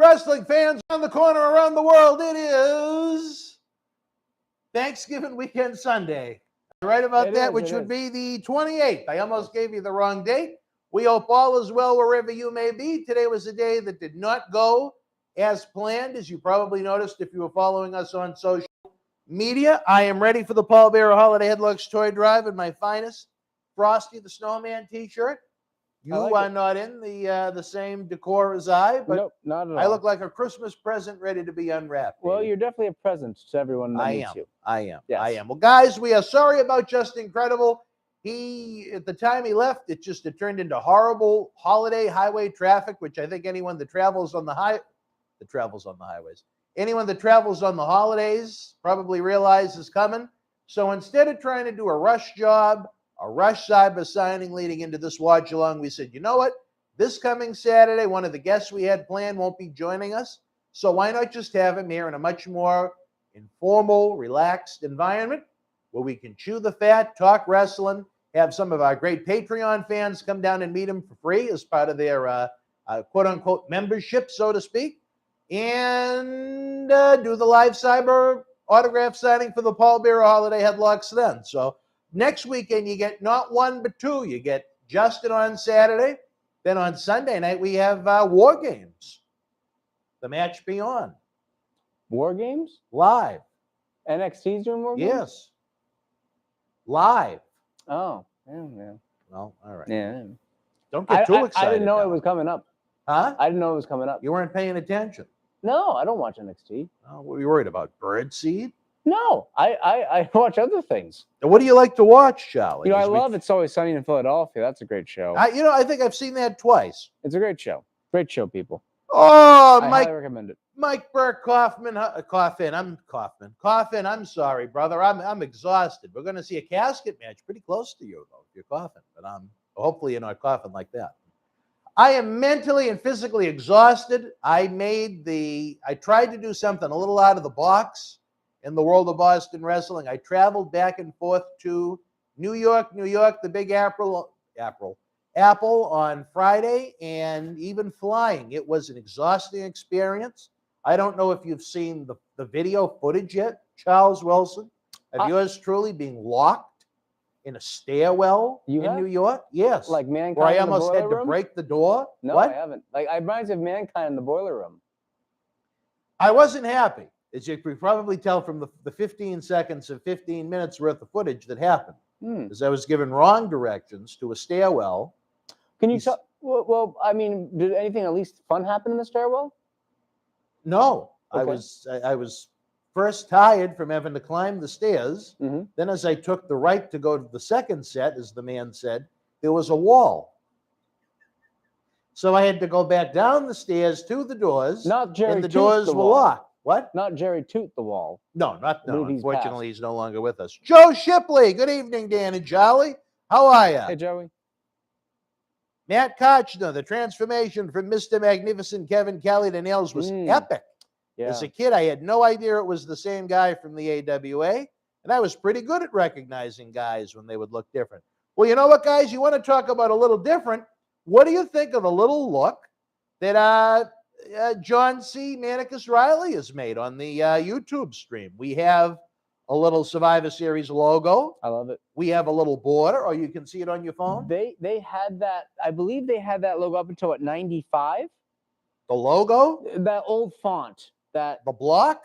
Wrestling fans on the corner around the world, it is Thanksgiving weekend Sunday. Right about that, which would be the 28th. I almost gave you the wrong date. We hope all is well wherever you may be. Today was a day that did not go as planned, as you probably noticed if you were following us on social media. I am ready for the Paul Bearer Holiday Headlocks Toy Drive in my finest Frosty the Snowman t-shirt. You are not in the same decor as I, but nope, not at all. I look like a Christmas present ready to be unwrapped. Well, baby. you're definitely a present to everyone that meets you. I am. Yes. I am. Well, guys, we are sorry about Just Incredible. At the time he left, it turned into horrible holiday highway traffic, which I think anyone that travels on the highways, anyone that travels on the holidays probably realizes is coming. So instead of trying to do a rush job, a rush cyber signing leading into this watch along, we said, you know what? This coming Saturday, one of the guests we had planned won't be joining us. So why not just have him here in a much more informal, relaxed environment where we can chew the fat, talk wrestling, have some of our great Patreon fans come down and meet him for free as part of their quote-unquote membership, so to speak, and do the live cyber autograph signing for the Paul Bearer Holiday Headlocks then. So next weekend, you get not one, but two. You get Justin on Saturday. Then on Sunday night, we have War Games, the match beyond. War Games? Live. NXT's doing War Games? Yes. Live. Oh, yeah. Well, all right. Yeah. Don't get too excited. I didn't know now. it was coming up. Huh? I didn't know it was coming up. You weren't paying attention. No, I don't watch NXT. Oh, what were you worried about? Birdseed? No, I watch other things. And what do you like to watch, Charlie? I love It's Always Sunny in Philadelphia. That's a great show. I think I've seen that twice. It's a great show. Great show, people. Oh, I highly recommend it. Mike Burke Coffin. I'm sorry, brother. I'm exhausted. We're going to see a casket match pretty close to you, though, if you're coughing. But hopefully you're not coughing like that. I am mentally and physically exhausted. I tried to do something a little out of the box in the world of Boston wrestling. I traveled back and forth to New York, the Big Apple on Friday, and even flying. It was an exhausting experience. I don't know if you've seen the video footage yet, Charles Wilson, of yours truly being locked in a stairwell in New York. Yes. Like Mankind where I in the almost had boiler to room? break the door. No, what? I haven't. Like, it reminds me of Mankind in the boiler room. I wasn't happy, as you could probably tell from the 15 seconds of 15 minutes worth of footage that happened. Because I was given wrong directions to a stairwell. Can you tell? Well, I mean, did anything at least fun happen in the stairwell? No, Okay. I was first tired from having to climb the stairs. Mm-hmm. Then, as I took the right to go to the second set, as the man said, there was a wall. So I had to go back down the stairs to the doors. Not Jerry and the Toot doors the were wall. locked. What? Not Jerry Toot the wall. No, no. He's Unfortunately, passed. he's no longer with us. Joe Shipley. Good evening, Dan and Jolly. How are you? Hey, Joey. Matt Kochner, the transformation from Mr. Magnificent Kevin Kelly to Nails was epic. Yeah. As a kid, I had no idea it was the same guy from the AWA, and I was pretty good at recognizing guys when they would look different. Well, you know what, guys? You want to talk about a little different. What do you think of the little look that John C. Manicus Riley has made on the YouTube stream? We have a little Survivor Series logo. I love it. We have a little border, or you can see it on your phone. They had that. I believe they had that logo up until what, 95? The logo? That old font. The block?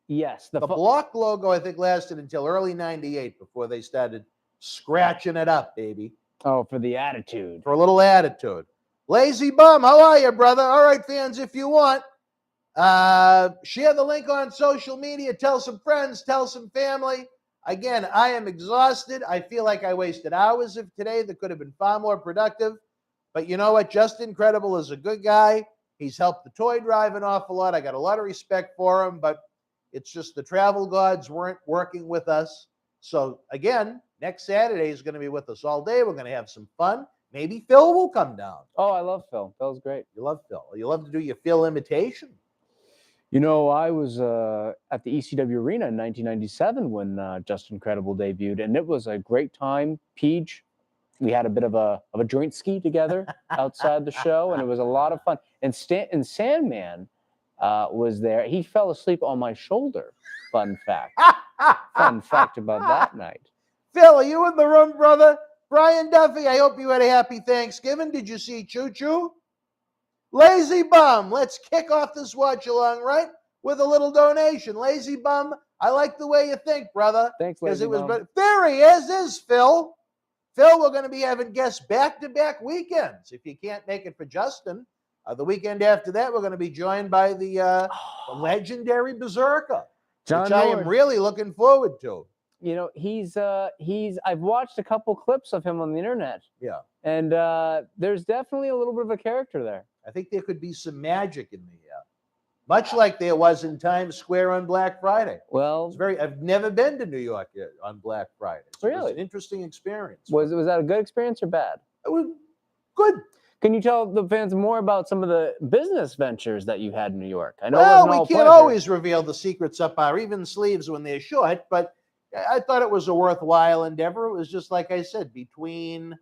Yes. The block logo, I think, lasted until early 98 before they started scratching it up, baby. Oh, for the attitude. For a little attitude. Lazy Bum, how are you, brother? All right, fans, if you want, share the link on social media. Tell some friends. Tell some family. Again, I am exhausted. I feel like I wasted hours of today that could have been far more productive. But you know what? Just Incredible is a good guy. He's helped the toy drive an awful lot. I got a lot of respect for him, but it's just the travel gods weren't working with us. So again, next Saturday is going to be with us all day. We're going to have some fun. Maybe Phil will come down. Oh, I love Phil. Phil's great. You love Phil. You love to do your Phil imitation. You know, I was at the ECW Arena in 1997 when Just Incredible debuted, and it was a great time. Peach, we had a bit of a joint ski together outside the show, and it was a lot of fun. And Sandman was there. He fell asleep on my shoulder. Fun fact. Fun fact about that night. Phil, are you in the room, brother? Brian Duffy, I hope you had a happy Thanksgiving. Did you see Choo Choo? Lazy Bum, let's kick off this watch along, right? With a little donation. Lazy Bum, I like the way you think, brother. Thanks, Lazy Bum. There he is Phil. Phil, we're going to be having guests back-to-back weekends. If you can't make it for Justin, the weekend after that, we're going to be joined by the legendary Berserker, John which I am Nord. really looking forward to. You know, I've watched a couple clips of him on the internet. Yeah. And there's definitely a little bit of a character there. I think there could be some magic in the much like there was in Times Square on Black Friday. Well, I've never been to New York yet on Black Friday. So really? It was an interesting experience. Was that a good experience or bad? It was good. Can you tell the fans more about some of the business ventures that you had in New York? I know Well, it wasn't all we can't pleasure. always reveal the secrets up our even sleeves when they're short, but I thought it was a worthwhile endeavor. It was just like I said, between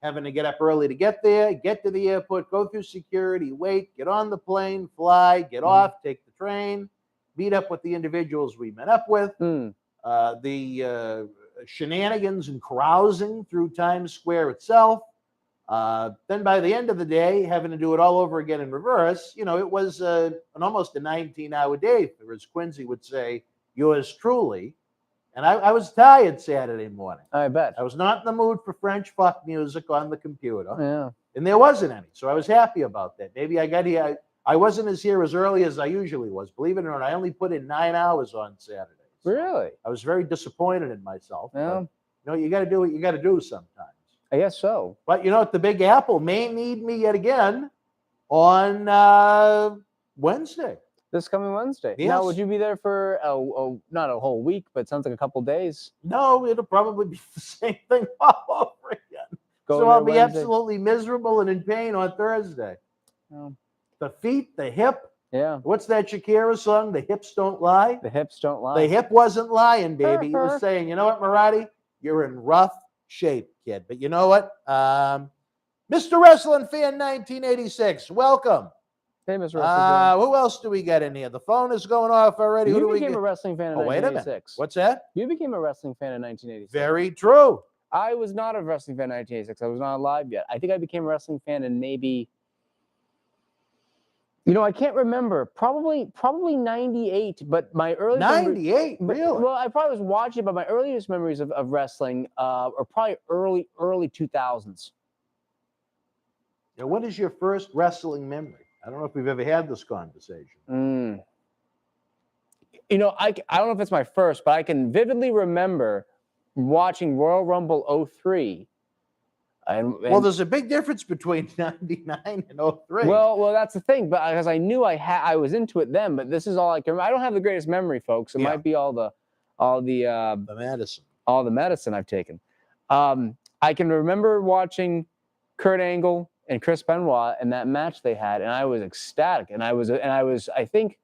having to get up early to get there, get to the airport, go through security, wait, get on the plane, fly, get off, take the train, meet up with the individuals we met up with, the shenanigans and carousing through Times Square itself. Then by the end of the day, having to do it all over again in reverse, you know, it was almost a 19-hour day, or as Quincy would say, yours truly. And I was tired Saturday morning. I bet. I was not in the mood for French fuck music on the computer. Yeah. And there wasn't any. So I was happy about that. Maybe I got here. I wasn't here as early as I usually was. Believe it or not, I only put in 9 hours on Saturday. So Really? I was very disappointed in myself. Yeah. But, you got to do what you got to do sometimes. I guess so. But you know what? The Big Apple may need me yet again on Wednesday. This coming Wednesday. Yes. Now, would you be there for not a whole week, but it sounds like a couple days? No, it'll probably be the same thing all over again. So I'll be Wednesday. absolutely miserable and in pain on Thursday. Oh. The feet, the hip. Yeah. What's that Shakira song? The hips don't lie. The hips don't lie. The hip wasn't lying, baby. He was saying, you know what, Marty? You're in rough shape, kid. But you know what? Mr. Wrestling Fan 1986, welcome. Hey, Mr. Wrestling Fan. Who else do we got in here? The phone is going off already. You became a wrestling fan in 1986. Wait a minute. What's that? You became a wrestling fan in 1986. Very true. I was not a wrestling fan in 1986. I was not alive yet. I think I became a wrestling fan in maybe, I can't remember. Probably 98. But my early 98, really? Well, I probably was watching, but my earliest memories of wrestling are probably early 2000s. Now, what is your first wrestling memory? I don't know if we've ever had this conversation. I don't know if it's my first, but I can vividly remember watching Royal Rumble 03. Well, there's a big difference between 99 and 03. Well, that's the thing, but because I knew I was into it then, but this is all I can. I don't have the greatest memory, folks. It might be all the medicine, all the medicine I've taken. I can remember watching Kurt Angle and Chris Benoit in that match they had, and I was ecstatic. And I think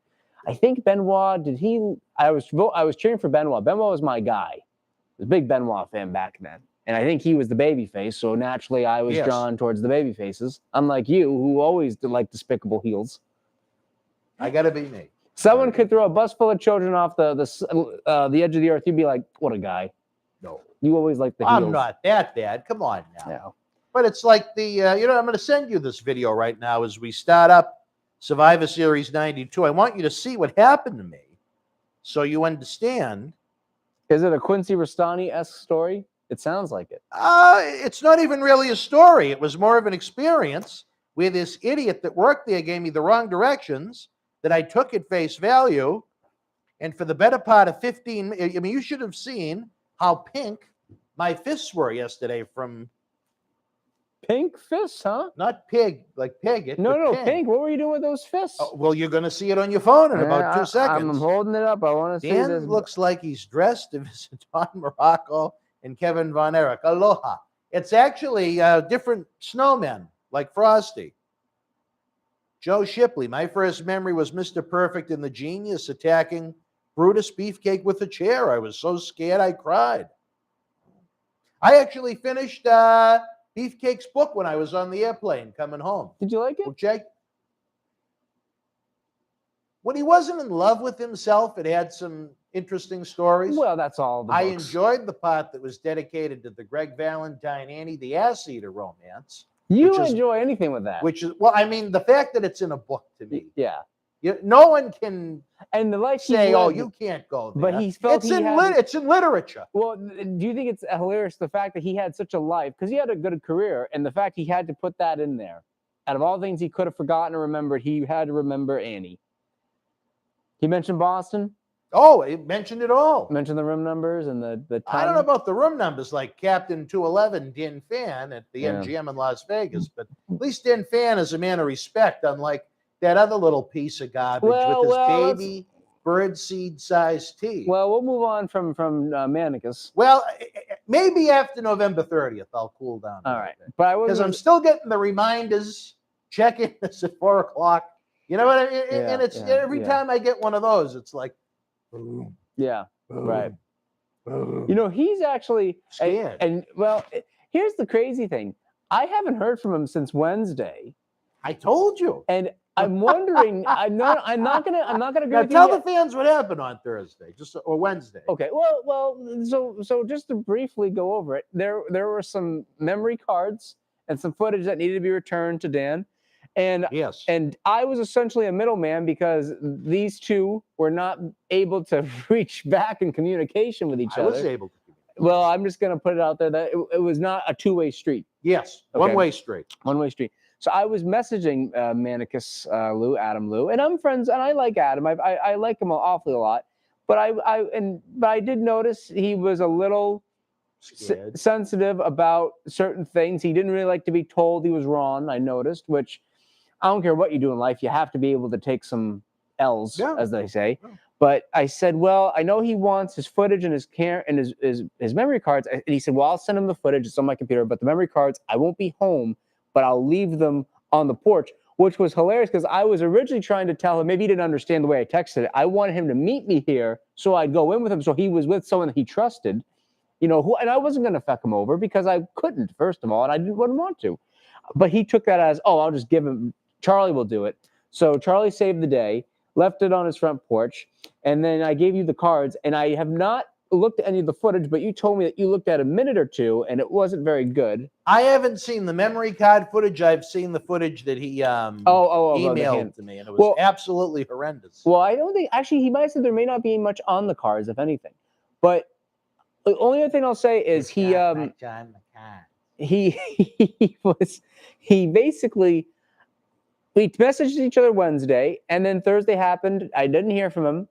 Benoit I was cheering for Benoit. Benoit was my guy. I was a big Benoit fan back then. And I think he was the baby face, so naturally I was drawn towards the baby faces, unlike you, who always like despicable heels. I gotta be me. Someone could throw a bus full of children off the edge of the earth. You'd be like, what a guy. No. You always like the heels. I'm not that bad. Come on now. No. But it's like I'm going to send you this video right now as we start up Survivor Series 92. I want you to see what happened to me so you understand. Is it a Quincy Rustani-esque story? It sounds like it. It's not even really a story. It was more of an experience where this idiot that worked there gave me the wrong directions that I took at face value. And for the better part of 15, you should have seen how pink my fists were yesterday from... Pink fists, huh? Not pig, like pig. No, pink. What were you doing with those fists? Well, you're going to see it on your phone in about 2 seconds. I'm holding it up. I want to see this. Dan looks like he's dressed to visit Don Morocco and Kevin Von Erich. Aloha. It's actually different snowmen, like Frosty. Joe Shipley. My first memory was Mr. Perfect and the Genius attacking Brutus Beefcake with a chair. I was so scared I cried. I actually finished... Beefcake's book when I was on the airplane coming home. Did you like it? Okay. When he wasn't in love with himself, it had some interesting stories. Well, that's all the I books. enjoyed the part that was dedicated to the Greg Valentine, Annie the Ass Eater romance. You enjoy anything with that. Which is, well, I mean, the fact that it's in a book to me. Yeah. No one can and the life say, "Oh, you can't go there." But he felt it's in literature. Well, do you think it's hilarious the fact that he had such a life, because he had a good career, and the fact he had to put that in there? Out of all things he could have forgotten or remembered, he had to remember Annie. He mentioned Boston. Oh, he mentioned it all. Mentioned the room numbers and the time. I don't know about the room numbers like Captain 211 Din Fan at the MGM in Las Vegas, but at least Din Fan is a man of respect, unlike that other little piece of garbage with his baby birdseed sized tea. Well, we'll move on from Manicus. Well, maybe after November 30th, I'll cool down. All right, but because I'm still getting the reminders. Check-in is at 4:00. You know what I mean? And it's every time I get one of those, it's like, boom. Yeah, boom, right. Boom. You know, he's actually scared. And well, here's the crazy thing: I haven't heard from him since Wednesday. I told you. And I'm wondering. I'm not gonna go. Now tell the fans what happened on Thursday, or Wednesday. Okay. Well. So just to briefly go over it, there were some memory cards and some footage that needed to be returned to Dan. And yes, and I was essentially a middleman because these two were not able to reach back in communication with each other. I was able to. Well, I'm just going to put it out there that it was not a two-way street. Yes, okay. One-way street. One-way street. So I was messaging Manicus Adam Lou, and I'm friends, and I like Adam. I like him awfully a lot, but I did notice he was a little sensitive about certain things. He didn't really like to be told he was wrong. I noticed, which. I don't care what you do in life. You have to be able to take some L's, as they say. Yeah. But I said, well, I know he wants his footage and his memory cards. And he said, well, I'll send him the footage. It's on my computer. But the memory cards, I won't be home, but I'll leave them on the porch, which was hilarious because I was originally trying to tell him, maybe he didn't understand the way I texted it. I wanted him to meet me here so I'd go in with him. So he was with someone that he trusted, and I wasn't going to feck him over because I couldn't, first of all, and I wouldn't want to. But he took that as, I'll just give him. Charlie will do it. So Charlie saved the day, left it on his front porch, and then I gave you the cards, and I have not looked at any of the footage, but you told me that you looked at a minute or two, and it wasn't very good. I haven't seen the memory card footage. I've seen the footage that he emailed to me, and it was absolutely horrendous. Well, I don't think, actually, he might have said there may not be much on the cards, if anything. But the only other thing I'll say is he basically... We messaged each other Wednesday, and then Thursday happened. I didn't hear from him.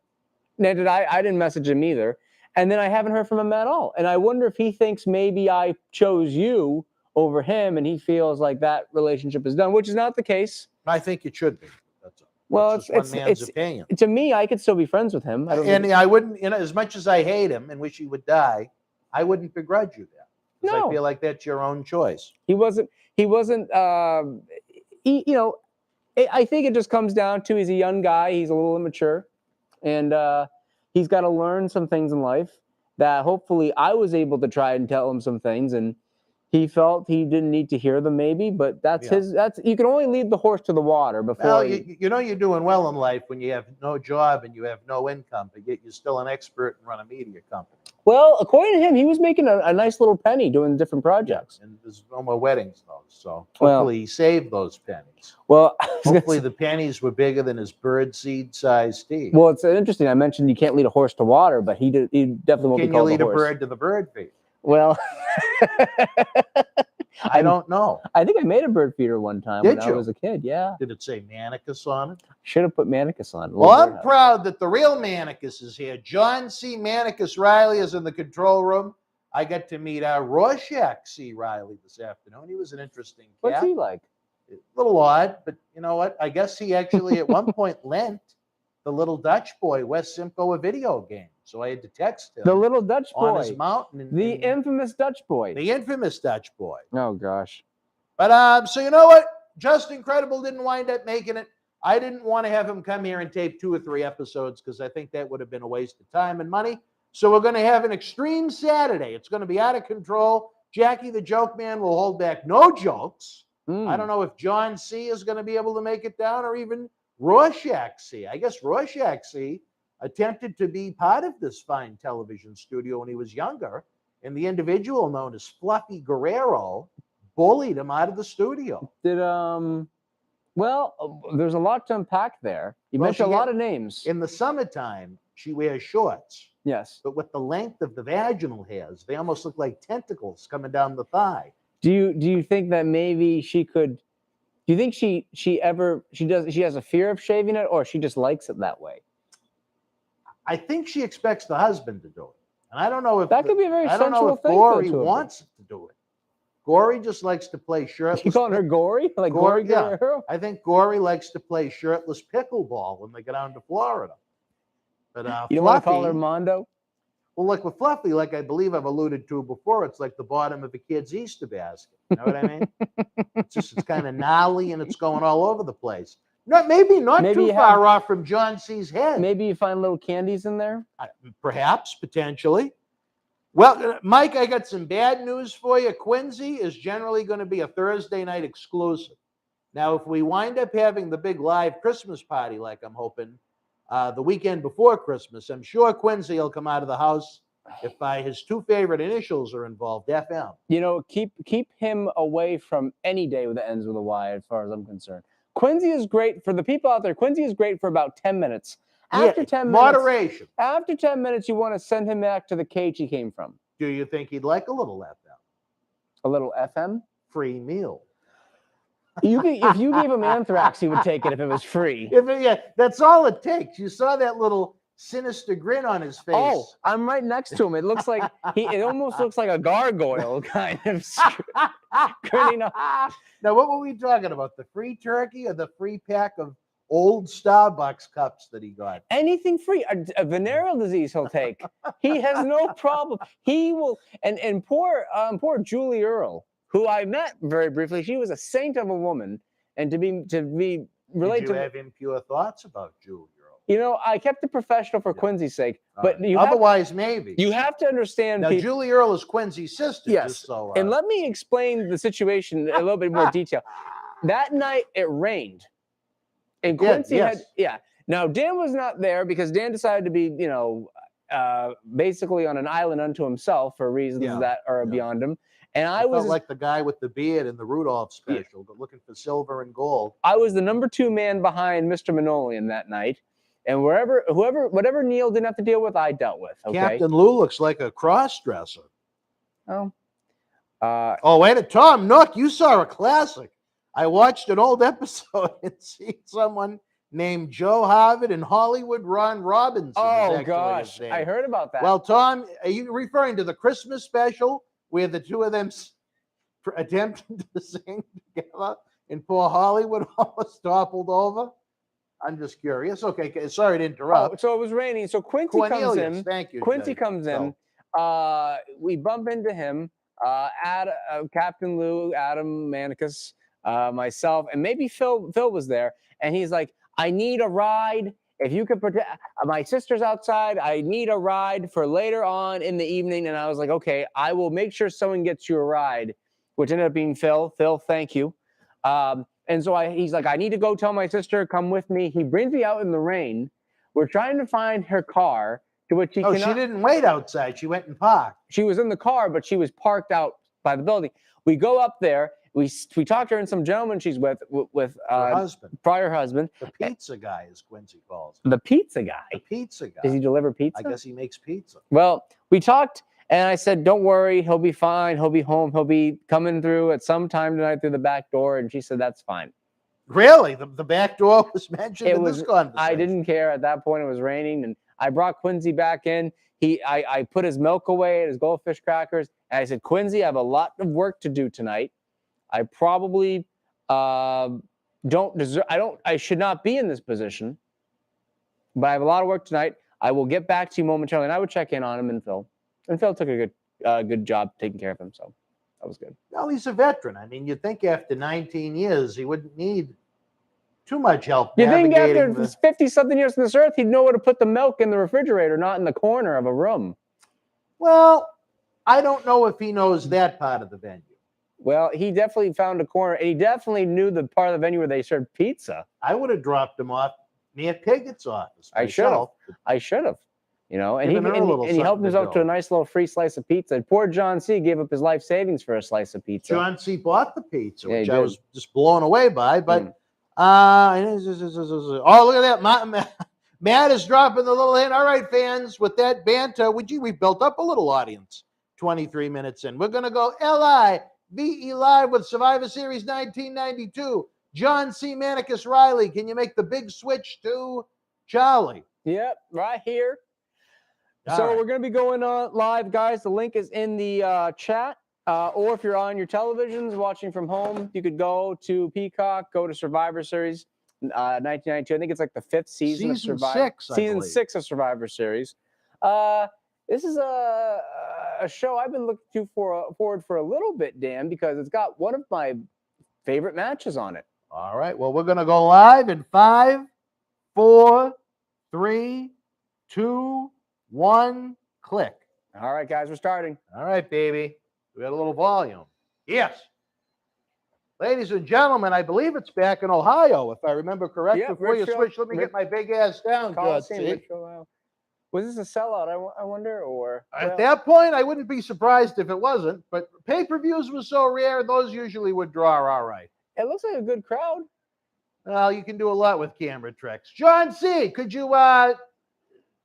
Neither did I. I didn't message him either. And then I haven't heard from him at all. And I wonder if he thinks maybe I chose you over him, and he feels like that relationship is done, which is not the case. I think it should be. That's one man's opinion. To me, I could still be friends with him. I wouldn't, as much as I hate him and wish he would die, I wouldn't begrudge you that. No. I feel like that's your own choice. He wasn't. I think it just comes down to he's a young guy. He's a little immature, and he's got to learn some things in life that hopefully I was able to try and tell him some things, and he felt he didn't need to hear them maybe, but that's you can only lead the horse to the water before. Well, you're doing well in life when you have no job and you have no income, but yet you're still an expert and run a media company. Well, according to him, he was making a nice little penny doing different projects. And there's no more weddings, though. So hopefully he saved those pennies. Well, hopefully the pennies were bigger than his birdseed sized tea. Well, it's interesting. I mentioned you can't lead a horse to water, but he definitely won't be called a horse. Can you lead a bird to the bird feed? Well, I don't know. I think I made a bird feeder one time when I was a kid. Yeah. Did it say Manicus on it? Should have put Manicus on it. Well, I'm proud that the real Manicus is here. John C. Manicus Riley is in the control room. I got to meet Rorschach C. Riley this afternoon. He was an interesting cat. What's he like? A little odd, but you know what? I guess he actually at one point lent the little Dutch boy, Wes Simcoe, a video game. So I had to text him. The little Dutch boy. On his mountain. The infamous Dutch boy. The infamous Dutch boy. Oh, gosh. But so you know what? Just Incredible didn't wind up making it. I didn't want to have him come here and tape 2 or 3 episodes because I think that would have been a waste of time and money. So we're going to have an extreme Saturday. It's going to be out of control. Jackie the Joke Man will hold back no jokes. I don't know if John C. is going to be able to make it down or even Rorschach-see. I guess Rorschach-see attempted to be part of this fine television studio when he was younger, and the individual known as Fluffy Guerrero bullied him out of the studio. Did well, there's a lot to unpack there. You Well, mentioned a she lot had- of names. In the summertime, she wears shorts, Yes. but with the length of the vaginal hairs, they almost look like tentacles coming down the thigh. Do you think that maybe she could? Do you think she has a fear of shaving it, or she just likes it that way? I think she expects the husband to do it, and I don't know if That could be a very I don't know sensual if thing Gory to wants it to do it. Gory just likes to play shirtless. You calling her gory? Like Gory, gory yeah. Guerrero? I think Gory likes to play shirtless pickleball when they get down to Florida. But You don't want to Fluffy, call her Mondo? well, look with Fluffy, like I believe I've alluded to before, it's like the bottom of a kid's Easter basket. You know what I mean? It's kind of gnarly and it's going all over the place. Maybe Maybe too far off from John C's head. Maybe you find little candies in there. Perhaps, potentially. Well, Mike, I got some bad news for you. Quincy is generally going to be a Thursday night exclusive. Now, if we wind up having the big live Christmas party, like I'm hoping, the weekend before Christmas, I'm sure Quincy will come out of the house if his two favorite initials are involved, FM. You know, keep him away from any day that ends with a Y, as far as I'm concerned. Quincy is great for the people out there. Quincy is great for about 10 minutes. After 10 minutes, moderation. After 10 minutes, you want to send him back to the cage he came from. Do you think he'd like a little FM? A little FM? Free meal. If you gave him anthrax, he would take it if it was free. Yeah, that's all it takes. You saw that little sinister grin on his face. Oh, I'm right next to him. It looks like it almost looks like a gargoyle kind of grinning up. Now, what were we talking about? The free turkey or the free pack of old Starbucks cups that he got? Anything free. A venereal disease he'll take. He has no problem. He will. And poor Julie Earle, who I met very briefly. She was a saint of a woman, and to be related. Did you have impure thoughts about Julie Earle? You know, I kept it professional for Quincy's sake, but maybe. You have to understand. Now, Julie Earle is Quincy's sister. Yes. Just so, and let me explain the situation in a little bit more detail. That night it rained, and Quincy had Now Dan was not there because Dan decided to be, basically on an island unto himself for reasons that are beyond him. And I was felt like the guy with the beard in the Rudolph special, but looking for silver and gold. I was the number 2 man behind Mr. Manolian that night. And whatever Neil didn't have to deal with, I dealt with. Okay? Captain Lou looks like a cross-dresser. Oh. Wait a Tom Nook, you saw a classic. I watched an old episode and see someone named Joe Harvard and Hollywood Ron Robinson. Oh, gosh. I heard about that. Well, Tom, are you referring to the Christmas special where the two of them attempted to sing together and poor Hollywood almost toppled over? I'm just curious. Okay, sorry to interrupt. So it was raining. So Quincy comes in. Thank you. Quincy comes in. We bump into him. Captain Lou, Adam Manicus, myself, and maybe Phil was there. And he's like, I need a ride. If you could protect my sister's outside, I need a ride for later on in the evening. And I was like, okay, I will make sure someone gets you a ride, which ended up being Phil. Phil, thank you. And so he's like, I need to go tell my sister, come with me. He brings me out in the rain. We're trying to find her car, to which she she didn't wait outside. She went and parked. She was in the car, but she was parked out by the building. We go up there. We talked to her and some gentleman she's with her husband. Prior husband. The pizza guy, as Quincy calls him. The pizza guy? The pizza guy. Does he deliver pizza? I guess he makes pizza. Well, we talked. And I said, don't worry, he'll be fine. He'll be home. He'll be coming through at some time tonight through the back door. And she said, that's fine. Really? The back door was mentioned in this conversation? I didn't care. At that point, it was raining. And I brought Quincy back in. I put his milk away and his goldfish crackers. And I said, Quincy, I have a lot of work to do tonight. I probably I should not be in this position. But I have a lot of work tonight. I will get back to you momentarily. And I would check in on him and Phil. And Phil took a good job taking care of him, so that was good. Well, he's a veteran. I mean, you'd think after 19 years, he wouldn't need too much help. You think after 50-something years on this earth, he'd know where to put the milk in the refrigerator, not in the corner of a room? Well, I don't know if he knows that part of the venue. Well, he definitely found a corner, and he definitely knew the part of the venue where they served pizza. I would have dropped him off near Pigot's office. I should have. You know, and Given her a little he helped something to himself to a do. nice little free slice of pizza. Poor John C. gave up his life savings for a slice of pizza. John C. bought the pizza, Yeah, he which I did. was just blown away by. But oh, look at that! Matt is dropping the little hint. All right, fans, with that banter, we built up a little audience. 23 minutes in, we're gonna go LIVE live with Survivor Series 1992. John C. Manicus Riley, can you make the big switch to Charlie? Yep, right here. All So right. we're going to be going on live, guys. The link is in the chat. Or if you're on your televisions watching from home, you could go to Peacock, go to Survivor Series 1992. I think it's like the 5th season of Survivor. Season 6 of Survivor Series. This is a show I've been looking forward for a little bit, Dan, because it's got one of my favorite matches on it. All right. Well, we're going to go live in 5, 4, 3, 2, 1, click. All right, guys, we're starting. All right, baby. We got a little volume. Yes. Ladies and gentlemen, I believe it's back in Ohio, if I remember correct. Yep, Before you Richfield- switch, let me get my big ass down, Coliseum, Judge. Richfield, Ohio. Was this a sellout, I wonder? Or At that point, I wouldn't be surprised if it wasn't, but pay-per-views were so rare, those usually would draw all right. It looks like a good crowd. Well, you can do a lot with camera tricks. John C., could you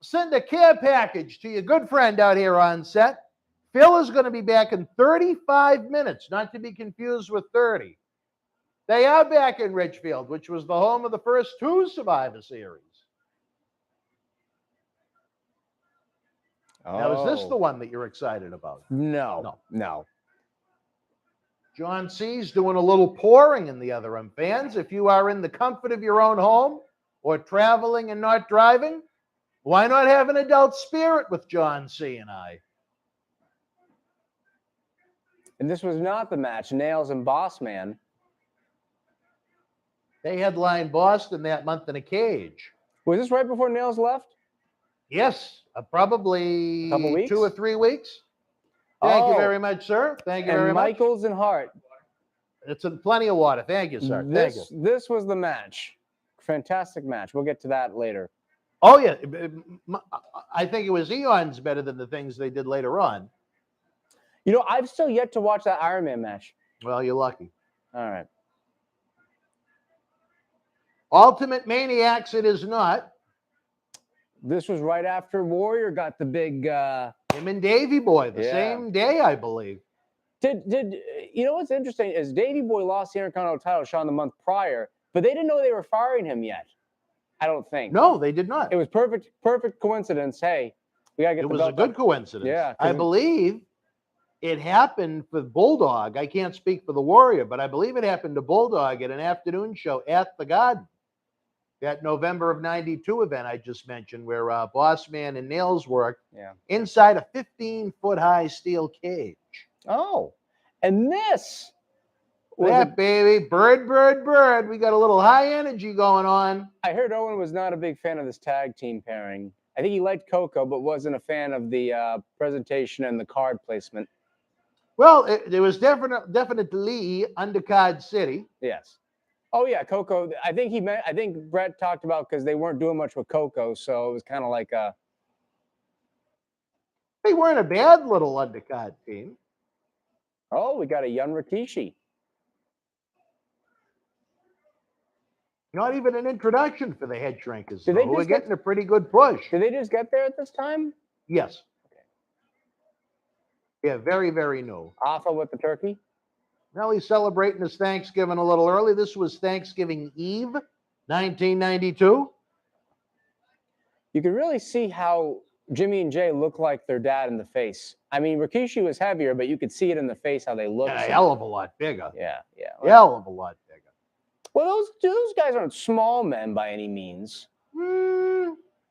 send a care package to your good friend out here on set? Phil is going to be back in 35 minutes, not to be confused with 30. They are back in Richfield, which was the home of the first 2 Survivor Series. Now, is this the one that you're excited about? No. John C.'s doing a little pouring in the other room. Fans, if you are in the comfort of your own home or traveling and not driving, why not have an adult spirit with John C. and I? And this was not the match, Nails and Boss Man. They headlined Boston that month in a cage. Was this right before Nails left? Yes, probably A couple weeks? 2 or 3 weeks. Thank you very much, sir. Thank you very much. Michaels and Hart. It's plenty of water. Thank you, sir. Thank you. This was the match. Fantastic match. We'll get to that later. Oh, yeah. I think it was eons better than the things they did later on. You know, I've still yet to watch that Iron Man match. Well, you're lucky. All right. Ultimate Maniacs, it is not. This was right after Warrior got the big... Him and Davey Boy, the same day, I believe. Did you know what's interesting is Davey Boy lost the Intercontinental title shot the month prior, but they didn't know they were firing him yet. I don't think. No, they did not. It was perfect coincidence. Hey, we gotta get. It was a good coincidence. Yeah, I believe it happened for Bulldog. I can't speak for the Warrior, but I believe it happened to Bulldog at an afternoon show at the Garden. That November of '92 event I just mentioned, where Boss Man and Nails worked inside a 15-foot high steel cage. Oh, and this. Baby, bird. We got a little high energy going on. I heard Owen was not a big fan of this tag team pairing. I think he liked Coco, but wasn't a fan of the presentation and the card placement. Well, it was definitely Undercard City. Yes. Oh yeah, Coco. I think Brett talked about because they weren't doing much with Coco, so it was kind of like a. They weren't a bad little undercard team. Oh, we got a young Rikishi. Not even an introduction for the head shrinkers. We're getting a pretty good push. Did they just get there at this time? Yes. Okay. Yeah, very, very new. Alpha with the turkey? Well, he's celebrating his Thanksgiving a little early. This was Thanksgiving Eve, 1992. You can really see how Jimmy and Jay look like their dad in the face. I mean, Rikishi was heavier, but you could see it in the face how they look. Yeah, a hell of a lot bigger. Yeah. Hell of a lot bigger. Well, those guys aren't small men by any means.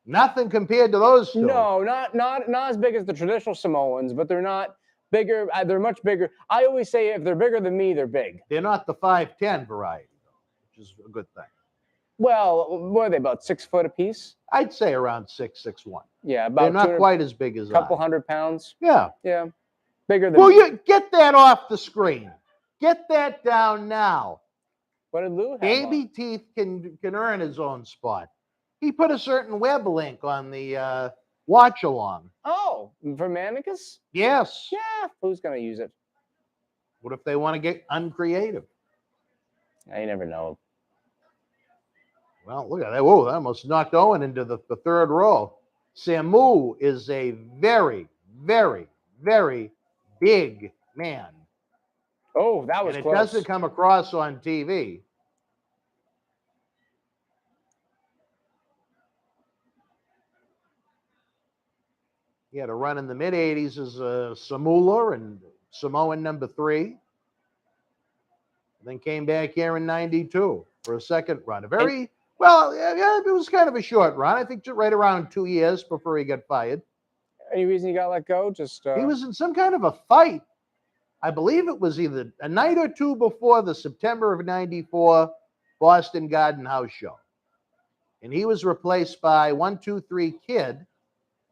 Nothing compared to those two. No, not as big as the traditional Samoans, but they're not bigger. They're much bigger. I always say if they're bigger than me, they're big. They're not the 5'10" variety, though, which is a good thing. Well, what are they, about 6 foot apiece? I'd say around 6'1". Yeah, about. They're not quite as big as a couple 100 pounds. Yeah. Yeah. Bigger than. Will you get that off the screen? Get that down now. What did Lou have Baby on? Teeth can earn his own spot. He put a certain web link on the watch along. Oh, for Manicus? Yes. Yeah, who's going to use it? What if they want to get uncreative? I never know. Well, look at that. Whoa, that almost knocked Owen into the third row. Samu is a very, very, very big man. Oh, that was and it close. doesn't come across on TV. He had a run in the mid-'80s as a Samula and Samoan number 3. Then came back here in 92 for a second run. A very, well, yeah, it was kind of a short run. I think just right around 2 years before he got fired. Any reason he got let go? Just He was in some kind of a fight. I believe it was either a night or two before the September of 94 Boston Garden House show. And he was replaced by 1-2-3 Kid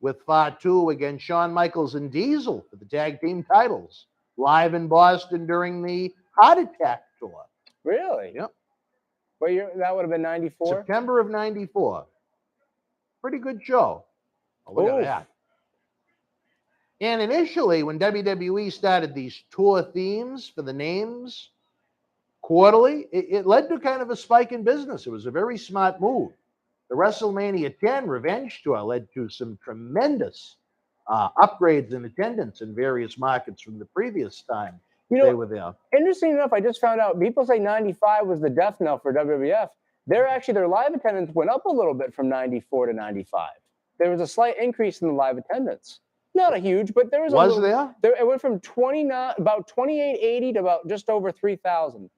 with Fatu against Shawn Michaels and Diesel for the tag team titles live in Boston during the Heart Attack tour. Really? Yep. What year? That would have been 94? September of 94. Pretty good show. Oh, look at that. And initially, when WWE started these tour themes for the names quarterly, it led to kind of a spike in business. It was a very smart move. The WrestleMania 10 Revenge Tour led to some tremendous upgrades in attendance in various markets from the previous time they were there. Interesting enough, I just found out people say 95 was the death knell for WWF. Their live attendance went up a little bit from 94 to 95. There was a slight increase in the live attendance. Not a huge, but there was a little, there? It went from about 2880 to about just over 3,000.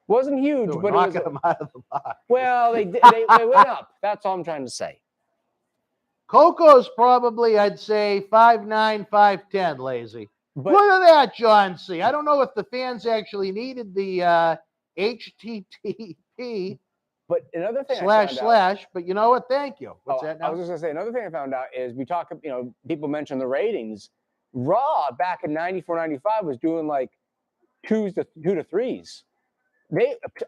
Wasn't huge, but it was them out of the box. Well, they went up. That's all I'm trying to say. Coco's probably, I'd say, 5'9", 5'10", lazy. But, look at that, John C. I don't know if the fans actually needed the HTTP but another thing // but you know what? Thank you. What's that now? I was just going to say, another thing I found out is we talk, people mention the ratings. Raw back in 94, 95 was doing like 2 to 3s.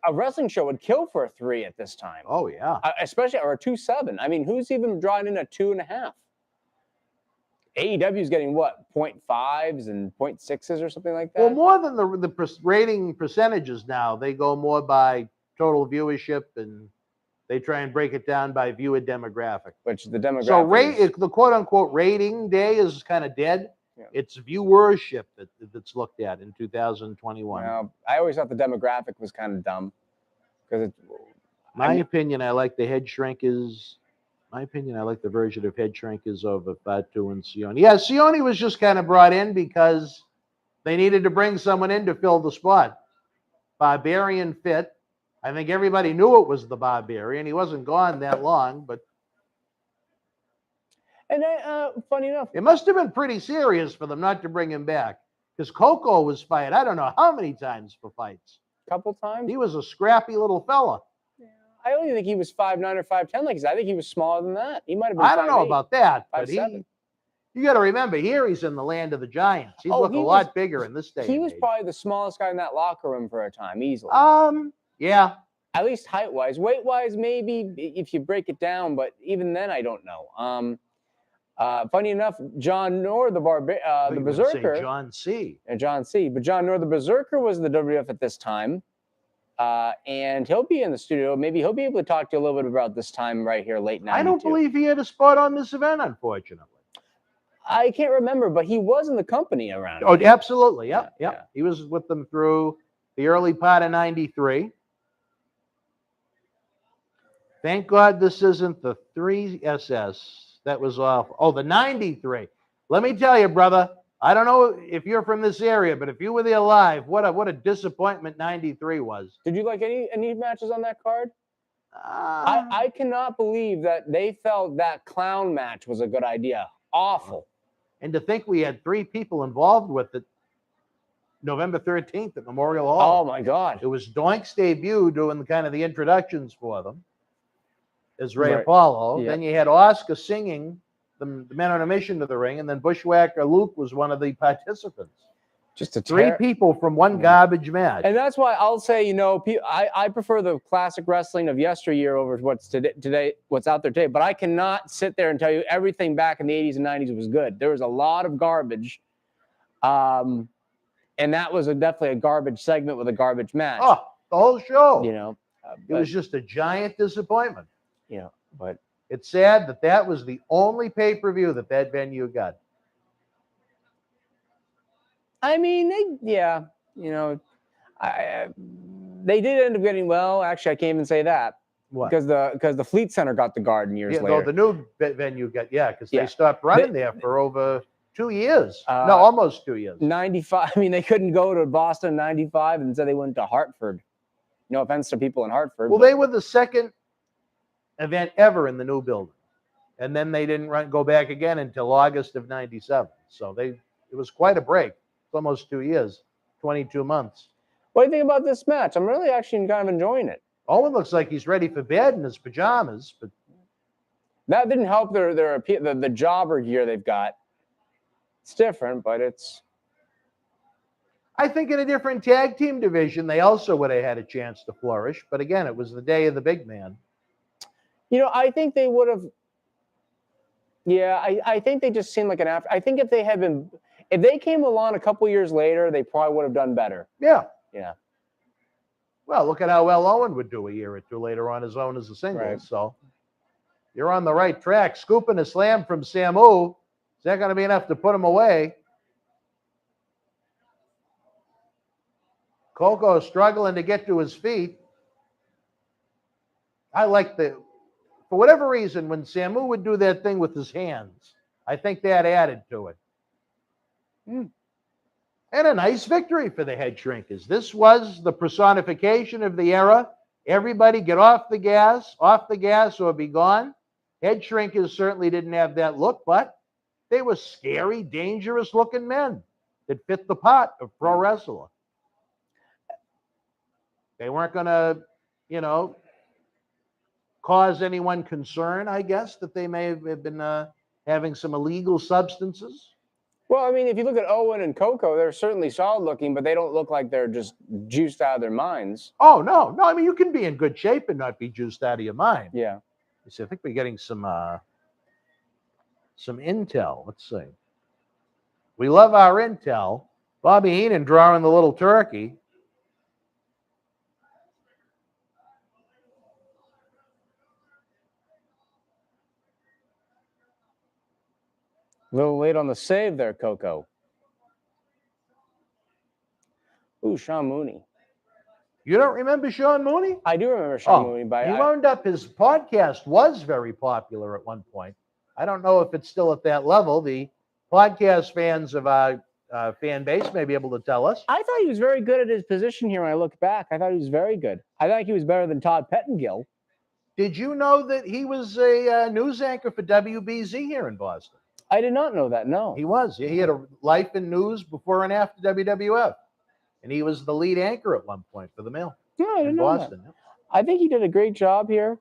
A wrestling show would kill for a 3 at this time. Oh, yeah. Especially, or a 2.7. I mean, who's even drawing in a 2.5? AEW is getting what, 0.5s and 0.6s or something like that? Well, more than the rating percentages now. They go more by total viewership, and they try and break it down by viewer demographic. Which the demographic. So the quote-unquote rating day is kind of dead. Yeah. It's viewership that's looked at in 2021. Well, I always thought the demographic was kind of dumb. Because my opinion, I like the head shrinkers. My opinion, I like the version of head shrinkers over Fatu and Sione. Yeah, Sione was just kind of brought in because they needed to bring someone in to fill the spot. Barbarian fit. I think everybody knew it was the Barbarian. He wasn't gone that long, but. And funny enough, it must have been pretty serious for them not to bring him back, because Coco was fired I don't know how many times for fights. A couple times. He was a scrappy little fella. Yeah. I don't think he was 5'9" or 5'10". Like I think he was smaller than that. He might have been. I don't know about that, 5'7". You got to remember, here he's in the land of the giants. He'd look a lot bigger in this day. He was probably the smallest guy in that locker room for a time, easily. Yeah. At least height-wise. Weight-wise, maybe if you break it down, but even then, I don't know. Funny enough, John Noor, the Berserker. Say John C. John C. But John Noor, the Berserker, was in the WWF at this time. And he'll be in the studio. Maybe he'll be able to talk to you a little bit about this time right here, late 92. I don't believe he had a spot on this event, unfortunately. I can't remember, but he was in the company around. Oh, absolutely. Yep. Yeah. He was with them through the early part of 93. Thank God this isn't the 3SS. That was awful. Oh, the 93. Let me tell you, brother, I don't know if you're from this area, but if you were there live, what a disappointment 93 was. Did you like any matches on that card? I cannot believe that they felt that clown match was a good idea. Awful. And to think we had 3 people involved with it November 13th at Memorial Hall. Oh, my God. It was Doink's debut doing the introductions for them as Ray Apollo. Yeah. Then you had Oscar singing the Men on a Mission to the Ring, and then Bushwhacker Luke was one of the participants. Just a Three people from one garbage match. And that's why I'll say, you know, I prefer the classic wrestling of yesteryear over what's today, what's out there today. But I cannot sit there and tell you everything back in the 80s and 90s was good. There was a lot of garbage. And that was definitely a garbage segment with a garbage match. Oh, the whole show. You know, it was just a giant disappointment. You know, but it's sad that that was the only pay-per-view that venue got. I mean, you know, they did end up getting, well, actually, I can't even say that. What? Because the Fleet Center got the Garden years later. No, the new venue got, because they stopped running there for over 2 years. No, almost 2 years. 95. I mean, they couldn't go to Boston in 95, and so they went to Hartford. No offense to people in Hartford. Well, they were the second event ever in the new building. And then they didn't go back again until August of 97. So it was quite a break. It's almost 2 years, 22 months. What do you think about this match? I'm really actually kind of enjoying it. Owen looks like he's ready for bed in his pajamas, but that didn't help the jobber gear they've got. It's different, but it's. I think in a different tag team division, they also would have had a chance to flourish. But again, it was the day of the big man. You know, I think they would have. Yeah, I think they just seemed like an after. I think if they came along a couple years later, they probably would have done better. Yeah. Yeah. Well, look at how well Owen would do a year or two later on his own as a single. Right. So you're on the right track. Scooping a slam from Samu. Is that going to be enough to put him away? Coco struggling to get to his feet. I like for whatever reason, when Samu would do that thing with his hands, I think that added to it. And a nice victory for the Head Shrinkers. This was the personification of the era. Everybody get off the gas or be gone. Head Shrinkers certainly didn't have that look, but they were scary, dangerous-looking men that fit the part of pro wrestler. They weren't going to, cause anyone concern, I guess, that they may have been having some illegal substances. Well, I mean, if you look at Owen and Coco, they're certainly solid looking, but they don't look like they're just juiced out of their minds. Oh, no. I mean, you can be in good shape and not be juiced out of your mind. Yeah. I think we're getting some intel. Let's see. We love our intel. Bobby Heenan drawing the little turkey. A little late on the save there, Coco. Ooh, Sean Mooney. You don't remember Sean Mooney? I do remember Sean Mooney. He wound up, his podcast was very popular at one point. I don't know if it's still at that level. The podcast fans of our fan base may be able to tell us. I thought he was very good at his position here when I look back. I thought he was very good. I think he was better than Todd Pettengill. Did you know that he was a news anchor for WBZ here in Boston? I did not know that, no. He was. He had a life in news before and after WWF. And he was the lead anchor at one point for the Mail. Yeah, I didn't know that. I think he did a great job here.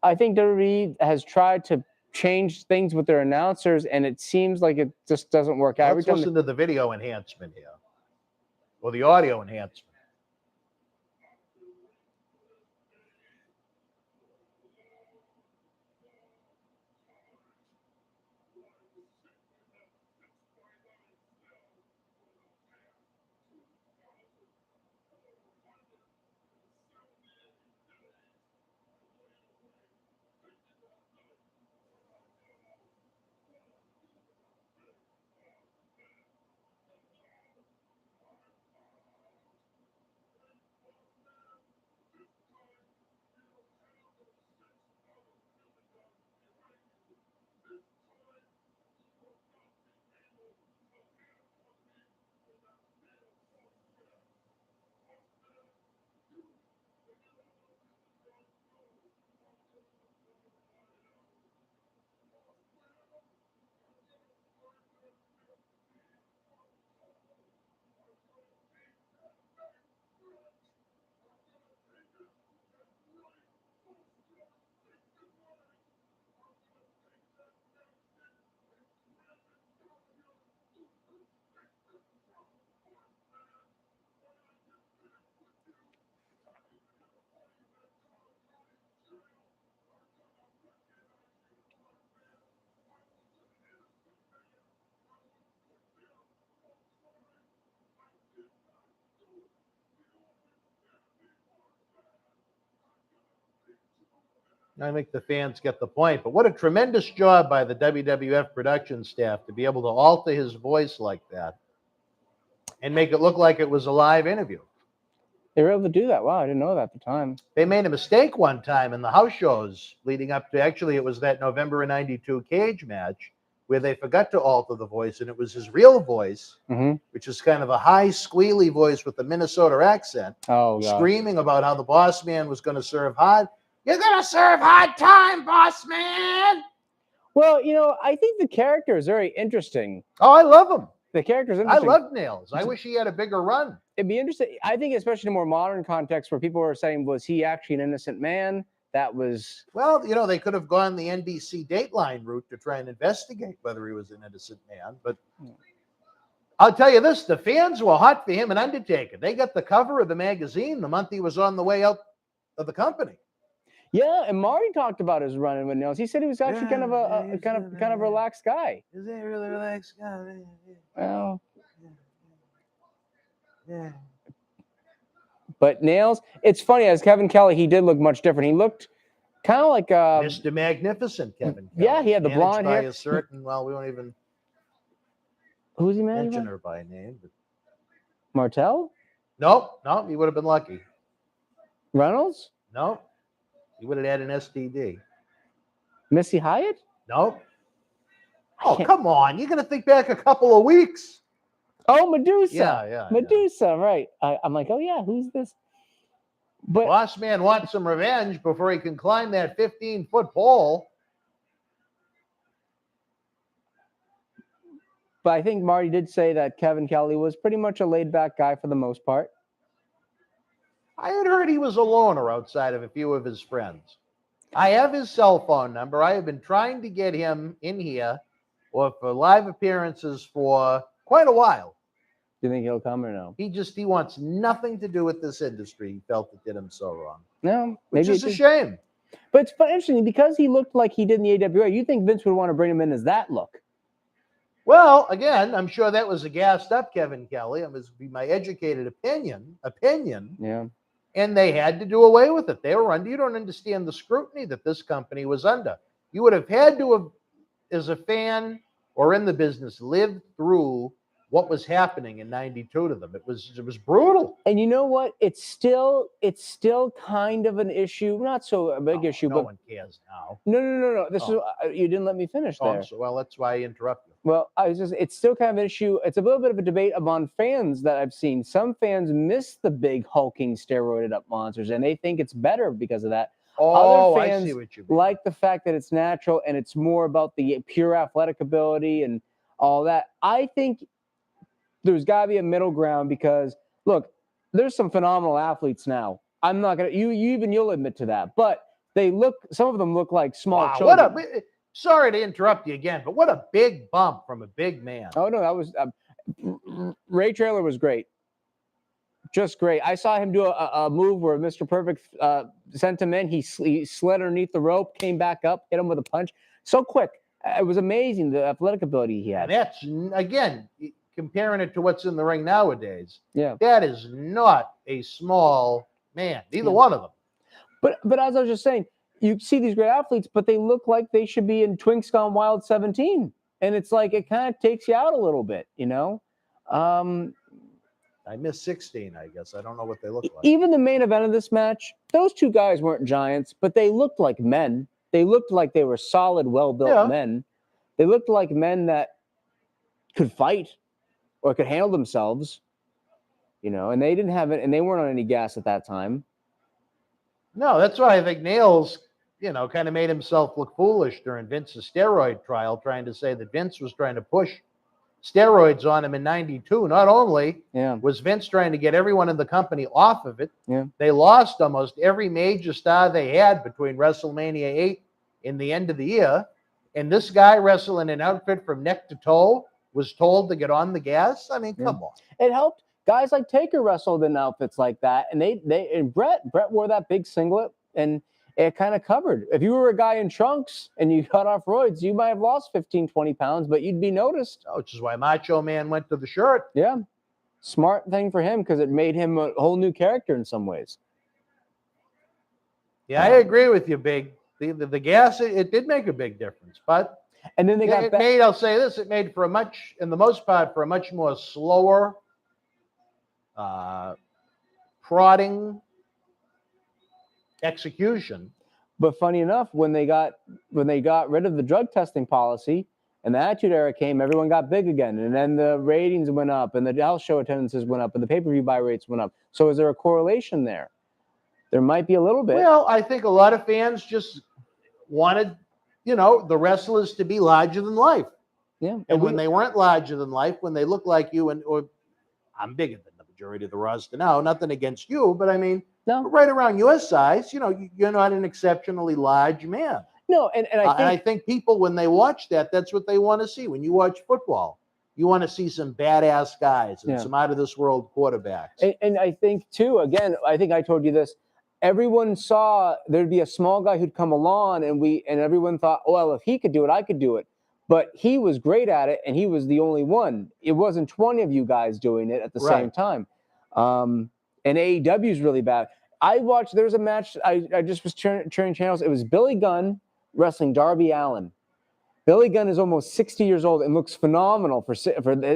I think WWE has tried to change things with their announcers, and it seems like it just doesn't work out. Let's listen to the video enhancement here, or the audio enhancement. I think the fans get the point. But what a tremendous job by the WWF production staff to be able to alter his voice like that and make it look like it was a live interview. They were able to do that. Wow, I didn't know that at the time. They made a mistake one time in the house shows leading up to, actually, it was that November of 92 cage match where they forgot to alter the voice, and it was his real voice, which is kind of a high, squealy voice with a Minnesota accent, screaming about how the boss man was going to serve hard. You're going to serve hard time, boss man. Well, you know, I think the character is very interesting. Oh, I love him. The character's interesting. I love Nails. I wish he had a bigger run. It'd be interesting. I think, especially in a more modern context, where people were saying, was he actually an innocent man? That was... Well, you know, they could have gone the NBC Dateline route to try and investigate whether he was an innocent man. But I'll tell you this, the fans were hot for him and Undertaker. They got the cover of the magazine the month he was on the way out of the company. Yeah, and Marty talked about his run with Nails. He said he was actually kind of a relaxed guy. Is he a really relaxed guy? Well, yeah. But Nails, it's funny, as Kevin Kelly, he did look much different. He looked kind of like Mr. Magnificent, Kevin Kelly. Yeah, he had the blonde hair. By a certain, well, we won't even who's he managed mention her by name. But... Martel? Nope, he would have been lucky. Reynolds? Nope. He would have had an STD. Missy Hyatt? Nope. Oh, come on. You're going to think back a couple of weeks. Oh, Medusa. Yeah. Medusa, right. I'm like, oh, yeah, who's this? But Boss man wants some revenge before he can climb that 15-foot pole. But I think Marty did say that Kevin Kelly was pretty much a laid-back guy for the most part. I had heard he was a loner outside of a few of his friends. I have his cell phone number. I have been trying to get him in here or for live appearances for quite a while. Do you think he'll come or no? He wants nothing to do with this industry. He felt it did him so wrong. No, maybe it's a shame. But it's interesting because he looked like he did in the AWA. You think Vince would want to bring him in as that look? Well, again, I'm sure that was a gassed up Kevin Kelly. It must be my educated opinion. Yeah. And they had to do away with it. They were under. You don't understand the scrutiny that this company was under. You would have had to have, as a fan or in the business, lived through what was happening in 92 to them. It was brutal. And you know what? It's still kind of an issue. Not so a big issue, no but one cares now. No. This is you didn't let me finish there. Well, that's why I interrupted. Well, it's still kind of an issue. It's a little bit of a debate among fans that I've seen. Some fans miss the big hulking steroided up monsters and they think it's better because of that. Other fans I see what you mean. like the fact that it's natural and it's more about the pure athletic ability and all that. I think there's got to be a middle ground because look, there's some phenomenal athletes now. I'm not gonna you'll admit to that, but some of them look like small children. Sorry to interrupt you again, but what a big bump from a big man. Oh no, that was Ray Traylor was great, just great. I saw him do a move where Mr. Perfect sent him in. He slid underneath the rope, came back up, hit him with a punch so quick. It was amazing the athletic ability he had. And that's again. Comparing it to what's in the ring nowadays, that is not a small man, neither one of them. But as I was just saying, you see these great athletes, but they look like they should be in Twinks Gone Wild 17. And it's like, it kind of takes you out a little bit, you know? I missed 16, I guess. I don't know what they look like. Even the main event of this match, those two guys weren't giants, but they looked like men. They looked like they were solid, well-built men. They looked like men that could fight or could handle themselves, you know, and they didn't have it, and they weren't on any gas at that time. No, that's why I think Nails, kind of made himself look foolish during Vince's steroid trial, trying to say that Vince was trying to push steroids on him in 92. Not only was Vince trying to get everyone in the company off of it, they lost almost every major star they had between WrestleMania 8 and the end of the year, and this guy wrestling an outfit from neck to toe was told to get on the gas. I mean, come on. It helped. Guys like Taker wrestled in outfits like that, and Brett wore that big singlet, and it kind of covered. If you were a guy in trunks and you cut off roids, you might have lost 15, 20 pounds, but you'd be noticed. Which is why Macho Man went to the shirt. Yeah. Smart thing for him because it made him a whole new character in some ways. Yeah, I agree with you, Big. The gas, it did make a big difference. But And then they got it back. made, I'll say this, it made for a much, in the most part, for a much more slower, prodding execution. But funny enough, when they got rid of the drug testing policy and the Attitude Era came, everyone got big again, and then the ratings went up, and the house show attendances went up, and the pay-per-view buy rates went up. So is there a correlation there? There might be a little bit. Well, I think a lot of fans just wanted, the wrestlers to be larger than life. Yeah. And when they weren't larger than life, when they looked like you, or I'm bigger than the majority of the roster now, nothing against you, but I mean, no, right around your size, you're not an exceptionally large man. No, and I think people, when they watch that, that's what they want to see. When you watch football, you want to see some badass guys and some out of this world quarterbacks. And I think too, again, I think I told you this. Everyone saw there'd be a small guy who'd come along, and everyone thought, well, if he could do it, I could do it. But he was great at it, and he was the only one. It wasn't 20 of you guys doing it at the same time. And AEW is really bad. I watched. There was a match. I just was turning channels. It was Billy Gunn wrestling Darby Allin. Billy Gunn is almost 60 years old and looks phenomenal.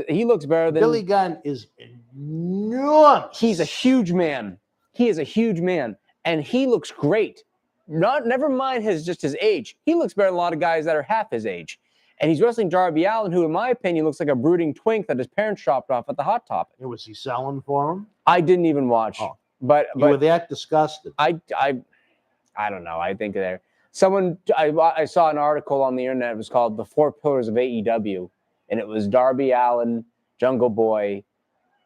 He looks better than Billy Gunn is enormous. He's a huge man. He is a huge man, and he looks great. Never mind his age. He looks better than a lot of guys that are half his age. And he's wrestling Darby Allin, who, in my opinion, looks like a brooding twink that his parents dropped off at the Hot Topic. And was he selling for him? I didn't even watch. Oh. But you were that disgusted. I don't know. I think I saw an article on the internet. It was called "The Four Pillars of AEW," and it was Darby Allin, Jungle Boy,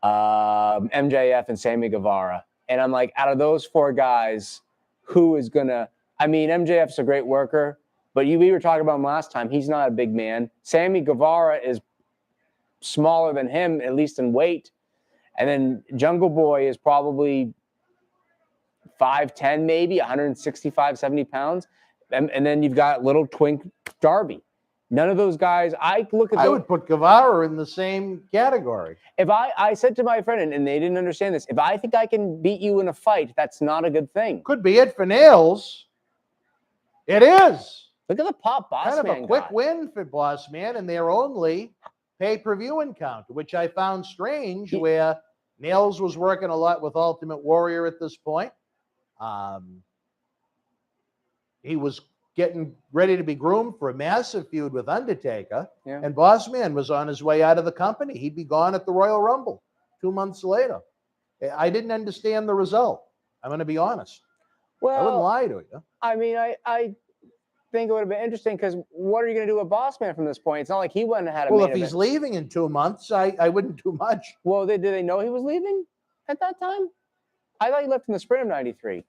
MJF, and Sammy Guevara. And I'm like, out of those four guys, who is gonna? I mean, MJF's a great worker, but we were talking about him last time. He's not a big man. Sammy Guevara is smaller than him, at least in weight, and then Jungle Boy is probably 5'10", maybe 165, 70 pounds. And then you've got little twink Darby. None of those guys. I would put Guevara in the same category. If I said to my friend, and they didn't understand this, if I think I can beat you in a fight, that's not a good thing. Could be it for nails. It is. Look at the pop Boss Man. Kind of a quick win for Boss Man in their only pay-per-view encounter, which I found strange, where Nails was working a lot with Ultimate Warrior at this point. He was getting ready to be groomed for a massive feud with Undertaker, and Boss Man was on his way out of the company. He'd be gone at the Royal Rumble 2 months later. I didn't understand the result. I'm going to be honest. Well, I wouldn't lie to you. I mean, I think it would have been interesting, because what are you going to do with Boss Man from this point? It's not like he went and had a Well, if he's leaving in 2 months, I wouldn't do much. Well, did they know he was leaving at that time? I thought he left in the spring of '93.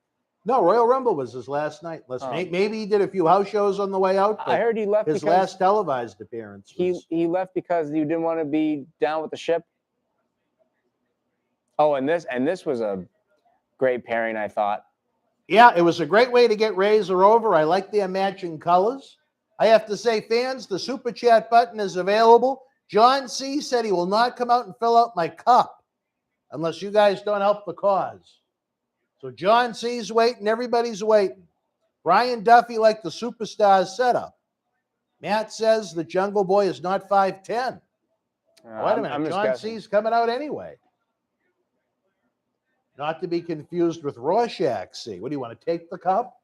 No, Royal Rumble was his last night. Maybe he did a few house shows on the way out. I heard he left his last televised appearance. He left because you didn't want to be down with the ship. Oh, and this was a great pairing, I thought. Yeah, it was a great way to get Razor over. I like their matching colors. I have to say, fans, the Super Chat button is available. John C. said he will not come out and fill out my cup unless you guys don't help the cause. So John C's waiting. Everybody's waiting. Brian Duffy liked the Superstars setup. Matt says the Jungle Boy is not 5'10". Wait a minute. John C's coming out anyway. Not to be confused with Rorschach C. What do you want to take the cup?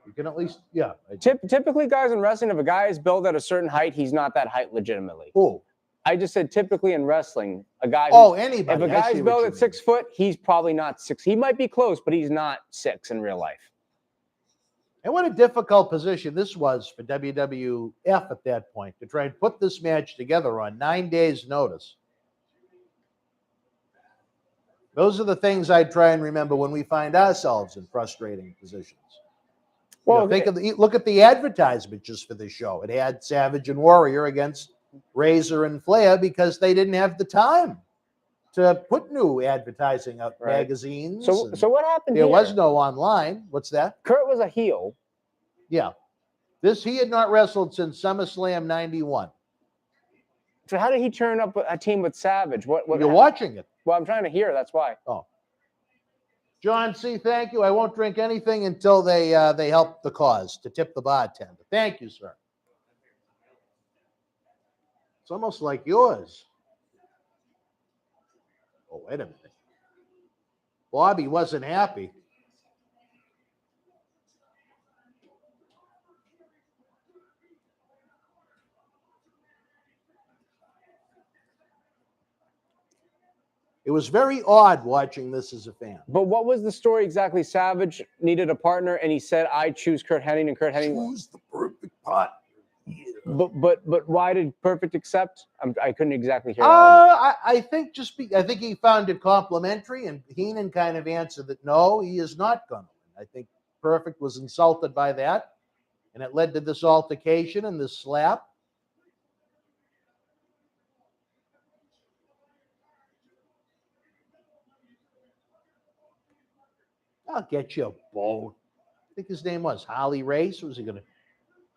You can at least, yeah. Typically, guys in wrestling, if a guy is built at a certain height, he's not that height legitimately. Who? I just said typically in wrestling, a guy. Anybody. If a guy's built at 6 foot, he's probably not 6. He might be close, but he's not 6 in real life. And what a difficult position this was for WWF at that point, to try and put this match together on 9 days' notice. Those are the things I try and remember when we find ourselves in frustrating positions. Well, look at the advertisement just for this show. It had Savage and Warrior against Razor and Flair because they didn't have the time to put new advertising out, magazines. So what happened there here? Was no online. What's that? Kurt was a heel. Yeah. He had not wrestled since SummerSlam 91. So how did he turn up a team with Savage? What You're watching it. Well, I'm trying to hear. That's why. Oh. John C., thank you. I won't drink anything until they help the cause to tip the bartender. Thank you, sir. It's almost like yours. Oh, wait a minute. Bobby wasn't happy. It was very odd watching this as a fan. But what was the story exactly? Savage needed a partner, and he said, "I choose Kurt Hennig," and Kurt Hennig. Choose the perfect partner. Yeah. But why did Perfect accept? I couldn't exactly hear. I think I think he found it complimentary, and Heenan kind of answered that no, he is not going to win. I think Perfect was insulted by that, and it led to this altercation and this slap. I'll get you a boat. I think his name was Harley Race. Was he going to?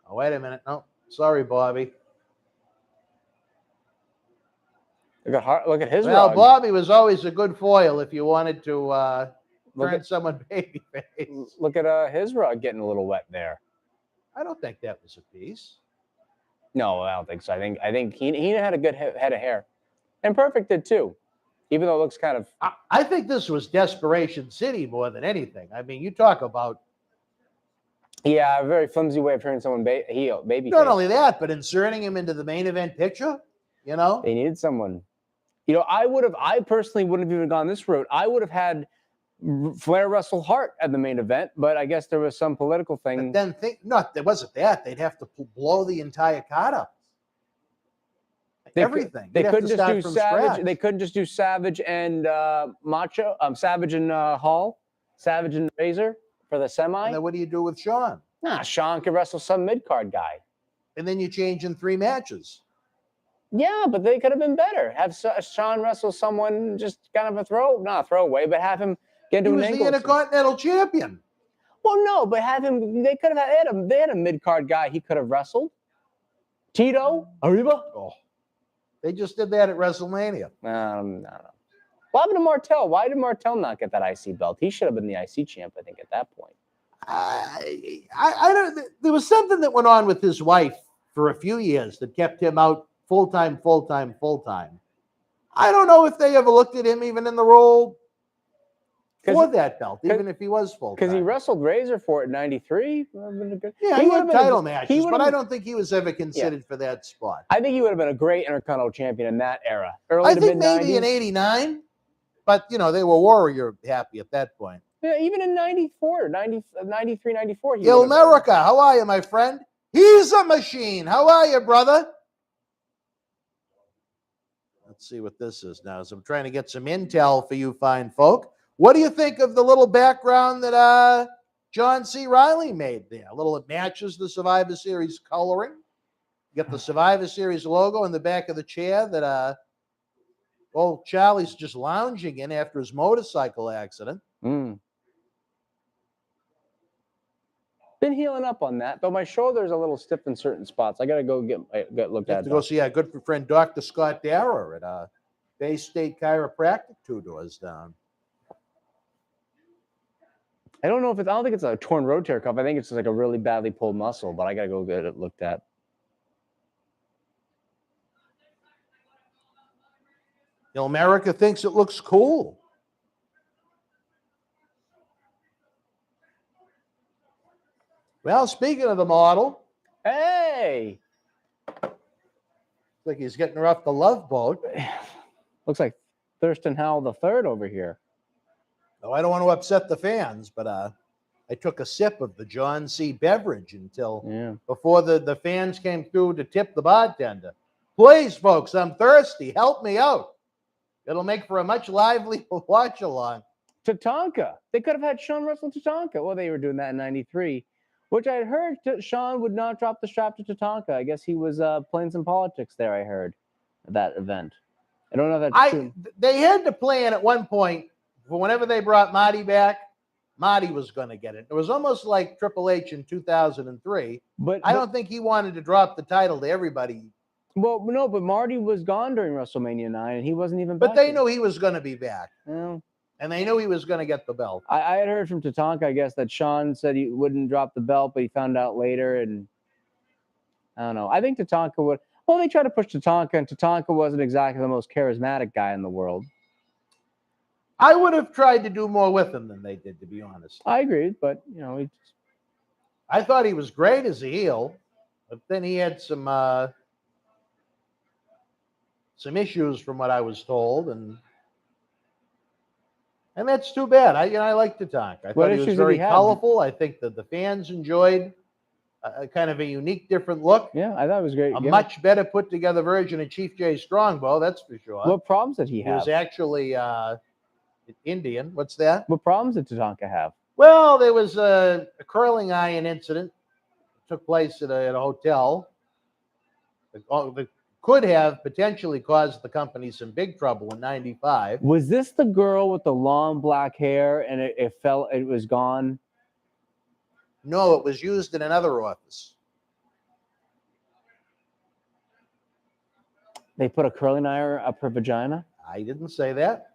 Oh, wait a minute. No, sorry, Bobby. Look at his. Well, rug. Bobby was always a good foil if you wanted to turn someone babyface. Look at his rug getting a little wet there. I don't think that was a piece. No, I don't think so. I think he had a good head of hair, and Perfect did too. Even though it looks kind of. I think this was Desperation City more than anything. I mean, you talk about. Yeah, a very flimsy way of turning someone baby. Not only that, but inserting him into the main event picture. You know, they needed someone. You know, I personally wouldn't have even gone this route. I would have had Flair wrestle Hart at the main event, but I guess there was some political thing. But then there wasn't that. They'd have to blow the entire card up. Everything. They couldn't just do Savage. Scratch. They couldn't just do Savage and Macho. Savage and Hall. Savage and Razor for the semi. And then what do you do with Shawn? Nah, Shawn could wrestle some mid-card guy. And then you change in 3 matches. Yeah, but they could have been better. Have Shawn wrestle someone just kind of not a throwaway, but have him get into an angle. He was the Intercontinental Champion. Well, no, but have him. They could have they had a mid-card guy he could have wrestled. Tito Arriba. Oh. They just did that at WrestleMania. No. What happened to Martel? Why did Martel not get that IC belt? He should have been the IC champ, I think, at that point. I don't. There was something that went on with his wife for a few years that kept him out full time. I don't know if they ever looked at him even in the role for that belt, even if he was full time. Because he wrestled Razor for it in '93. Yeah, he had title matches, but I don't think he was ever considered for that spot. I think he would have been a great Intercontinental Champion in that era. I think maybe in '89, but they were Warrior happy at that point. Yeah, even in 94, 93, 94. Il America, how are you, my friend? He's a machine. How are you, brother? Let's see what this is now. So I'm trying to get some intel for you fine folk. What do you think of the little background that John C. Reilly made there? It matches the Survivor Series coloring. You got the Survivor Series logo in the back of the chair that Charlie's just lounging in after his motorcycle accident. Been healing up on that, though my shoulder's a little stiff in certain spots. I got to go get looked at. To go see our good friend Dr. Scott Darrow at Bay State Chiropractic 2 doors down. I don't think it's a torn rotator cuff. I think it's just like a really badly pulled muscle, but I got to go get it looked at. America thinks it looks cool. Well, speaking of the model. Hey! Looks like he's getting her off the Love Boat. Looks like Thurston Howell III over here. No, I don't want to upset the fans, but I took a sip of the John C. beverage before the fans came through to tip the bartender. Please, folks, I'm thirsty. Help me out. It'll make for a much livelier watch-along. Tatanka. They could have had Shawn wrestle Tatanka. Well, they were doing that in '93, which I heard Shawn would not drop the strap to Tatanka. I guess he was playing some politics there, I heard, at that event. I don't know if that's true. They had to plan at one point, for whenever they brought Marty back, Marty was going to get it. It was almost like Triple H in 2003. But I don't think he wanted to drop the title to everybody. Well, no, but Marty was gone during WrestleMania 9, and he wasn't even back. But they knew he was going to be back. Well, And they knew he was going to get the belt. I had heard from Tatanka, I guess, that Sean said he wouldn't drop the belt, but he found out later, and I don't know. I think Tatanka would. Well, they tried to push Tatanka, and Tatanka wasn't exactly the most charismatic guy in the world. I would have tried to do more with him than they did, to be honest. I agree, but you know, I thought he was great as a heel, but then he had some issues from what I was told, and that's too bad. I like Tatanka. I thought he was very colorful. I think that the fans enjoyed a kind of a unique, different look. Yeah, I thought it was great. A much better put together version of Chief J Strongbow, that's for sure. What problems did he have? He was actually Indian. What's that? What problems did Tatanka have? Well, there was a curling iron incident that took place at a hotel that could have potentially caused the company some big trouble in '95. Was this the girl with the long black hair and it was gone? No, it was used in another office. They put a curling iron up her vagina? I didn't say that.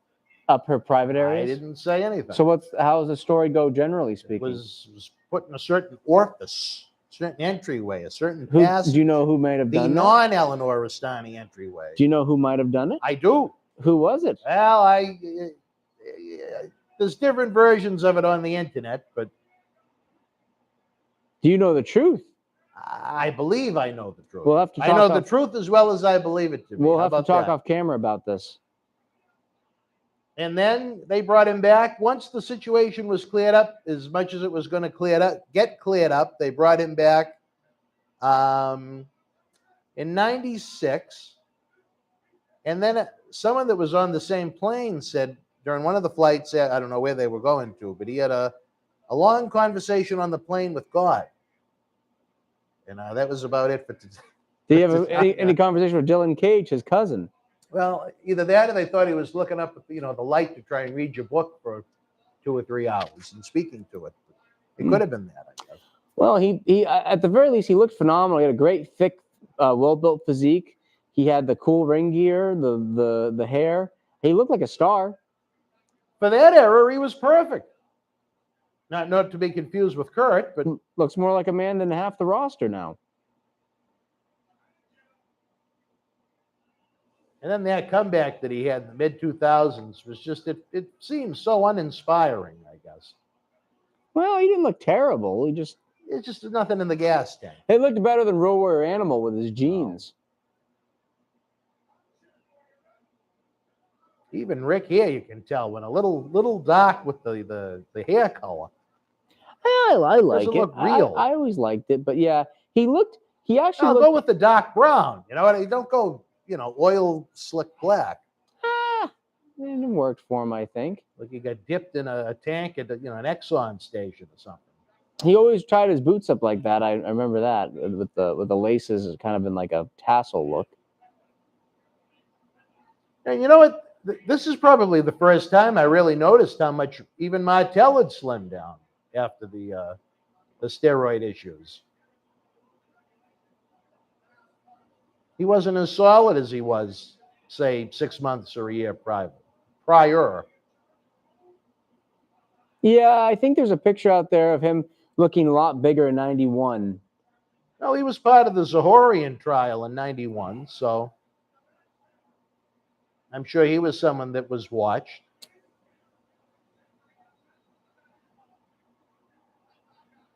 Up her private areas? I didn't say anything. So how does the story go, generally speaking? It was put in a certain orifice, a certain entryway, a certain pass. Do you know who might have done that? The non-Eleanor Rastani entryway. Do you know who might have done it? I do. Who was it? Well, there's different versions of it on the internet, but do you know the truth? I believe I know the truth. We'll have to talk I know the truth as well as I believe it to be. We'll have to talk off camera about this. And then they brought him back. Once the situation was cleared up, as much as it was going to get cleared up, they brought him back in '96. And then someone that was on the same plane said during one of the flights, I don't know where they were going to, but he had a long conversation on the plane with God. And that was about it for today. Did you have any conversation with Dylan Cage, his cousin? Well, either that or they thought he was looking up at the light to try and read your book for 2 or 3 hours and speaking to it. It could have been that, I guess. Well, he at the very least, he looked phenomenal. He had a great, thick, well-built physique. He had the cool ring gear, the hair. He looked like a star. For that era, he was perfect. Not to be confused with Kurt, but looks more like a man than half the roster now. And then that comeback that he had in the mid-2000s was just, it seems so uninspiring, I guess. Well, he didn't look terrible. It's just nothing in the gas tank. He looked better than Road Warrior Animal with his jeans. Even Rick here, you can tell, when a little dark with the hair color. I like it. Look real. I always liked it, but yeah, he actually go with the dark brown. Don't go, oil slick black. It worked for him, I think. Like he got dipped in a tank at an Exxon station or something. He always tied his boots up like that. I remember that with the laces, kind of in like a tassel look. And you know what? This is probably the first time I really noticed how much even Martel had slimmed down after the steroid issues. He wasn't as solid as he was, say, 6 months or a year prior. Yeah, I think there's a picture out there of him looking a lot bigger in '91. Well, he was part of the Zahorian trial in '91, so I'm sure he was someone that was watched.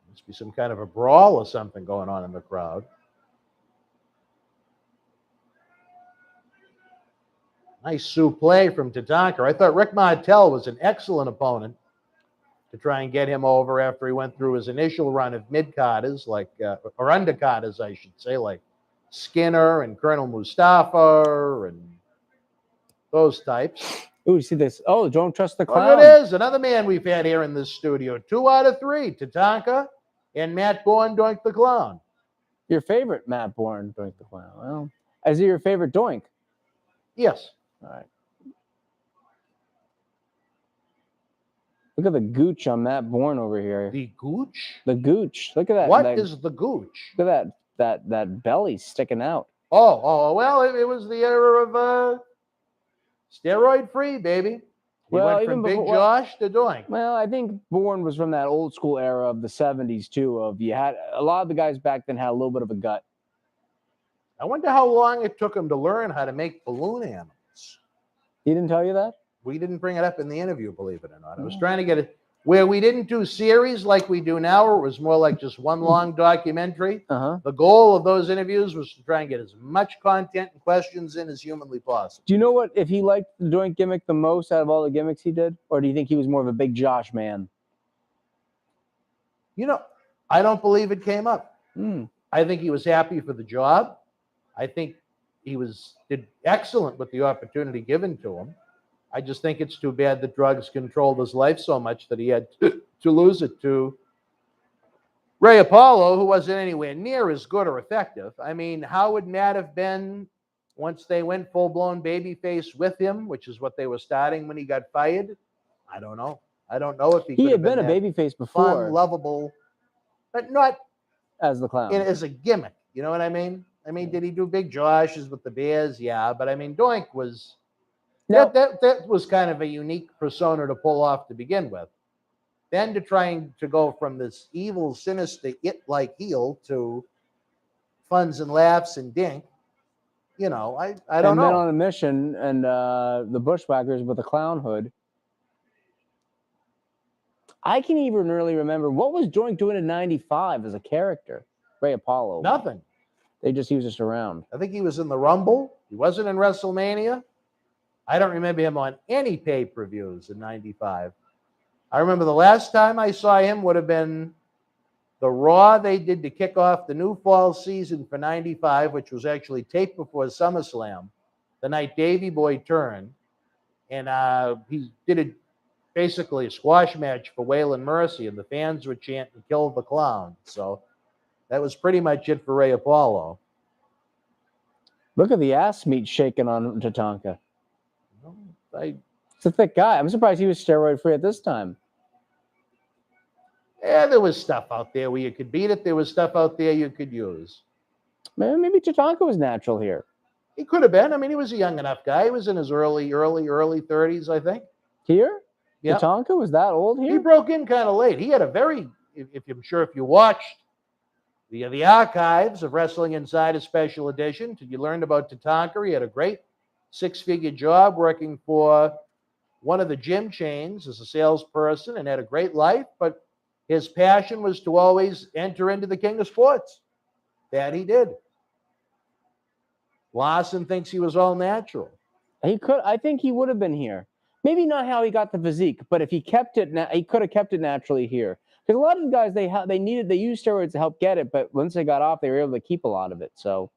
Must be some kind of a brawl or something going on in the crowd. Nice suplex from Tatanka. I thought Rick Martel was an excellent opponent to try and get him over after he went through his initial run of mid-carders, or undercarders, I should say, like Skinner and Colonel Mustafa and those types. Ooh, you see this? Oh, don't trust the clown. Oh, it is. Another man we've had here in this studio. 2 out of 3, Tatanka and Matt Bourne, Doink the Clown. Your favorite Matt Bourne, Doink the Clown. Well, is he your favorite Doink? Yes. All right. Look at the gooch on Matt Bourne over here. The gooch? The gooch. Look at that. What is the gooch? Look at that belly sticking out. Oh, well, it was the era of steroid-free, baby. He Well, went even from Big before, Josh to Doink. well, I think Bourne was from that old school era of the 70s too. Of you had a lot of the guys back then had a little bit of a gut. I wonder how long it took him to learn how to make balloon animals. He didn't tell you that? We didn't bring it up in the interview, believe it or not. I was Oh. trying to get it where we didn't do series like we do now, where it was more like just one long documentary. Uh-huh. The goal of those interviews was to try and get as much content and questions in as humanly possible. Do you know what, if he liked the Doink gimmick the most out of all the gimmicks he did? Or do you think he was more of a Big Josh man? You know, I don't believe it came up. I think he was happy for the job. I think he did excellent with the opportunity given to him. I just think it's too bad that drugs controlled his life so much that he had to lose it to Ray Apollo, who wasn't anywhere near as good or effective. I mean, how would Matt have been once they went full-blown babyface with him, which is what they were starting when he got fired? I don't know. I don't know if He had been a babyface before. fun, lovable, but not as the clown. as a gimmick. You know what I mean? I mean, did he do Big Joshes with the Bears? Yeah, but I mean, Doink was that was kind of a unique persona to pull off to begin with. Then to trying to go from this evil, sinister, it-like heel to funs and laughs and dink, you know, I don't know. Men on a Mission and the Bushwhackers with the clown hood. I can even really remember, what was Doink doing in '95 as a character? Ray Apollo. Nothing. He was just around. I think he was in the Rumble. He wasn't in WrestleMania. I don't remember him on any pay-per-views in '95. I remember the last time I saw him would have been the Raw they did to kick off the new fall season for '95, which was actually taped before SummerSlam, the night Davey Boy turned. And he did basically a squash match for Waylon Mercy, and the fans were chanting, "Kill the Clown." So that was pretty much it for Ray Apollo. Look at the ass meat shaking on Tatanka. It's a thick guy. I'm surprised he was steroid free at this time. Yeah, there was stuff out there where you could beat it. There was stuff out there you could use. Maybe Tatanka was natural here. He could have been. I mean, he was a young enough guy. He was in his early 30s, I think. Here? Yeah. Tatanka was that old here? He broke in kind of late. He had a very, if you watched the archives of Wrestling Insider Special Edition, you learned about Tatanka. He had a great 6-figure job working for one of the gym chains as a salesperson and had a great life, but his passion was to always enter into the King of Sports. That he did. Lawson thinks he was all natural. I think he would have been here. Maybe not how he got the physique, but if he kept it, he could have kept it naturally here. Because a lot of the guys, they used steroids to help get it, but once they got off, they were able to keep a lot of it. So,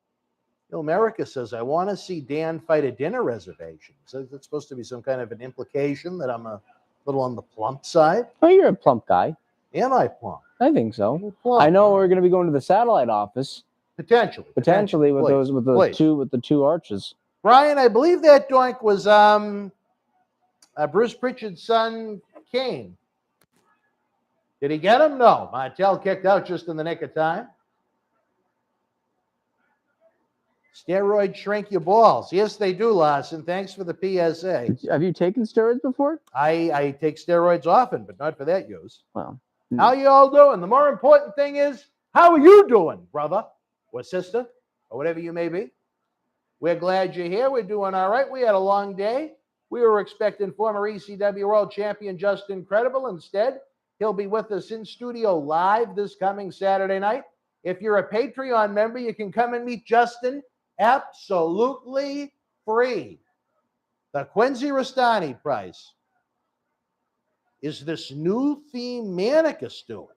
America says, I want to see Dan fight a dinner reservation. So that's supposed to be some kind of an implication that I'm a little on the plump side. Oh, you're a plump guy. Am I plump? I think so. I know we're going to be going to the satellite office. Potentially with the two arches. Brian, I believe that Doink was Bruce Pritchard's son, Kane. Did he get him? No. Martel kicked out just in the nick of time. Steroids shrink your balls. Yes, they do, Lawson. Thanks for the PSA. Have you taken steroids before? I take steroids often, but not for that use. Well, how you all doing? The more important thing is, how are you doing, brother or sister or whatever you may be? We're glad you're here. We're doing all right. We had a long day. We were expecting former ECW World Champion Justin Credible. Instead, he'll be with us in studio live this coming Saturday night. If you're a Patreon member, you can come and meet Justin absolutely free. The Quincy Rastani price is this new theme Manicus doing.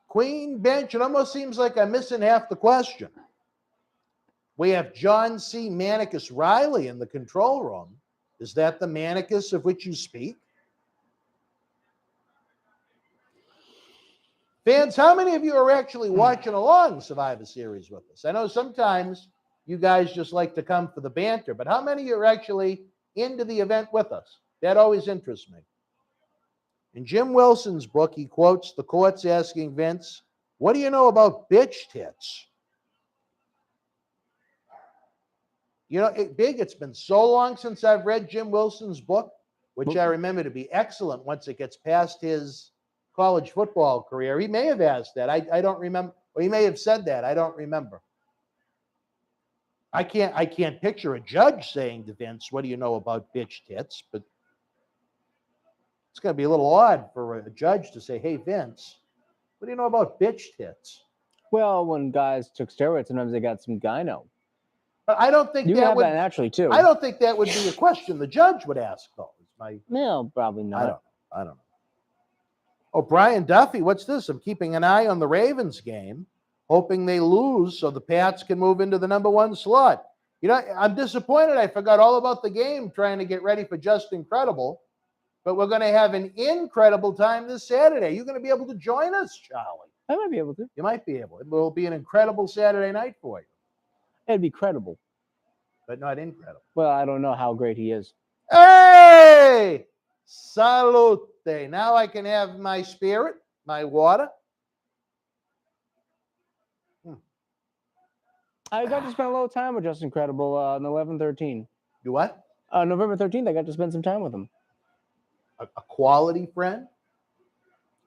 Queen Bench, it almost seems like I'm missing half the question. We have John C. Manicus Riley in the control room. Is that the Manicus of which you speak? Fans, how many of you are actually watching along Survivor Series with us? I know sometimes you guys just like to come for the banter, but how many of you are actually into the event with us? That always interests me. In Jim Wilson's book, he quotes the courts asking Vince, what do you know about bitch tits? You know, it's been so long since I've read Jim Wilson's book, which I remember to be excellent once it gets past his college football career. He may have asked that. I don't remember. Or he may have said that. I don't remember. I can't picture a judge saying to Vince, "What do you know about bitch tits?" But it's going to be a little odd for a judge to say, "Hey, Vince, what do you know about bitch tits?" Well, when guys took steroids, sometimes they got some gyno. But I don't think You that have would. that naturally too. I don't think that would be a question the judge would ask, though. No, probably not. I don't know. Oh, Brian Duffy, what's this? I'm keeping an eye on the Ravens game, hoping they lose so the Pats can move into the number 1 slot. You know, I'm disappointed. I forgot all about the game trying to get ready for Just Incredible, but we're going to have an incredible time this Saturday. You're going to be able to join us, Charlie. I might be able to. You might be able. It will be an incredible Saturday night for you. It'd be credible. But not incredible. Well, I don't know how great he is. Hey! Salute. Now I can have my spirit, my water. I got to spend a little time with Just Incredible on 11/13. You what? November 13th, I got to spend some time with him. A quality friend?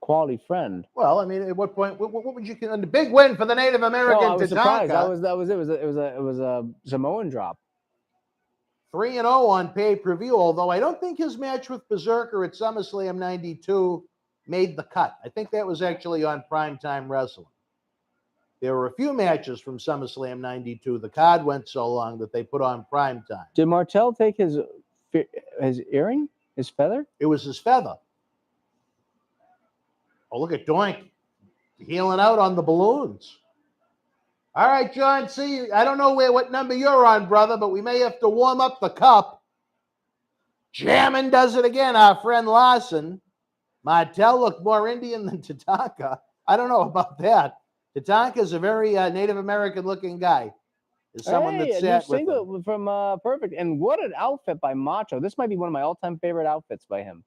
Quality friend. Well, I mean, at what point? What would you consider the big win for the Native American? I was surprised. Tatanka? That was it. It was a Samoan drop. 3-0 on pay-per-view, although I don't think his match with Berserker at SummerSlam 92 made the cut. I think that was actually on Primetime Wrestling. There were a few matches from SummerSlam 92. The card went so long that they put on Primetime. Did Martel take his earring, his feather? It was his feather. Oh, look at Doink healing out on the balloons. All right, John C. I don't know what number you're on, brother, but we may have to warm up the cup. Jamming does it again, our friend Larson. Martel looked more Indian than Tatanka. I don't know about that. Tatanka's a very Native American-looking guy. Is someone that sat with him. From Perfect. And what an outfit by Macho. This might be one of my all-time favorite outfits by him.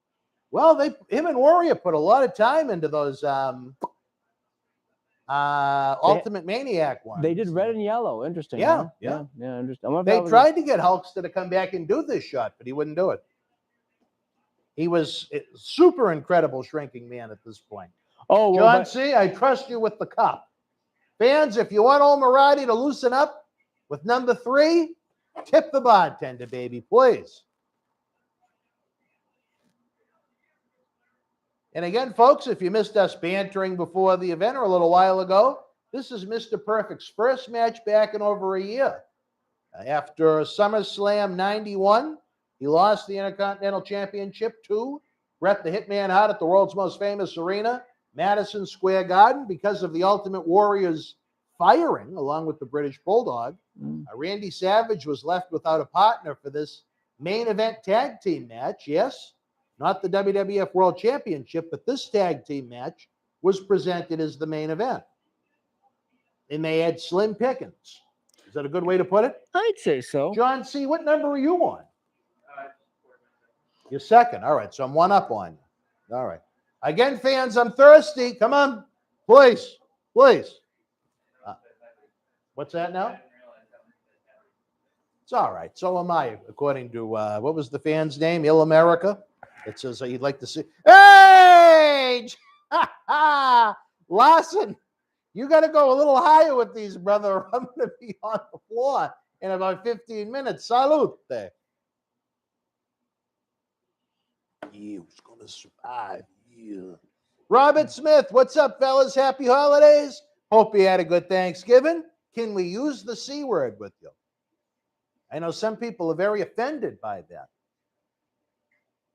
Well, him and Warrior put a lot of time into those Ultimate Maniac ones. They did red and yellow. Interesting. Yeah, huh? yeah. Yeah, interesting. They tried to get Hulkster to come back and do this shot, but he wouldn't do it. He was a super incredible shrinking man at this point. Oh, well, John C., I trust you with the cup. Fans, if you want old Marty to loosen up with number 3, tip the bartender, baby, please. And again, folks, if you missed us bantering before the event or a little while ago, this is Mr. Perfect's first match back in over a year. After SummerSlam 91, he lost the Intercontinental Championship to Bret the Hitman Hart at the world's most famous arena, Madison Square Garden, because of the Ultimate Warrior's firing, along with the British Bulldog. Randy Savage was left without a partner for this main event tag team match. Yes, not the WWF World Championship, but this tag team match was presented as the main event. And they had slim pickings. Is that a good way to put it? I'd say so. John C., what number are you on? You're second. All right, so I'm one up on you. All right. Again, fans, I'm thirsty. Come on. Please. Please. What's that now? It's all right. So am I, according to, what was the fan's name? Il America? It says he'd like to see. Hey! Lawson, you got to go a little higher with these, brother, or I'm going to be on the floor in about 15 minutes. Salute. He was going to survive. Yeah. Robert Smith, what's up, fellas? Happy holidays. Hope you had a good Thanksgiving. Can we use the C word with you? I know some people are very offended by that.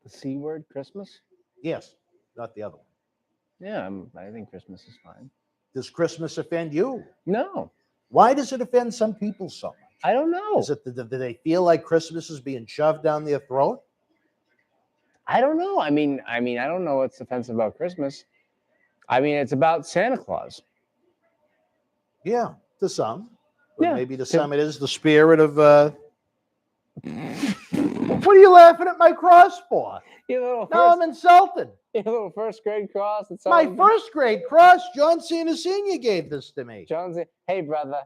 The C word, Christmas? Yes, not the other one. Yeah, I think Christmas is fine. Does Christmas offend you? No. Why does it offend some people so much? I don't know. Is it do they feel like Christmas is being shoved down their throat? I don't know. I mean, I don't know what's offensive about Christmas. I mean, it's about Santa Claus. Yeah, to some. But Yeah. maybe to some it is the spirit of What are you laughing at my cross for? Now I'm insulted. Your little first grade cross. It's My first grade cross, John Cena Sr. gave this to me. Jonesy, hey brother,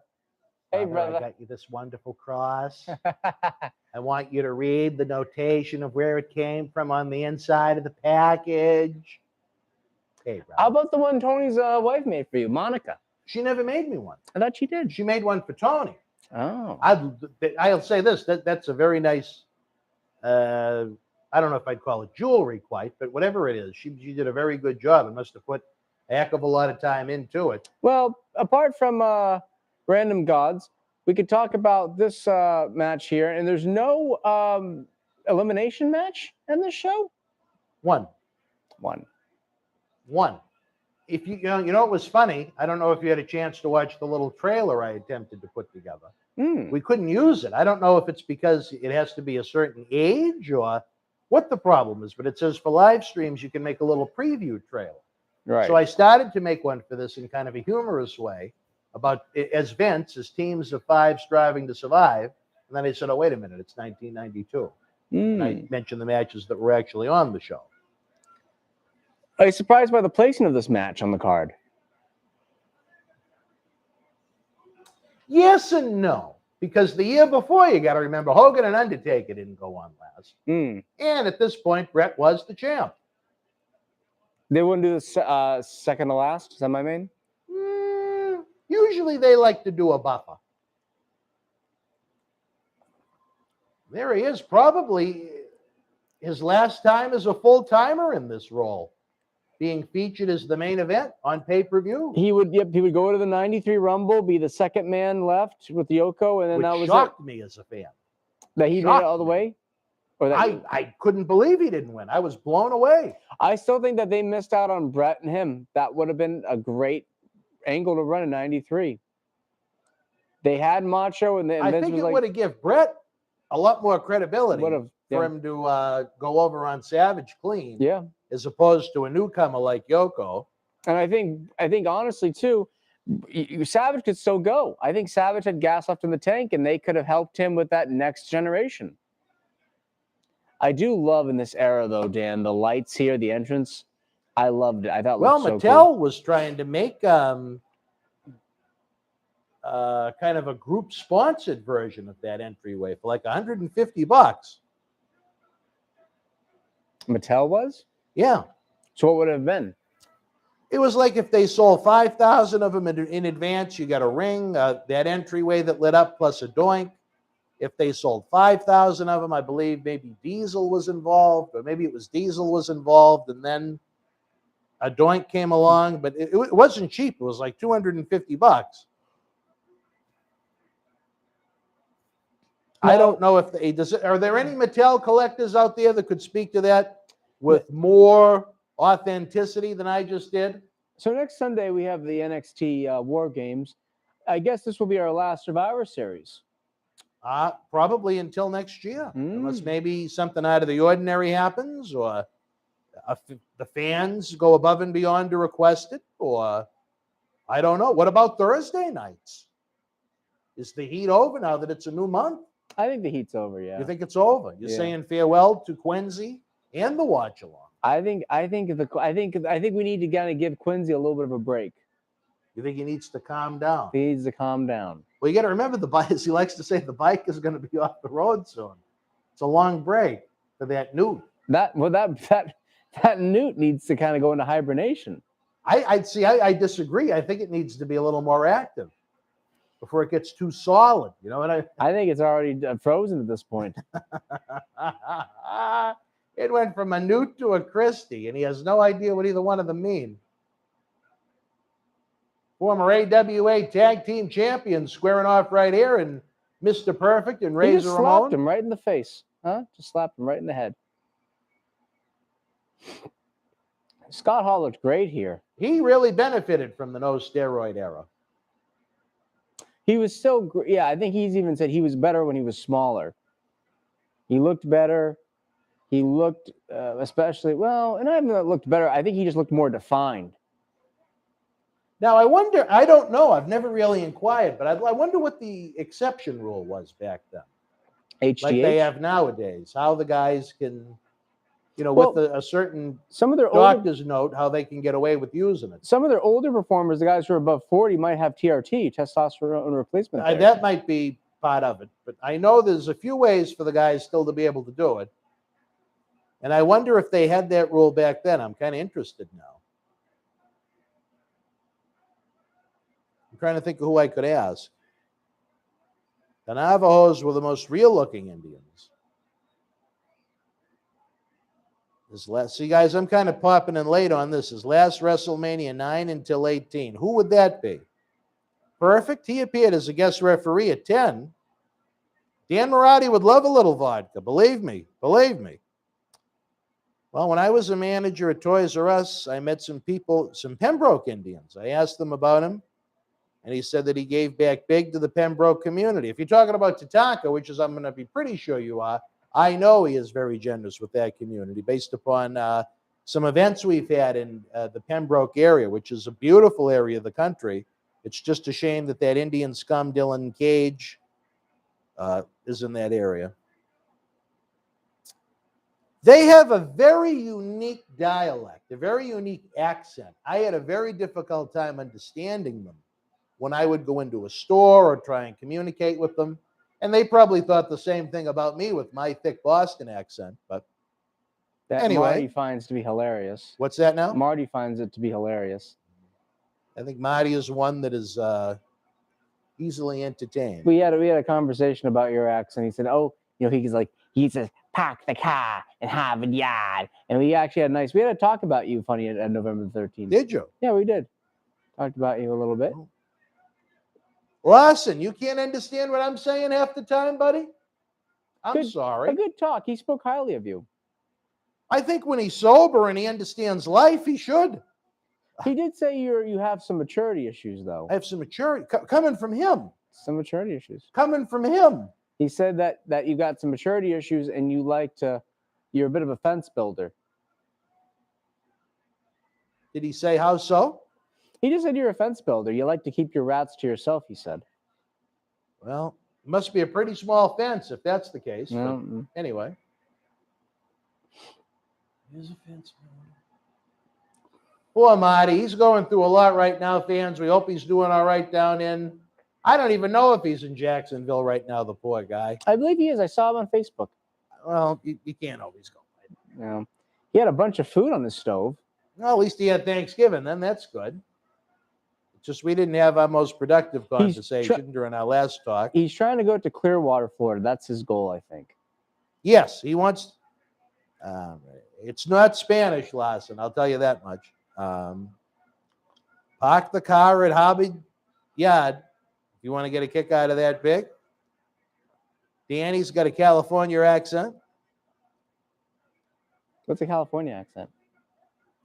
Hey, Father, brother. I got you this wonderful cross. I want you to read the notation of where it came from on the inside of the package. Hey, brother. How about the one Tony's wife made for you, Monica? She never made me one. I thought she did. She made one for Tony. Oh. I'll say this, that's a very nice, I don't know if I'd call it jewelry quite, but whatever it is, she did a very good job and must have put a heck of a lot of time into it. Well, apart from random gods, we could talk about this match here, and there's no elimination match in this show. One. If you know, it was funny. I don't know if you had a chance to watch the little trailer I attempted to put together. We couldn't use it. I don't know if it's because it has to be a certain age or what the problem is, but it says for live streams, you can make a little preview trailer. Right. So I started to make one for this in kind of a humorous way about as Vince, as teams of 5 striving to survive. And then I said, oh, wait a minute, it's 1992. And I mentioned the matches that were actually on the show. Are you surprised by the placing of this match on the card? Yes and no, because the year before, you got to remember, Hogan and Undertaker didn't go on last. And at this point, Bret was the champ. They wouldn't do the second to last? Is that my main? Usually they like to do a buffer. There he is, probably his last time as a full-timer in this role, being featured as the main event on pay-per-view. He would go to the 93 Rumble, be the second man left with Yoko, and then that was shocked me as a fan. That he made it all the way? Or that I couldn't believe he didn't win. I was blown away. I still think that they missed out on Bret and him. That would have been a great angle to run in 93. They had Macho, and then I think it would have given Bret a lot more credibility for him to go over on Savage clean. Yeah. As opposed to a newcomer like Yoko. And I think honestly too, Savage could still go. I think Savage had gas left in the tank, and they could have helped him with that next generation. I do love in this era though, Dan, the lights here, the entrance. I loved it. I thought. Well, so Mattel cool. was trying to make kind of a group sponsored version of that entryway for like $150. Mattel was? Yeah. So what would it have been? It was like if they sold 5,000 of them in advance, you got a ring, that entryway that lit up plus a doink. If they sold 5,000 of them, I believe maybe Diesel was involved, or maybe it was Diesel was involved, and then a doink came along, but it wasn't cheap. It was like $250. I don't know if are there any Mattel collectors out there that could speak to that with more authenticity than I just did? So next Sunday we have the NXT War Games. I guess this will be our last Survivor Series. Probably until next year, unless maybe something out of the ordinary happens, or the fans go above and beyond to request it, or I don't know. What about Thursday nights? Is the heat over now that it's a new month? I think the heat's over. Yeah. You think it's over? You're saying farewell to Quincy and the watch along. I think we need to kind of give Quincy a little bit of a break. You think he needs to calm down? He needs to calm down. Well, you got to remember the bike. As he likes to say, the bike is going to be off the road soon. It's a long break for that newt. That newt needs to kind of go into hibernation. I disagree. I think it needs to be a little more active before it gets too solid. You know what I think it's already frozen at this point. It went from a newt to a Christie, and he has no idea what either one of them mean. Former AWA Tag Team Champions squaring off right here, and Mr. Perfect and Razor Ramon. Slapped him right in the face. Huh? Just slapped him right in the head. Scott Hall looked great here. He really benefited from the no steroid era. He was still, I think he's even said he was better when he was smaller. He looked better. He looked especially, and I haven't looked better. I think he just looked more defined. Now, I wonder, I don't know. I've never really inquired, but I wonder what the exception rule was back then. HGH? Like they have nowadays. How the guys can with a certain some of their doctor's note, how they can get away with using it. Some of their older performers, the guys who are above 40, might have TRT, testosterone replacement therapy. That might be part of it, but I know there's a few ways for the guys still to be able to do it. And I wonder if they had that rule back then. I'm kind of interested now. I'm trying to think of who I could ask. The Navajos were the most real-looking Indians. See, guys, I'm kind of popping in late on this. His last WrestleMania 9 until 18. Who would that be? Perfect. He appeared as a guest referee at 10. Dan Marty would love a little vodka. Believe me. Believe me. Well, when I was a manager at Toys R Us, I met some people, some Pembroke Indians. I asked them about him, and he said that he gave back big to the Pembroke community. If you're talking about Tatanka, which is I'm going to be pretty sure you are, I know he is very generous with that community based upon some events we've had in the Pembroke area, which is a beautiful area of the country. It's just a shame that Indian scum, Dylan Cage, is in that area. They have a very unique dialect, a very unique accent. I had a very difficult time understanding them when I would go into a store or try and communicate with them. And they probably thought the same thing about me with my thick Boston accent. But that anyway. Marty finds to be hilarious. What's that now? Marty finds it to be hilarious. I think Marty is one that is easily entertained. We had a conversation about your accent. He said, "Oh, he says, park the car and have a yard." And we actually had we had a talk about you, funny, at November 13th. Did you? Yeah, we did. Talked about you a little bit. Lawson, you can't understand what I'm saying half the time, buddy? I'm sorry. A good talk. He spoke highly of you. I think when he's sober and he understands life, he should. He did say you have some maturity issues, though. I have some maturity coming from him. Some maturity issues. Coming from him. He said that you got some maturity issues and you're a bit of a fence builder. Did he say how so? He just said you're a fence builder. You like to keep your rats to yourself, he said. Well, it must be a pretty small fence if that's the case. No. Anyway. Here's a fence builder. Poor Marty. He's going through a lot right now, fans. We hope he's doing all right down in. I don't even know if he's in Jacksonville right now, the poor guy. I believe he is. I saw him on Facebook. Well, you can't always go. Yeah. He had a bunch of food on the stove. Well, at least he had Thanksgiving. Then that's good. It's just we didn't have our most productive conversation during our last talk. He's trying to go to Clearwater, Florida. That's his goal, I think. Yes, he wants. It's not Spanish, Lawson. I'll tell you that much. Park the car at Hobby Yard. If you want to get a kick out of that big. Danny's got a California accent. What's a California accent?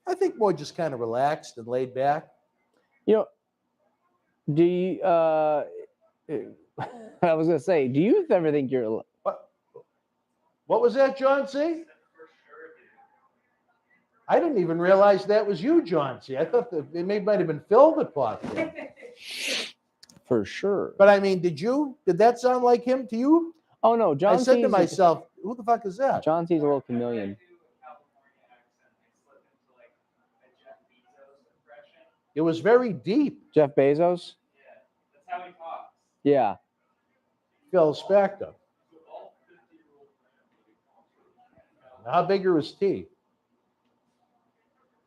I think more just kind of relaxed and laid back. Do you, I was going to say, do you ever think you're... What was that, John C? I didn't even realize that was you, John C. I thought that it might have been Phil that popped in. For sure. But I mean, did that sound like him to you? Oh, no. John I said to myself, who the fuck is that? John C's a little chameleon. It was very deep. Jeff Bezos? Yeah, that's how he talks. Yeah. Phil Spector. How big are his teeth?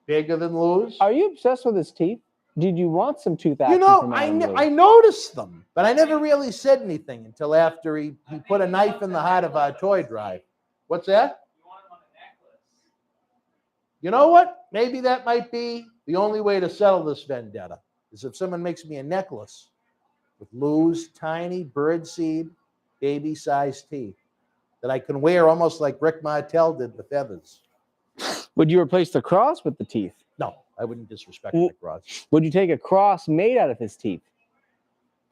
Bigger than Lou's? Are you obsessed with his teeth? Did you want some tooth action from Adam Lou? I noticed them, but I never really said anything until after he put a knife in the heart of our toy drive. What's that? You want him on a necklace. You know what? Maybe that might be the only way to settle this vendetta, is if someone makes me a necklace with Lou's tiny birdseed, baby-sized teeth that I can wear almost like Rick Martel did the feathers. Would you replace the cross with the teeth? No, I wouldn't disrespect the cross. Would you take a cross made out of his teeth?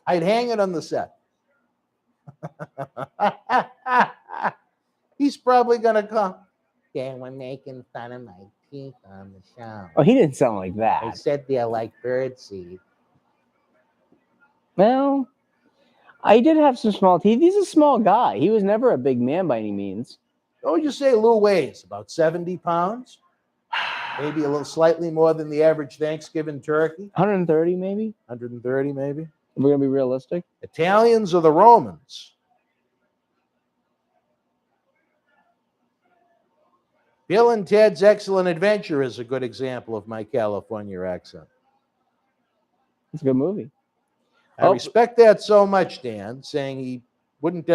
I'd hang it on the set. He's probably going to come. They were making fun of my teeth on the show. Oh, he didn't sound like that. I said they're like birdseed. Well, I did have some small teeth. He's a small guy. He was never a big man by any means. What would you say Lou weighs? About 70 pounds? Maybe a little slightly more than the average Thanksgiving turkey? 130 maybe? 130 maybe? If we're going to be realistic. Italians or the Romans? Bill and Ted's Excellent Adventure is a good example of my California accent. It's a good movie. I respect that so much, Dan, saying he wouldn't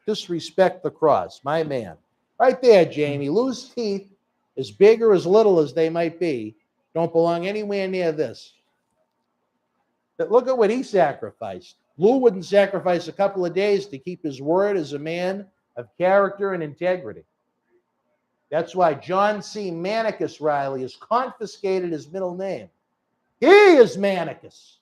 disrespect the cross. My man. Right there, Jamie. Lou's teeth, as big or as little as they might be, don't belong anywhere near this. But look at what he sacrificed. Lou wouldn't sacrifice a couple of days to keep his word as a man of character and integrity. That's why John C. Manicus Riley has confiscated his middle name. He is Manicus.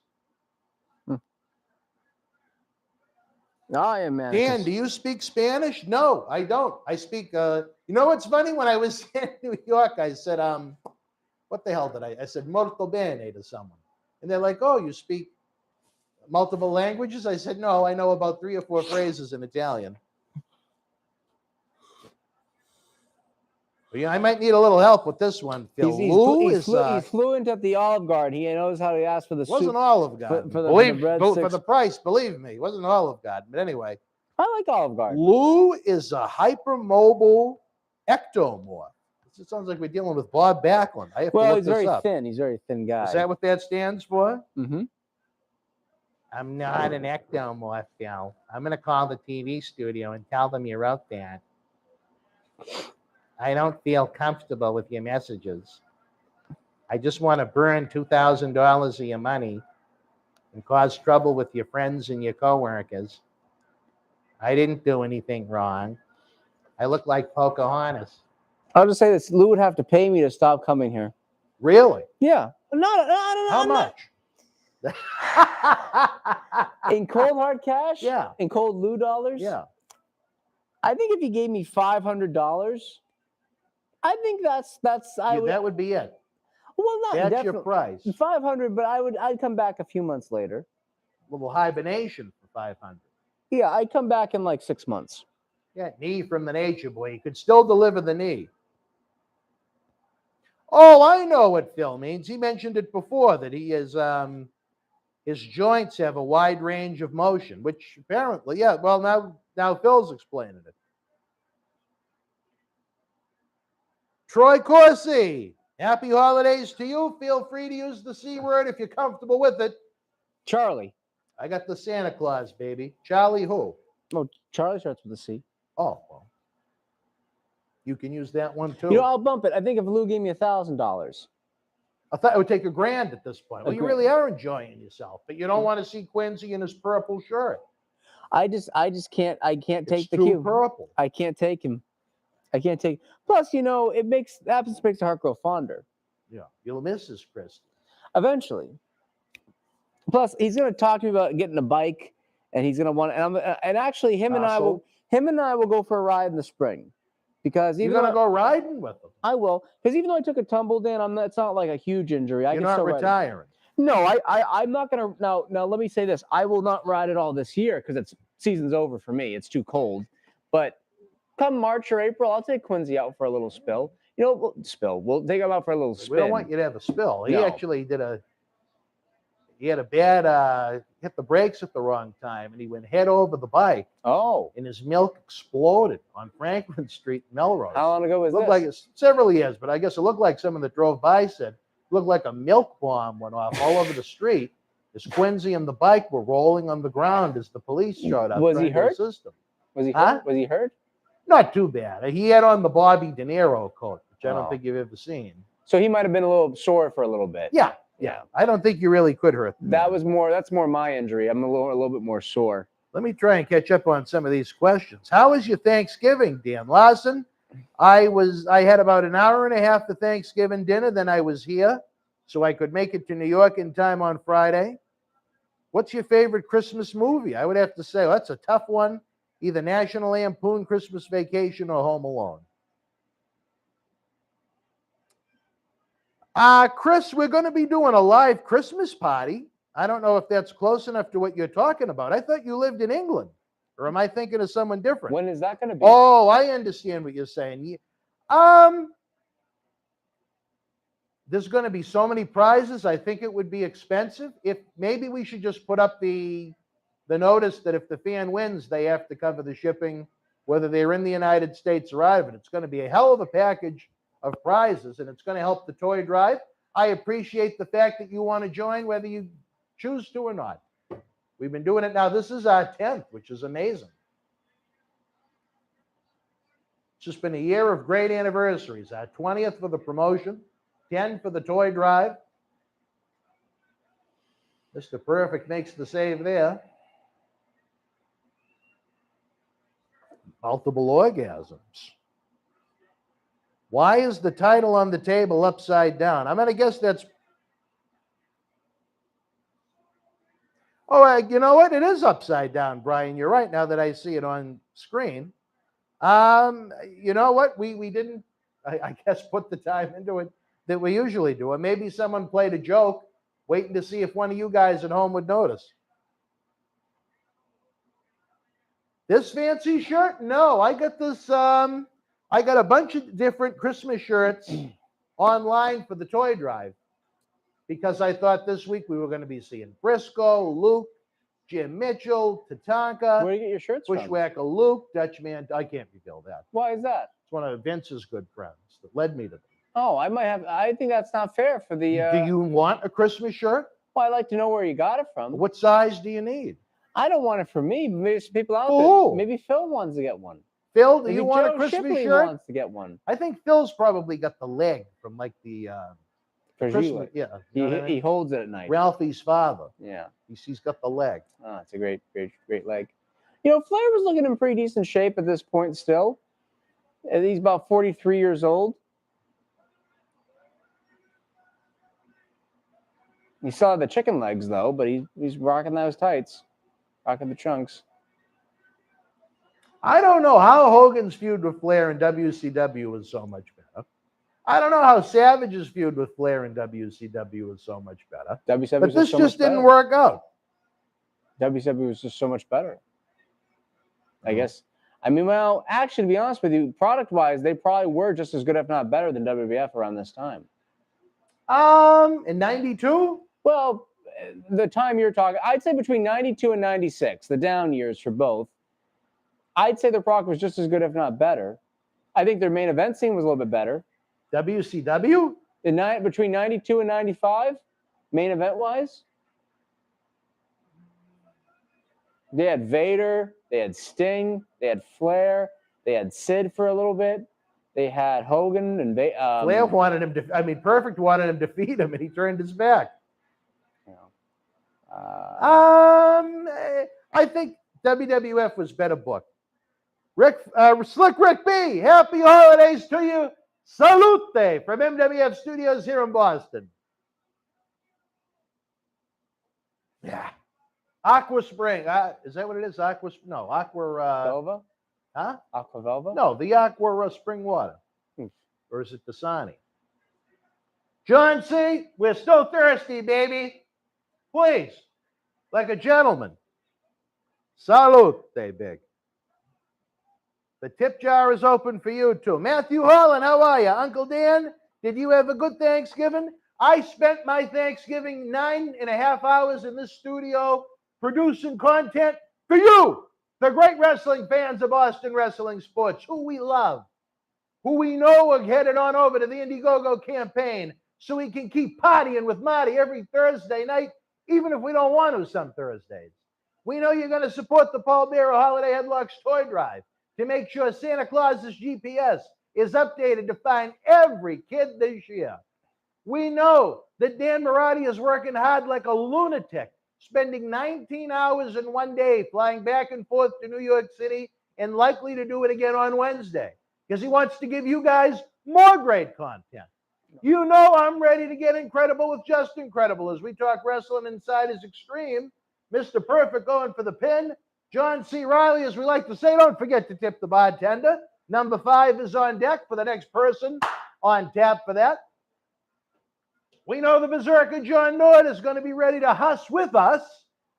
I am Manicus. Dan, do you speak Spanish? No, I don't. I speak, you know what's funny? When I was in New York, I said, what the hell did I said molto bene to someone. And they're like, oh, you speak multiple languages? I said, no, I know about 3 or 4 phrases in Italian. Well, yeah, I might need a little help with this one, Phil. He's fluent at the Olive Garden. He knows how to ask for the soup. Wasn't Olive Garden. For the price, believe me. It wasn't Olive Garden. But anyway. I like Olive Garden. Lou is a hypermobile ectomorph. It sounds like we're dealing with Bob Backlund. I have to look he's this very up. thin. He's a very thin guy. Is that what that stands for? Mm-hmm. I'm not an ectomorph, Phil. I'm going to call the TV studio and tell them you wrote that. I don't feel comfortable with your messages. I just want to burn $2,000 of your money and cause trouble with your friends and your coworkers. I didn't do anything wrong. I look like Pocahontas. I'll just say this. Lou would have to pay me to stop coming here. Really? Yeah. How much? In cold hard cash? Yeah. In cold Lou dollars? Yeah. I think if you gave me $500, I think that would be it. Well, not That's definitely. your price. 500, but I'd come back a few months later. A little hibernation for 500. Yeah, I'd come back in like 6 months. Yeah, knee from the nature boy. You could still deliver the knee. Oh, I know what Phil means. He mentioned it before that he is his joints have a wide range of motion, which apparently, yeah. Well, now Phil's explaining it. Troy Corsi, happy holidays to you. Feel free to use the C word if you're comfortable with it. Charlie. I got the Santa Claus, baby. Charlie who? Oh, Charlie starts with a C. Oh, well. You can use that one too. I'll bump it. I think if Lou gave me $1,000. I thought it would take $1,000 at this point. Well, you really are enjoying yourself, but you don't want to see Quincy in his purple shirt. I just can't. I can't take the cue. Purple. I can't take him. I can't take. Plus, it makes the heart grow fonder. Yeah, you'll miss his Chris. Eventually. Plus, he's going to talk to me about getting a bike, and he's going to want. And actually, him and I will go for a ride in the spring, because you're going to go riding with him. I will, because even though I took a tumble, Dan, it's not like a huge injury. You're not retiring. No, I'm not going to. Now, let me say this: I will not ride it all this year because season's over for me. It's too cold, but. Come March or April, I'll take Quincy out for a little spill. We'll take him out for a little spin. We don't want you to have a spill. He No. actually he had a bad, hit the brakes at the wrong time, and he went head over the bike. Oh. And his milk exploded on Franklin Street in Melrose. How long ago was this? Like several years, but I guess it looked like someone that drove by said, it looked like a milk bomb went off all over the street. As Quincy and the bike were rolling on the ground as the police showed up. Was he hurt? Was he hurt? Was he hurt? Not too bad. He had on the Bobby De Niro coat, which I don't think you've ever seen. So he might have been a little sore for a little bit. Yeah. I don't think you really could hurt him. That's more my injury. I'm a little bit more sore. Let me try and catch up on some of these questions. How was your Thanksgiving, Dan Larson? I had about an hour and a half for Thanksgiving dinner, then I was here, so I could make it to New York in time on Friday. What's your favorite Christmas movie? I would have to say, that's a tough one. Either National Lampoon Christmas Vacation or Home Alone. Chris, we're going to be doing a live Christmas party. I don't know if that's close enough to what you're talking about. I thought you lived in England. Or am I thinking of someone different? When is that going to be? Oh, I understand what you're saying. There's going to be so many prizes. I think it would be expensive. If maybe we should just put up the notice that if the fan wins, they have to cover the shipping, whether they're in the United States or out of it. It's going to be a hell of a package of prizes, and it's going to help the toy drive. I appreciate the fact that you want to join, whether you choose to or not. We've been doing it now. This is our 10th, which is amazing. It's just been a year of great anniversaries. Our 20th for the promotion, 10 for the toy drive. Mr. Perfect makes the save there. Multiple orgasms. Why is the title on the table upside down? I'm going to guess that's... Oh, you know what? It is upside down, Brian. You're right, now that I see it on screen. You know what? We didn't, I guess, put the time into it that we usually do. Or maybe someone played a joke, waiting to see if one of you guys at home would notice. This fancy shirt? No, I got this, I got a bunch of different Christmas shirts online for the toy drive, because I thought this week we were going to be seeing Briscoe, Luke, Jim Mitchell, Tatanka, Where do you get your shirts from? Bushwhacker Luke, Dutchman. I can't reveal that. Why is that? It's one of Vince's good friends that led me to them. Oh, I think that's not fair for the... Do you want a Christmas shirt? Well, I'd like to know where you got it from. What size do you need? I don't want it for me. Maybe there's people out Oh. there. Maybe Phil wants to get one. Phil, do Maybe you want Joe a Christmas Shipley shirt? wants to get one. I think Phil's probably got the leg from like the Christmas. Yeah, you know what I mean? He holds it at night. Ralphie's father. Yeah. He's got the leg. Oh, it's a great leg. You know, Flair was looking in pretty decent shape at this point still. He's about 43 years old. He saw the chicken legs, though, but he's rocking those tights. Rocking the chunks. I don't know how Hogan's feud with Flair in WCW was so much better. I don't know how Savage's feud with Flair in WCW was so much better. WCW But this just didn't work out. WCW was just so much better. I guess. I mean, well, actually, to be honest with you, product-wise, they probably were just as good, if not better, than WWF around this time. In 92? Well, the time you're talking, I'd say between 92 and 96, the down years for both. I'd say the product was just as good, if not better. I think their main event scene was a little bit better. WCW? Between 92 and 95, main event-wise, they had Vader, they had Sting, they had Flair, they had Sid for a little bit, they had Hogan and Flair wanted him to. I mean, Perfect wanted him to defeat him, and he turned his back. You know, I think WWF was better booked. Slick Rick B, happy holidays to you. Salute from MWF Studios here in Boston. Yeah. Aqua Spring. Is that what it is? Aqua? No, Aqua. Velva? Huh? Aqua Velva? No, the Aqua Spring Water. Or is it Dasani? John C., we're still thirsty, baby. Please, like a gentleman. Salute, big. The tip jar is open for you, too. Matthew Holland, how are you? Uncle Dan, did you have a good Thanksgiving? I spent my Thanksgiving 9.5 hours in this studio producing content for you, the great wrestling fans of Boston Wrestling Sports, who we love, who we know are headed on over to the Indiegogo campaign so we can keep partying with Marty every Thursday night, even if we don't want to some Thursdays. We know you're going to support the Paul Bearer Holiday Headlocks Toy Drive to make sure Santa Claus's GPS is updated to find every kid this year. We know that Dan Marati is working hard like a lunatic, spending 19 hours in one day flying back and forth to New York City and likely to do it again on Wednesday because he wants to give you guys more great content. You know I'm ready to get incredible with Just Incredible as we talk wrestling inside his extreme. Mr. Perfect going for the pin. John C. Riley, as we like to say, don't forget to tip the bartender. Number 5 is on deck for the next person on tap for that. We know the Berserker John Nord is going to be ready to huss with us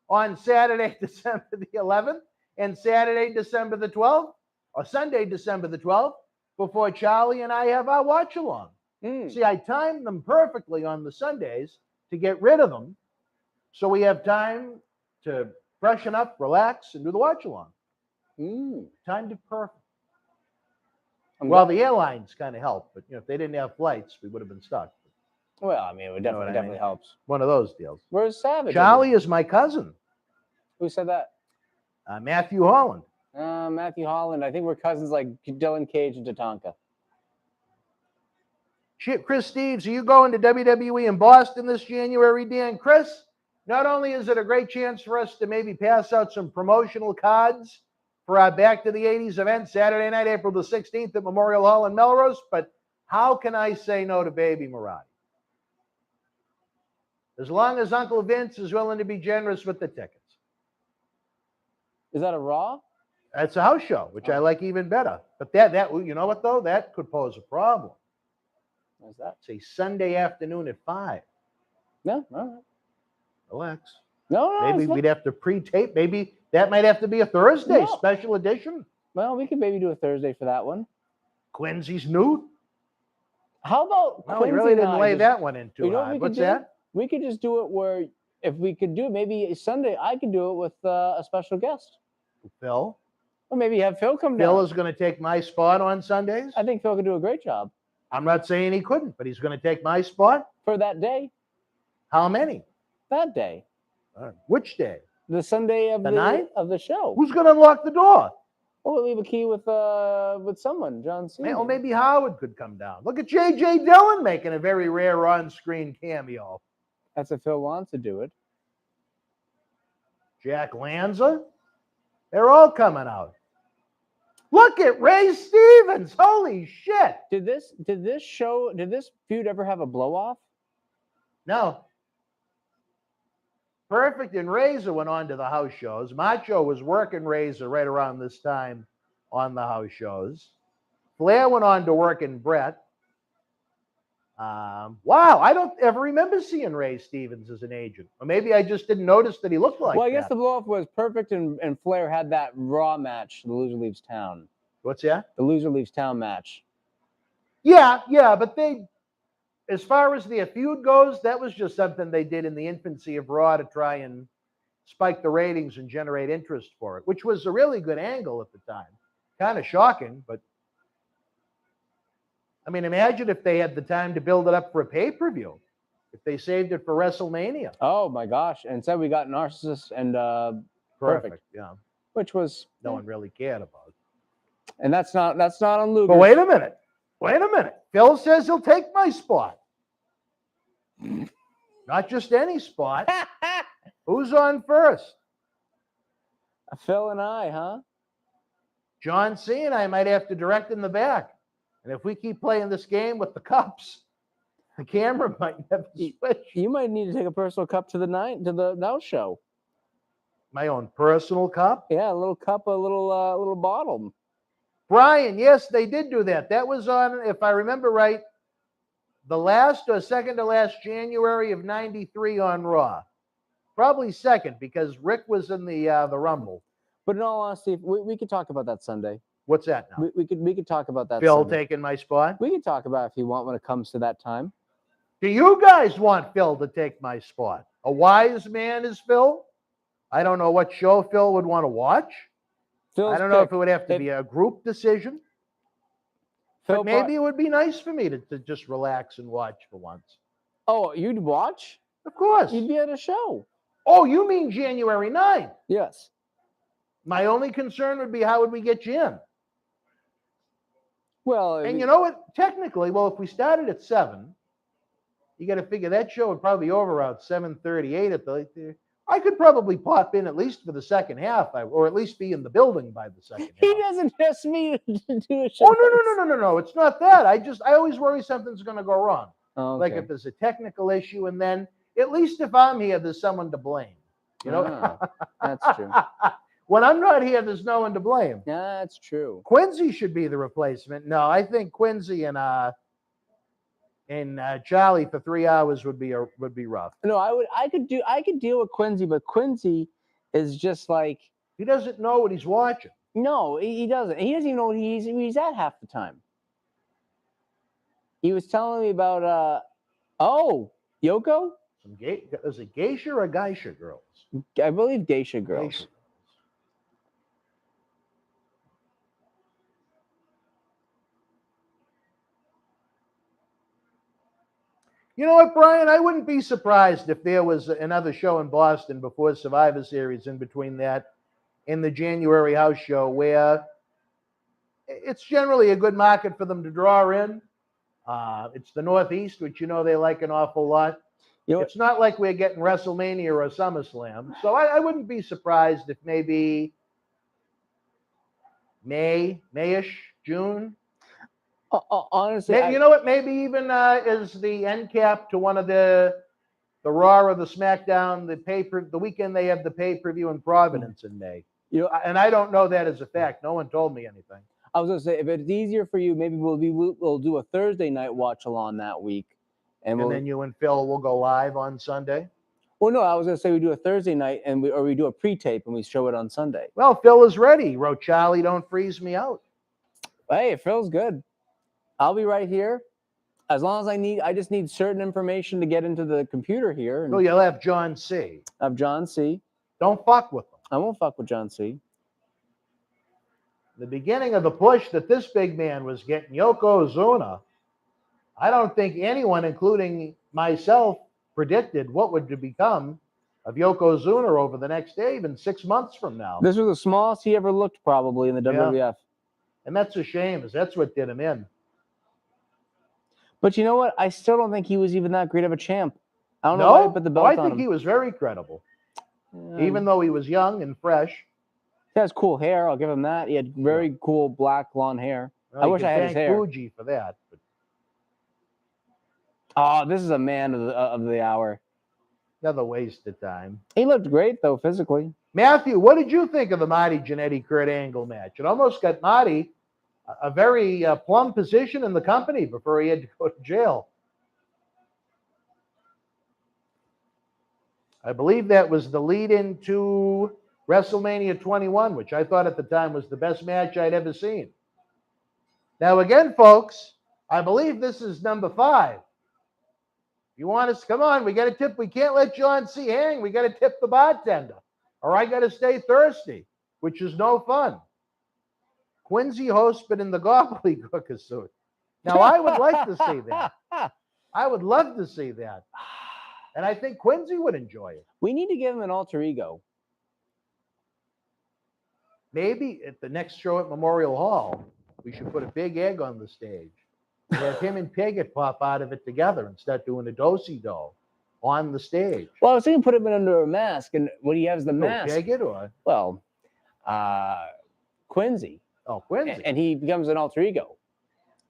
on Saturday, December the 11th. and Saturday, December the 12th, or Sunday, December the 12th, before Charlie and I have our watch along. See, I timed them perfectly on the Sundays to get rid of them, so we have time to freshen up, relax, and do the watch along. Timed it perfect. Well, the airlines kind of helped, but if they didn't have flights, we would have been stuck. Well, I mean, it know what I definitely mean? helps. One of those deals. Where's Savage? Charlie is my cousin, Who said that? Matthew Holland. Matthew Holland. I think we're cousins like Dylan Cage and Tatanka. Chris Steves, are you going to WWE in Boston this January, Dan? Chris, not only is it a great chance for us to maybe pass out some promotional cards for our Back to the 80s event, Saturday night, April the 16th at Memorial Hall in Melrose, but how can I say no to Baby Marty? As long as Uncle Vince is willing to be generous with the tickets. Is that a Raw? That's a house show, which I like even better. But that you know what, though? That could pose a problem. What's that? It's a Sunday afternoon at 5. No, all right. Relax. No, Maybe we'd have to pre-tape. Maybe that might have to be a Thursday special edition. Well, we could maybe do a Thursday for that one. Quincy's nude. How about No, Quincy we really and didn't I lay just- that one in too You know what hard. we could What's do? that? We could just do it where, if we could do it, maybe Sunday, I could do it with a special guest. Phil. Or maybe have Phil come Phil down. is going to take my spot on Sundays. I think Phil could do a great job I'm not saying he couldn't, but he's going to take my spot. for that day. How many? That day. Which day? The Sunday of The ninth? of the show. Who's going to unlock the door? Or we'll leave a key with someone, John Cena. Or maybe Howard could come down. Look at J.J. Dillon making a very rare on-screen cameo. That's if Phil wants to do it. Jack Lanza. They're all coming out. Look at Ray Stevens. Holy shit. Did this feud ever have a blow off? No. Perfect and Razor went on to the house shows. Macho was working Razor right around this time on the house shows. Flair went on to work in Brett. Wow, I don't ever remember seeing Ray Stevens as an agent. Or maybe I just didn't notice that he looked like Well, I guess that. the blow off was Perfect and Flair had that Raw match, The Loser Leaves Town. What's that? The Loser Leaves Town match. Yeah, but they, as far as the feud goes, that was just something they did in the infancy of Raw to try and spike the ratings and generate interest for it, which was a really good angle at the time. Kind of shocking, but I mean, imagine if they had the time to build it up for a pay-per-view, if they saved it for WrestleMania. Oh my gosh! And instead we got Narcissus and Perfect, Yeah. which was No one really cared about. And that's not on Luger. But wait a minute. Phil says he'll take my spot. Not just any spot. Who's on first? Phil and I, huh? John C. and I might have to direct in the back. And if we keep playing this game with the cups, the camera might have to switch. You might need to take a personal cup to the now show. My own personal cup? Yeah, a little cup, a little bottle. Brian, yes, they did do that. That was on, if I remember right, the last or second to last January of '93 on Raw. Probably second because Rick was in the Rumble. But in all honesty, we could talk about that Sunday. What's that now? We could talk about that. Phil Sunday. taking my spot? We can talk about it if you want when it comes to that time. Do you guys want Phil to take my spot? A wise man is Phil? I don't know what show Phil would want to watch. Phil's I don't know pick. if it would have to be a group decision. Phil But maybe it would be nice for me to just relax and watch for once. Oh, you'd watch? Of course. You'd be at a show. Oh, you mean January 9th? Yes. My only concern would be how would we get you in? Well, And you know what? Technically, well, if we started at 7, you got to figure that show would probably be over around 7:38 at the. I could probably pop in at least for the second half, or at least be in the building by the second half. he doesn't trust me to do a show. Oh no! It's not that. I always worry something's going to go wrong. Oh, Like okay. if there's a technical issue, and then at least if I'm here, there's someone to blame. You know, That's true. When I'm not here, there's no one to blame. That's true. Quincy should be the replacement. No, I think Quincy and Charlie for 3 hours would be rough. No, I could deal with Quincy, but Quincy is just like He doesn't know what he's watching. No, he doesn't. He doesn't even know what he's at half the time. He was telling me about Yoko? Is it geisha or geisha girls? I believe geisha girls. Geisha. You know what, Brian? I wouldn't be surprised if there was another show in Boston before Survivor Series in between that and the January house show, where it's generally a good market for them to draw in. It's the Northeast, which they like an awful lot. It's not like we're getting WrestleMania or SummerSlam. So I wouldn't be surprised if maybe Mayish, June. Honestly, you know what? Maybe even is the end cap to one of the Raw or the SmackDown, the weekend they have the pay-per-view in Providence in May. And I don't know that as a fact. No one told me anything. I was going to say, if it's easier for you, maybe we'll do a Thursday night watch along that week, and then you and Phil will go live on Sunday. Well, no, I was going to say we do a Thursday night or we do a pre-tape and we show it on Sunday. Well, Phil is ready. He wrote Charlie, don't freeze me out. Hey, Phil's good. I'll be right here. As long as I just need certain information to get into the computer here. Well, you'll have John C. Have John C. Don't fuck with him. I won't fuck with John C. The beginning of the push that this big man was getting, Yokozuna, I don't think anyone, including myself, predicted what would become of Yokozuna over the next day, even 6 months from now. This was the smallest he ever looked probably in the WWF. Yeah. And that's a shame, as that's what did him in. But you know what? I still don't think he was even that great of a champ. I don't know why I put the belt on him. I think he was very credible. Even though he was young and fresh. He has cool hair. I'll give him that. He had very cool black blonde hair. Well, I wish I had his hair. Fuji for that. But... Oh, this is a man of the hour. Another waste of time. He looked great, though, physically. Matthew, what did you think of the Marty Jannetty Kurt Angle match? It almost got Marty a very plum position in the company before he had to go to jail. I believe that was the lead into WrestleMania 21, which I thought at the time was the best match I'd ever seen. Now, again, folks, I believe this is number 5. You want us? Come on, we got to tip. We can't let John C. hang. We got to tip the bartender, or I got to stay thirsty, which is no fun. Quincy hosts, but in the gobbledygook suit. Now, I would like to see that. I would love to see that. And I think Quincy would enjoy it. We need to give him an alter ego. Maybe at the next show at Memorial Hall, we should put a big egg on the stage. Have him and Piggott pop out of it together and start doing a do-si-do on the stage. Well, I was thinking put him under a mask, and what he has the mask. Piggott or? Well, Quincy. Oh, Quincy. And he becomes an alter ego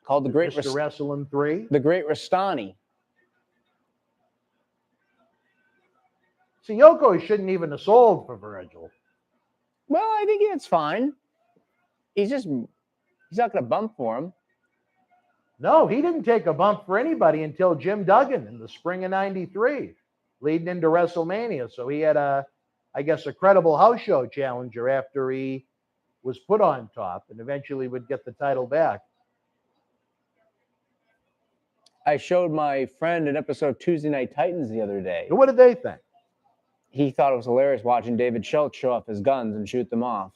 called the Great Mr. Wrestling 3. The Great Rastani. See, Yoko shouldn't even have sold for Virgil. Well, I think it's fine. He's not going to bump for him. No, he didn't take a bump for anybody until Jim Duggan in the spring of '93, leading into WrestleMania. So he had a credible house show challenger after he was put on top and eventually would get the title back. I showed my friend an episode of Tuesday Night Titans the other day. What did they think? He thought it was hilarious watching David Schultz show off his guns and shoot them off.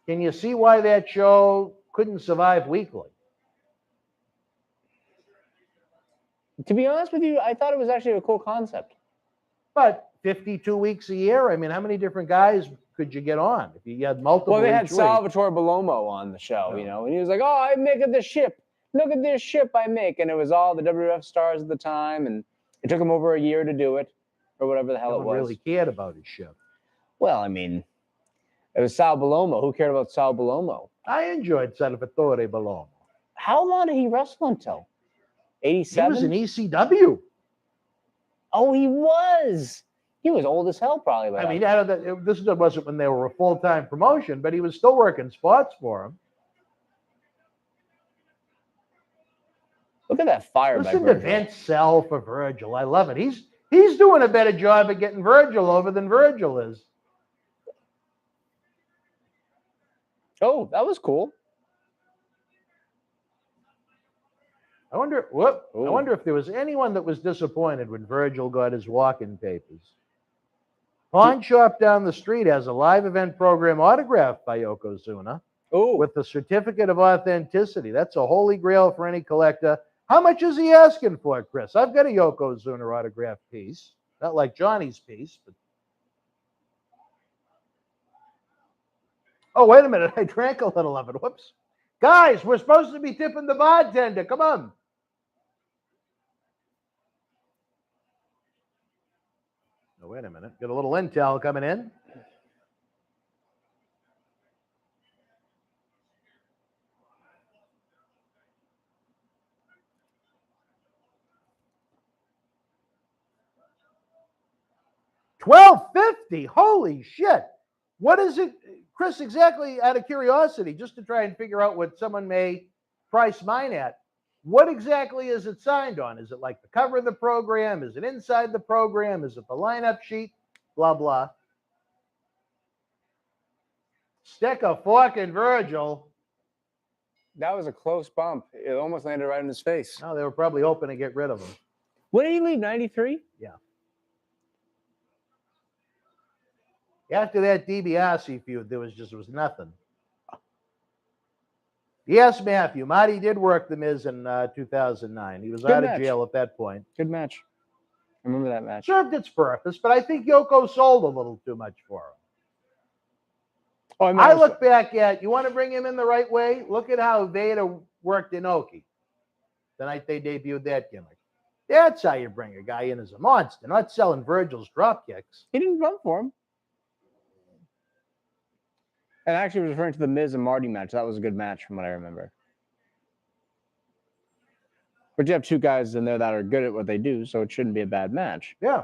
Can you see why that show couldn't survive weekly? To be honest with you, I thought it was actually a cool concept. But 52 weeks a year, I mean, how many different guys could you get on if you had multiple? Well, they had each Salvatore Bellomo on the show, you know, and he was like, "Oh, I'm making the ship. Look at this ship I make," and it was all the WWF stars at the time, and it took him over a year to do it, or whatever the hell it was. No one really cared about his ship. Well, I mean, it was Sal Bellomo. Who cared about Sal Bellomo? I enjoyed Salvatore Bellomo. How long did he wrestle until? 87? He was in ECW. Oh, he was. He was old as hell, probably. I mean, this wasn't when they were a full-time promotion, but he was still working spots for him. Look at that fire by Listen to Virgil. Vince sell for Virgil. I love it. He's doing a better job at getting Virgil over than Virgil is. Oh, that was cool. I wonder if there was anyone that was disappointed when Virgil got his walk-in papers. Pawn shop down the street has a live event program autographed by Yokozuna Oh, with the certificate of authenticity. That's a holy grail for any collector. How much is he asking for, Chris? I've got a Yokozuna autographed piece. Not like Johnny's piece, but... Oh, wait a minute. I drank a little of it. Whoops. Guys, we're supposed to be tipping the bartender. Come on. Oh, wait a minute. Got a little intel coming in. $12.50. Holy shit. What is it, Chris, exactly out of curiosity, just to try and figure out what someone may price mine at? What exactly is it signed on? Is it like the cover of the program? Is it inside the program? Is it the lineup sheet? Blah, blah. Stick a fork in Virgil. that was a close bump. It almost landed right in his face. Oh, they were probably hoping to get rid of him. When did he leave? 93? Yeah. After that DiBiase feud, there was nothing. Yes, Matthew. Marty did work The Miz in 2009. He was Good out match. of jail at that point. Good match. I remember that match. Served its purpose, but I think Yoko sold a little too much for him. Oh, I look back at, you want to bring him in the right way? Look at how Vader worked Inoki the night they debuted that gimmick. That's how you bring a guy in as a monster, not selling Virgil's drop kicks. He didn't run for him. And I actually was referring to the Miz and Marty match. That was a good match from what I remember. But you have two guys in there that are good at what they do, so it shouldn't be a bad match. Yeah.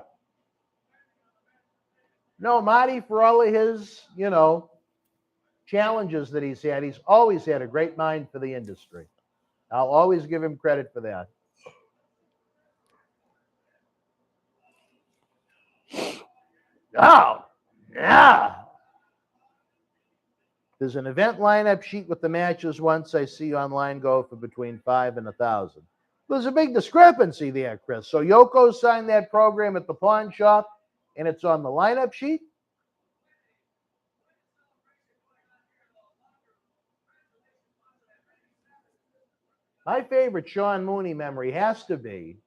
No, Marty, for all of his, challenges that he's always had a great mind for the industry. I'll always give him credit for that. Oh, yeah. There's an event lineup sheet with the matches once I see online go for between 5 and 1,000. There's a big discrepancy there, Chris. So Yoko signed that program at the pawn shop, and it's on the lineup sheet? My favorite Sean Mooney memory has to be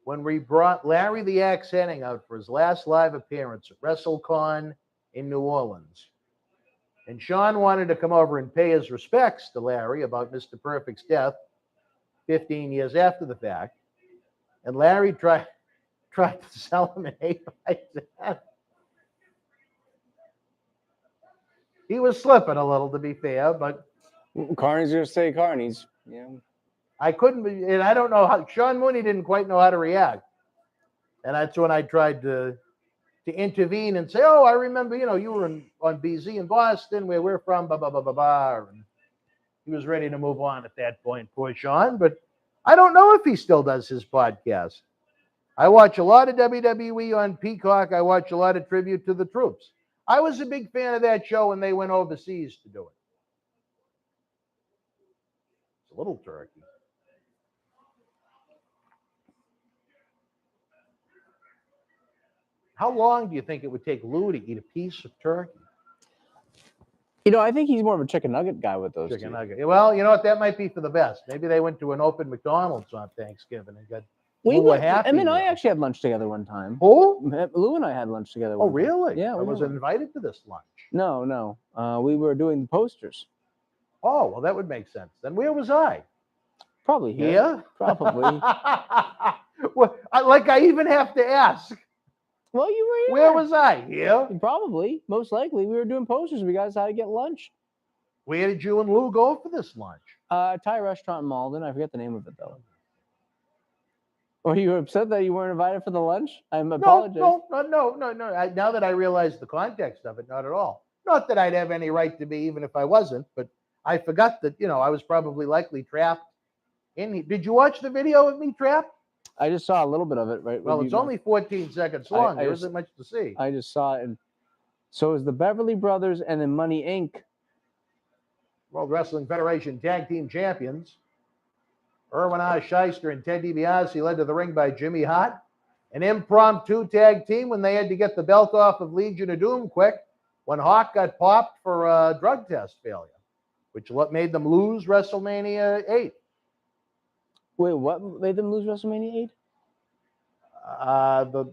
when we brought Larry the Axe Hennig out for his last live appearance at WrestleCon in New Orleans. And Sean wanted to come over and pay his respects to Larry about Mr. Perfect's death 15 years after the fact. And Larry tried to sell him an 8x10. He was slipping a little, to be fair, but Carney's going to say Carney's. Yeah. I couldn't be, and I don't know how, Sean Mooney didn't quite know how to react. And that's when I tried to intervene and say, oh, I remember, you were on BZ in Boston, where we're from, blah, blah, blah, blah, blah. And he was ready to move on at that point, poor Sean. But I don't know if he still does his podcast. I watch a lot of WWE on Peacock. I watch a lot of Tribute to the Troops. I was a big fan of that show when they went overseas to do it. It's a little turkey. How long do you think it would take Lou to eat a piece of turkey? I think he's more of a chicken nugget guy with those Chicken two. nugget. Well, you know what? That might be for the best. Maybe they went to an open McDonald's on Thanksgiving and got Lou a Happy I Meal. actually had lunch together one time. Who? Lou and I had lunch together. Oh, one time. really? Yeah. I was invited to this lunch. No. We were doing the posters. Oh, well, that would make sense. Then where was I? Probably here. Here? Probably. Well, I even have to ask. Well, you were Where here. was I? Here? Probably. Most likely. We were doing posters. We guys had to get lunch. Where did you and Lou go for this lunch? Thai restaurant in Malden. I forget the name of it, though. Were you upset that you weren't invited for the lunch? I apologize. No. Now that I realize the context of it, not at all. Not that I'd have any right to be, even if I wasn't, but I forgot that, I was probably likely trapped in here. Did you watch the video of me trapped? I just saw a little bit of it, right? Well, it's only 14 seconds long. There isn't much to see. I just saw it. And so is the Beverly Brothers and then Money Inc. World Wrestling Federation Tag Team Champions. Erwin R. Shyster and Ted DiBiase led to the ring by Jimmy Hart. An impromptu tag team when they had to get the belt off of Legion of Doom quick when Hawk got popped for a drug test failure, which made them lose WrestleMania 8. Wait, what made them lose WrestleMania 8? The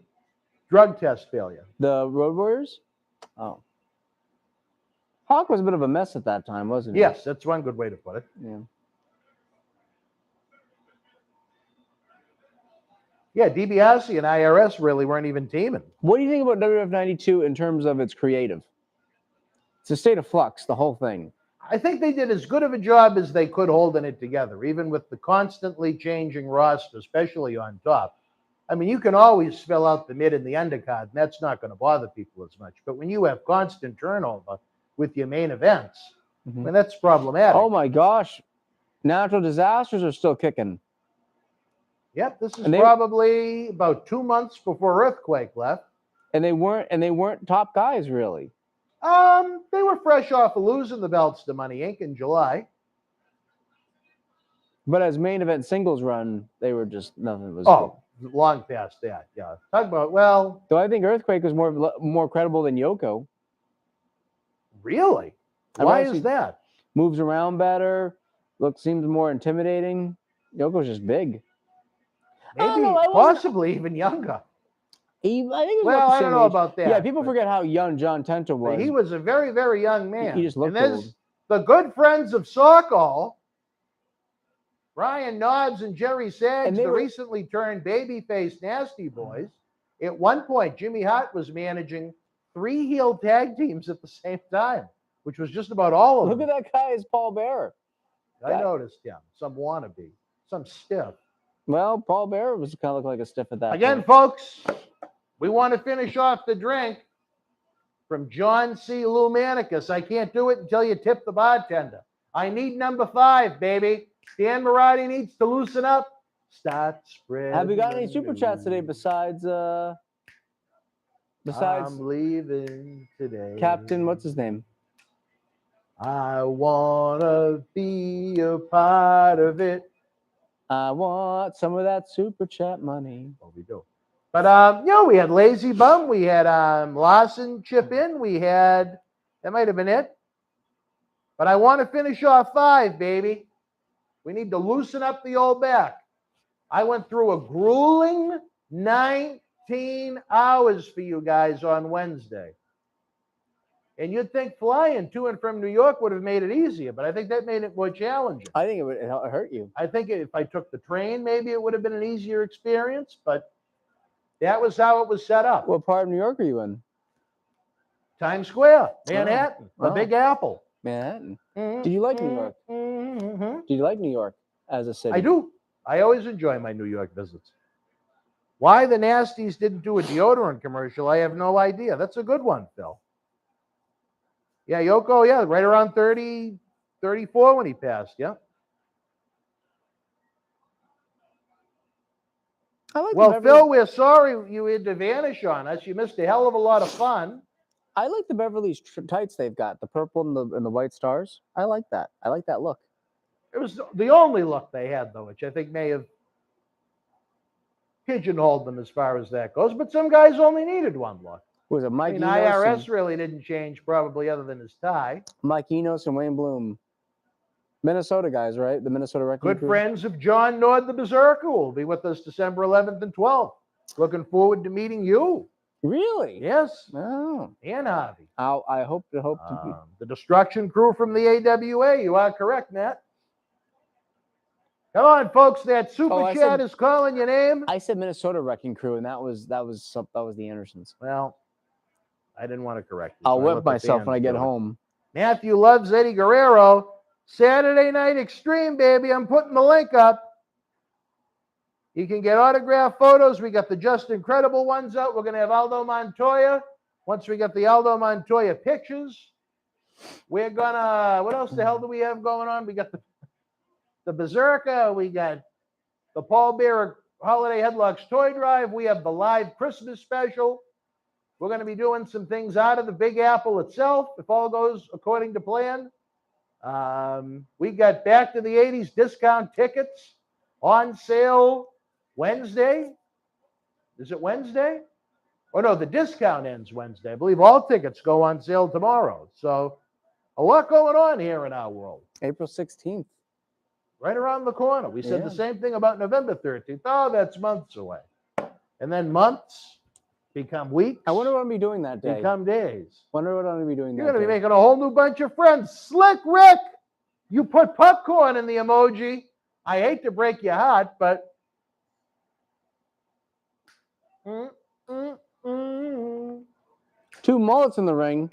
drug test failure. The Road Warriors? Oh. Hawk was a bit of a mess at that time, wasn't he? Yes, that's one good way to put it. Yeah. Yeah, DiBiase and IRS really weren't even teaming. What do you think about WWF 92 in terms of its creative? It's a state of flux, the whole thing. I think they did as good of a job as they could holding it together, even with the constantly changing roster, especially on top. I mean, you can always fill out the mid and the undercard, and that's not going to bother people as much. But when you have constant turnover with your main events, I mean, that's problematic. Oh my gosh. Natural disasters are still kicking. Yep, this is probably about 2 months before Earthquake left. And they weren't top guys, really. They were fresh off of losing the belts to Money Inc. in July. But as main event singles run, they were just nothing was. Oh, long past that. Yeah. Talk about, well. So I think Earthquake was more credible than Yoko. Really? Why is that? Moves around better. Seems more intimidating. Yoko's just big. Maybe, possibly even younger. I think I don't know about that. Yeah, people forget how young John Tenta was. He was a very, very young man. He just looked and there's the good friends of Sokol, Brian Knobs and Jerry Sags, the recently turned babyface Nasty Boys. At one point, Jimmy Hart was managing 3 heel tag teams at the same time, which was just about all of them. Look at that guy as Paul Bearer. I noticed him. Some wannabe. Some stiff. Well, Paul Bearer was kind of look like a stiff at that point. Folks, we want to finish off the drink from John C. Lumanicus. I can't do it until you tip the bartender. I need number 5, baby. Dan Marati needs to loosen up. Start spreading. Have you got any super chats today besides I'm leaving today. Captain, what's his name? I want to be a part of it. I want some of that super chat money. Oh, we do. But, we had Lazy Bum. We had Lawson chip in. We had, that might have been it. But I want to finish off 5, baby. We need to loosen up the old back. I went through a grueling 19 hours for you guys on Wednesday. And you'd think flying to and from New York would have made it easier, but I think that made it more challenging. I think it would hurt you. I think if I took the train, maybe it would have been an easier experience, but that was how it was set up. What part of New York are you in? Times Square, Manhattan, the Big Apple. Manhattan. Mm-hmm. Did you like New York? Mm-hmm. Did you like New York as a city? I do. I always enjoy my New York visits. Why the Nasties didn't do a deodorant commercial, I have no idea. That's a good one, Phil. Yeah, Yoko, right around 30, 34 when he passed, yeah. Well, Phil, we're sorry you had to vanish on us. You missed a hell of a lot of fun. I like the Beverly tights they've got, the purple and the white stars. I like that. I like that look. It was the only look they had, though, which I think may have pigeonholed them as far as that goes. But some guys only needed one look. Was it Mike Enos? IRS really didn't change, probably, other than his tie. Mike Enos and Wayne Bloom. Minnesota guys, right? The Minnesota Wrecking Good Crew. friends of John Nord the Berserker who will be with us December 11th and 12th. Looking forward to meeting you. Really? Yes. Oh. And Harvey. I hope to be. The Destruction Crew from the AWA. You are correct, Matt. Come on, folks. That super chat is calling your name. I said Minnesota Wrecking Crew, and that was the Andersons. Well, I didn't want to correct you. I'll whip myself when I get home. Matthew loves Eddie Guerrero. Saturday Night Extreme, baby. I'm putting the link up. You can get autographed photos. We got the Just Incredible ones out. We're going to have Aldo Montoya. Once we get the Aldo Montoya pictures, we're going to, what else the hell do we have going on? We got the Berserker. We got the Paul Bearer Holiday Headlocks Toy Drive. We have the live Christmas special. We're going to be doing some things out of the Big Apple itself, if all goes according to plan. We got Back to the 80s discount tickets on sale Wednesday. Is it Wednesday? Oh, no, the discount ends Wednesday. I believe all tickets go on sale tomorrow. So a lot going on here in our world. April 16th. Right around the corner. We said the same thing about November 13th. Oh, that's months away. And then months become weeks. I wonder what I'll be doing that day. Become days. Wonder what I'll be doing You're that going to be day. making a whole new bunch of friends. Slick Rick, you put popcorn in the emoji. I hate to break your heart, but Two mullets in the ring.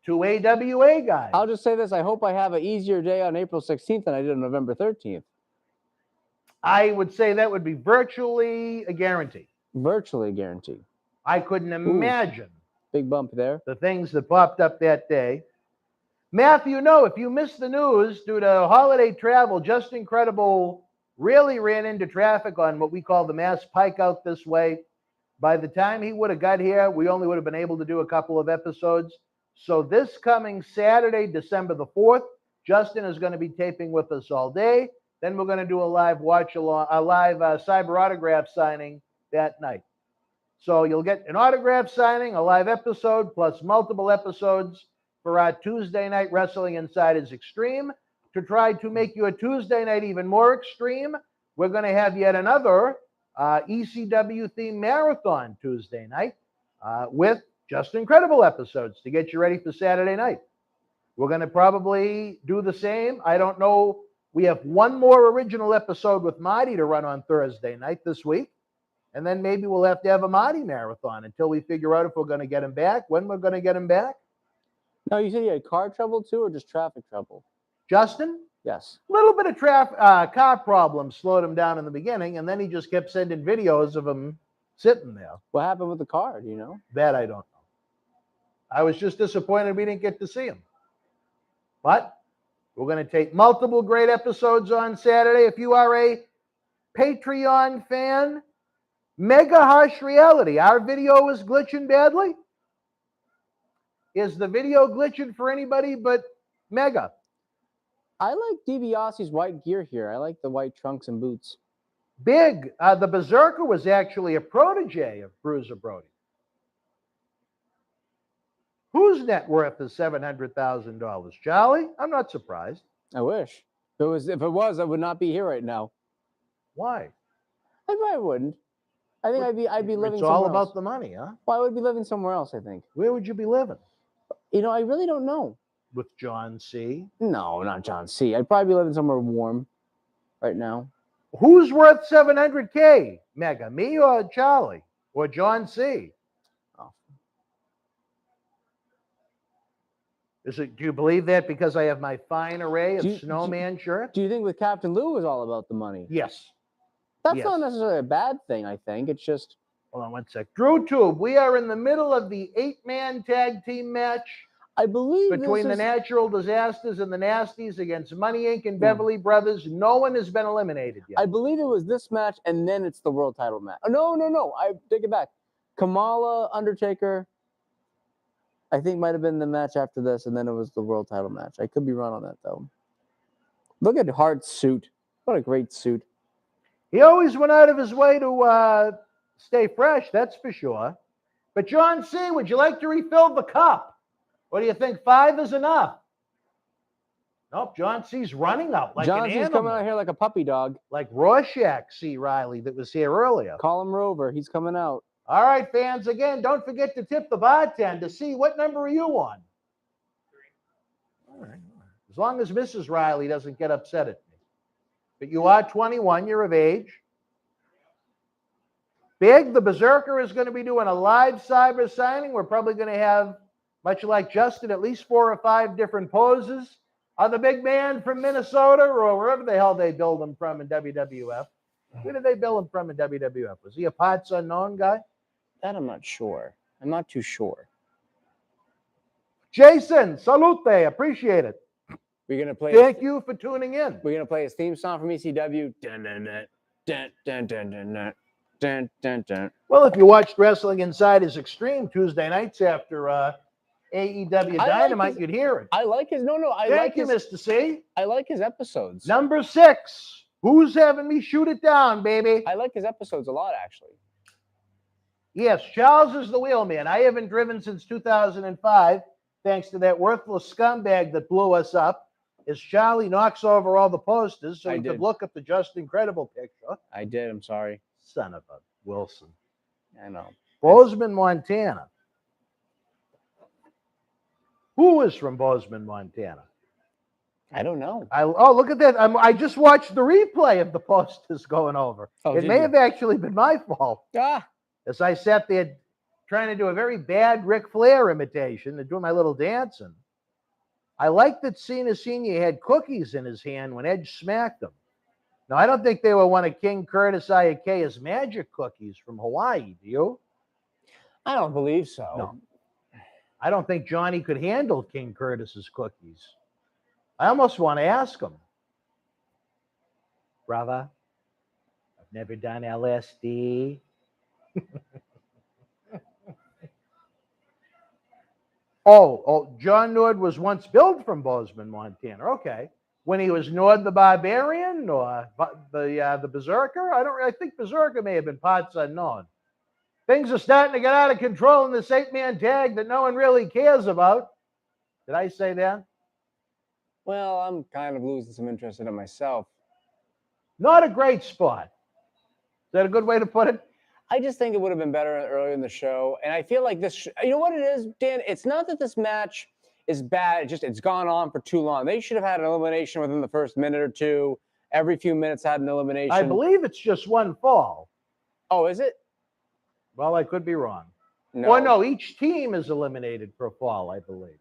two AWA guys. I'll just say this. I hope I have an easier day on April 16th than I did on November 13th. I would say that would be virtually a guarantee. Virtually guaranteed. I couldn't imagine Big bump there. the things that popped up that day. Matthew, no, if you missed the news due to holiday travel, Just Incredible really ran into traffic on what we call the Mass Pike out this way. By the time he would have got here, we only would have been able to do a couple of episodes. So this coming Saturday, December the 4th, Justin is going to be taping with us all day. Then we're going to do a live watch along, a live cyber autograph signing that night. So you'll get an autograph signing, a live episode, plus multiple episodes for our Tuesday night Wrestling Insiders Extreme. To try to make your Tuesday night even more extreme, we're going to have yet another ECW themed marathon Tuesday night with Just Incredible episodes to get you ready for Saturday night. We're going to probably do the same. I don't know. We have one more original episode with Marty to run on Thursday night this week. And then maybe we'll have to have a Marty marathon until we figure out if we're going to get him back, when we're going to get him back. No, you said you had car trouble too, or just traffic trouble? Justin? Yes. A little bit of car problems slowed him down in the beginning, and then he just kept sending videos of him sitting there. What happened with the car? Do you know? That I don't know. I was just disappointed we didn't get to see him. But we're going to take multiple great episodes on Saturday. If you are a Patreon fan, Mega Harsh Reality. Our video is glitching badly. Is the video glitching for anybody but Mega? I like DiBiase's white gear here. I like the white trunks and boots. Big. The Berserker was actually a protege of Bruiser Brody. Whose net worth is $700,000? Charlie? I'm not surprised. I wish. If it was, I would not be here right now. Why? I probably wouldn't. I think I'd be living It's somewhere all else. about the money, huh? Well, I would be living somewhere else, I think. Where would you be living? You know, I really don't know. With John C. No, not John C. I'd probably be living somewhere warm right now. Who's worth $700K, Mega? Me or Charlie? Or John C? Oh. Do you believe that because I have my fine array of snowman shirts? Do you think with Captain Lou was all about the money? Yes. That's Yes. not necessarily a bad thing, I think. It's just... Hold on one sec. Drew Tube, we are in the middle of the 8-man tag team match I believe between the Natural Disasters and the Nasties against Money Inc. and Beverly Brothers. No one has been eliminated yet. I believe it was this match, and then it's the world title match. Oh, no. I take it back. Kamala, Undertaker, I think might have been the match after this, and then it was the world title match. I could be wrong on that, though. Look at Hart's suit. What a great suit. He always went out of his way to stay fresh, that's for sure. But John C., would you like to refill the cup? Or do you think 5 is enough? Nope, John C.'s running out like John an C's animal. coming out here like a puppy dog. Like Rorschach C. Riley that was here earlier. Call him Rover. He's coming out. All right, fans, again, don't forget to tip the bartender. See, what number are you on? 3. All right. As long as Mrs. Riley doesn't get upset at me. But you are 21, you're of age. Big, the Berserker is going to be doing a live cyber signing. We're probably going to have, much like Justin, at least 4 or 5 different poses. The big man from Minnesota or wherever the hell they build him from in WWF. Where did they build him from in WWF? Was he a parts unknown guy? That I'm not sure. I'm not too sure. Jason, salute. Appreciate it. We're going to play. Thank you for tuning in. We're going to play his theme song from ECW. Dun, dun, dun, dun, dun, dun, dun, dun, dun, dun, dun. Well, if you watched Wrestling Insiders Extreme Tuesday nights after AEW I like Dynamite, his- you'd hear it. I like his Thank you, Mr. C. I like his episodes. Number 6. Who's having me shoot it down, baby? I like his episodes a lot, actually. Yes, Charles is the wheelman. I haven't driven since 2005, thanks to that worthless scumbag that blew us up. As Charlie knocks over all the posters so I he did. could look up the Just Incredible picture. I did. I'm sorry. Son of a Wilson. I know. Bozeman, Montana. Who is from Bozeman, Montana? I don't know. Oh, look at that. I just watched the replay of the posters going over. Oh, it did may you? have actually been my fault. Ah, As I sat there trying to do a very bad Ric Flair imitation and doing my little dancing. I like that Cena Sr. had cookies in his hand when Edge smacked him. Now, I don't think they were one of King Curtis Iakea's magic cookies from Hawaii, do you? I don't believe so. No. I don't think Johnny could handle King Curtis's cookies. I almost want to ask him. Brother, I've never done LSD. John Nord was once billed from Bozeman, Montana. Okay. When he was Nord the Barbarian or the Berserker? I think Berserker may have been parts unknown. Things are starting to get out of control in this 8-man tag that no one really cares about. Did I say that? Well, I'm kind of losing some interest in it myself. Not a great spot. Is that a good way to put it? I just think it would have been better earlier in the show. And I feel like this, you know what it is, Dan? It's not that this match is bad. It's gone on for too long. They should have had an elimination within the first minute or two. Every few minutes had an elimination. I believe it's just one fall. Oh, is it? Well, I could be wrong. No. Well, no, each team is eliminated per fall, I believe.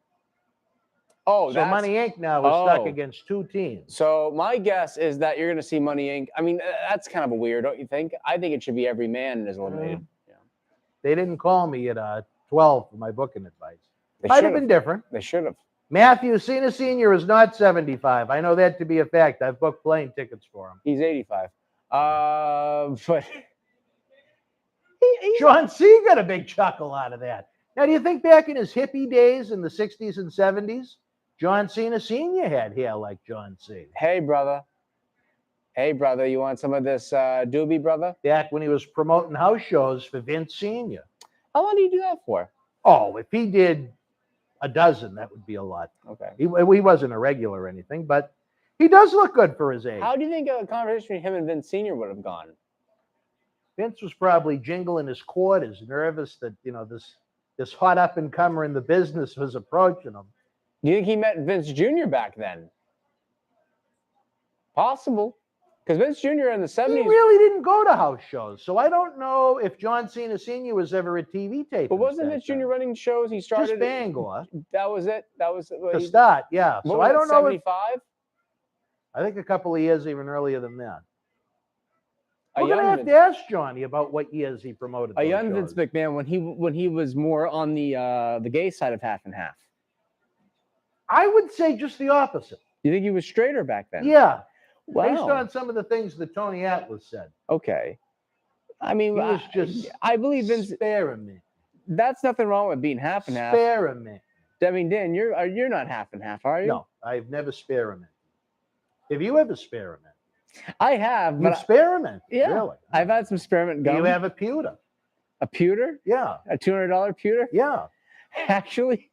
Oh, So Money Inc. now is stuck Oh. against 2 teams. So my guess is that you're going to see Money Inc. I mean, that's kind of a weird, don't you think? I think it should be every man is eliminated. Yeah. They didn't call me at 12 for my booking advice. They Might have should've. been different. They should have. Matthew Cena Sr. is not 75. I know that to be a fact. I've booked plane tickets for him. He's 85. But John C. got a big chuckle out of that. Now, do you think back in his hippie days in the 60s and 70s, John Cena Sr. had hair like John C? Hey, brother. Hey, brother, you want some of this doobie, brother? Back when he was promoting house shows for Vince Sr. How long do you do that for? Oh, if he did a dozen, that would be a lot. Okay. He wasn't a regular or anything, but he does look good for his age. How do you think a conversation between him and Vince Sr. would have gone? Vince was probably jingling his quarters, nervous that, this hot up-and-comer in the business was approaching him. Do you think he met Vince Jr. back then? Possible. Because Vince Jr. in the 70s. He really didn't go to house shows, so I don't know if John Cena Sr. was ever at TV taping. But wasn't Vince Jr. running shows? He started. Just Bangor. That was it. That was To start, yeah. So I don't know. 75? I think a couple of years even earlier than that. A We're going to young have to ask Johnny about what years he promoted A those young shows. Vince McMahon when he was more on the gay side of half and half. I would say just the opposite. You think he was straighter back then? Yeah. Wow. Based on some of the things that Tony Atlas said. Okay. I mean, He was just I believe Vince. experiment. That's nothing wrong with being half and half. Experiment. I mean, Dan, you're not half and half, are you? No, I've never experimented. Have you ever experimented? I have, You but experiment. yeah, Really? I've had some spearmint Do gum. you have a pewter? A pewter? Yeah. A $200 pewter? Yeah. Actually.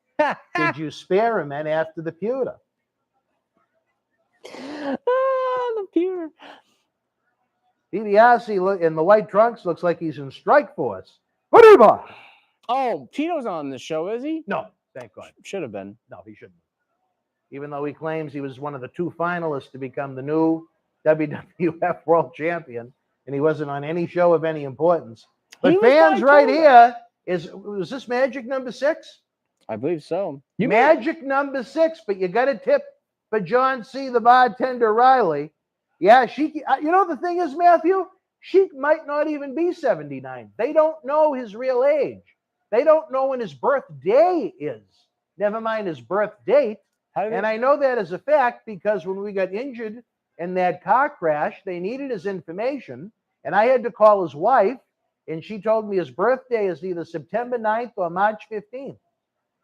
Did you experiment after the pewter? The pewter. DiBiase in the white trunks looks like he's in strike force. Arriba! Oh, Tito's on the show, is he? No, thank God. Should have been. No, he shouldn't. Even though he claims he was one of the 2 finalists to become the new WWF World Champion, and he wasn't on any show of any importance. But He was fans by right Tony. here, was this Magic number 6? I believe so. Magic number 6, but you got a tip for John C., the bartender Riley. Yeah, the thing is, Matthew, she might not even be 79. They don't know his real age. They don't know when his birthday is. Never mind his birth date. And I know that as a fact because when we got injured in that car crash, they needed his information, and I had to call his wife, and she told me his birthday is either September 9th or March 15th.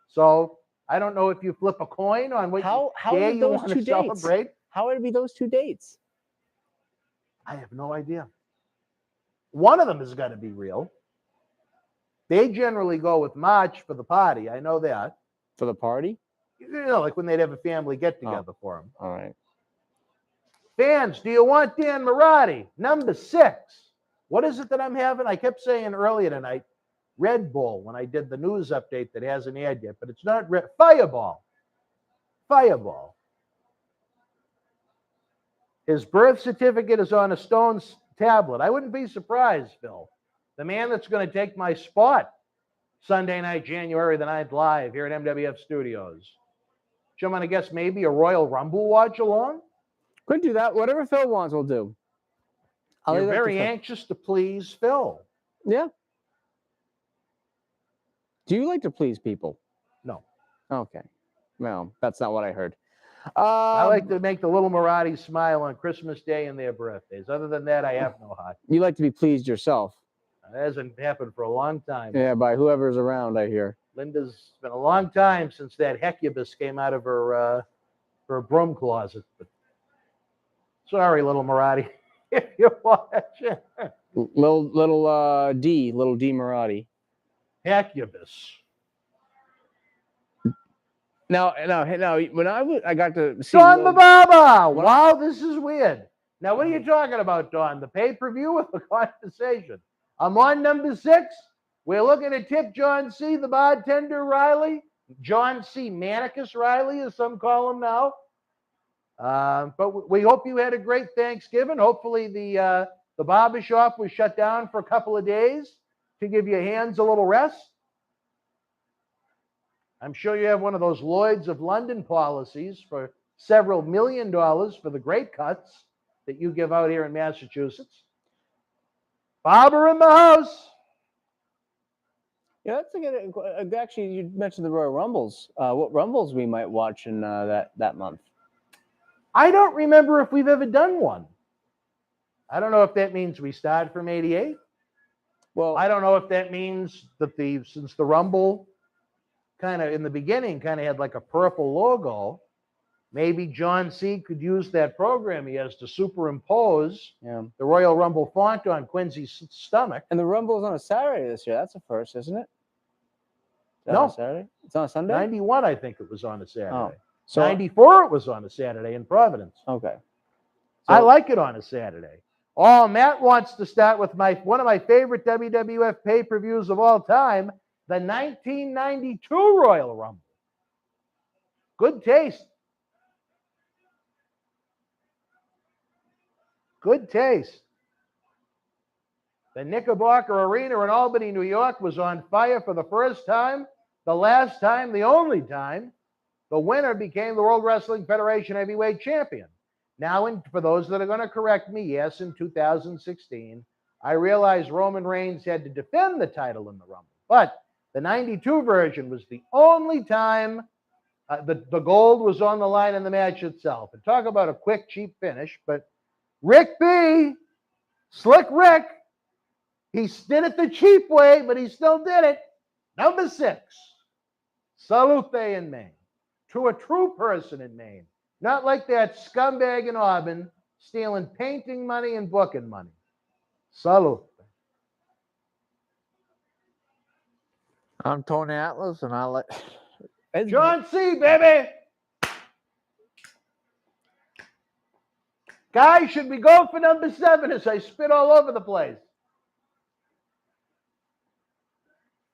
So I don't know if you flip a coin on what How day would you those want two to dates? celebrate. How would it be those 2 dates? I have no idea. One of them has got to be real. They generally go with March for the party. I know that. For the party? Like when they'd have a family get together for them. All right. Fans, do you want Dan Marati? Number 6. What is it that I'm having? I kept saying earlier tonight, Red Bull, when I did the news update that hasn't aired yet, but it's not Fireball. Fireball. His birth certificate is on a stone tablet. I wouldn't be surprised, Phil. The man that's going to take my spot Sunday night, January the 9th, live here at MWF Studios. I'm going to guess maybe a Royal Rumble watch along? Could do that. Whatever Phil wants, we'll do. I'll You're leave that to very Phil. anxious to please Phil. Yeah. Do you like to please people? No. Okay. Well, that's not what I heard. I like to make the little Marati smile on Christmas Day and their birthdays. Other than that, I have no heart. You like to be pleased yourself. That hasn't happened for a long time. Yeah, by whoever's around, I hear. Linda's been a long time since that Hecubus came out of her broom closet. But sorry, little Marati, if you're watching. Little D Marati. Hecubus. Now, when I got to see Don the Baba. Wow, this is weird. Now, what are you talking about, Don? The pay-per-view or the conversation? I'm on number 6. We're looking to tip John C., the bartender Riley. John C. Manicus Riley, as some call him now. But we hope you had a great Thanksgiving. Hopefully the barbershop was shut down for a couple of days to give your hands a little rest. I'm sure you have one of those Lloyds of London policies for several $1 million for the great cuts that you give out here in Massachusetts. Barber in the house. Yeah, that's a good. Actually, you mentioned the Royal Rumbles. What Rumbles we might watch in that month? I don't remember if we've ever done one. I don't know if that means we start from 88. Well, I don't know if that means that since the Rumble kind of in the beginning kind of had like a purple logo, maybe John C. could use that program he has to superimpose the Royal Rumble font on Quincy's stomach. And the Rumble is on a Saturday this year. That's a first, isn't it? No. On a Saturday? It's on a Sunday? 91, I think it was on a Saturday. Oh. So, 94, it was on a Saturday in Providence. Okay. I like it on a Saturday. Oh, Matt wants to start with one of my favorite WWF pay-per-views of all time, the 1992 Royal Rumble. Good taste. Good taste. The Knickerbocker Arena in Albany, New York was on fire for the first time, the last time, the only time. The winner became the World Wrestling Federation Heavyweight Champion. Now, for those that are going to correct me, yes, in 2016, I realized Roman Reigns had to defend the title in the Rumble. But the 92 version was the only time the gold was on the line in the match itself. And talk about a quick, cheap finish. But Rick B, Slick Rick, he did it the cheap way, but he still did it. Number 6, Salute in Maine. To a true person in Maine. Not like that scumbag in Auburn stealing painting money and booking money. Salute. I'm Tony Atlas, and I like John C., baby. Guys, should we go for number 7 as I spit all over the place?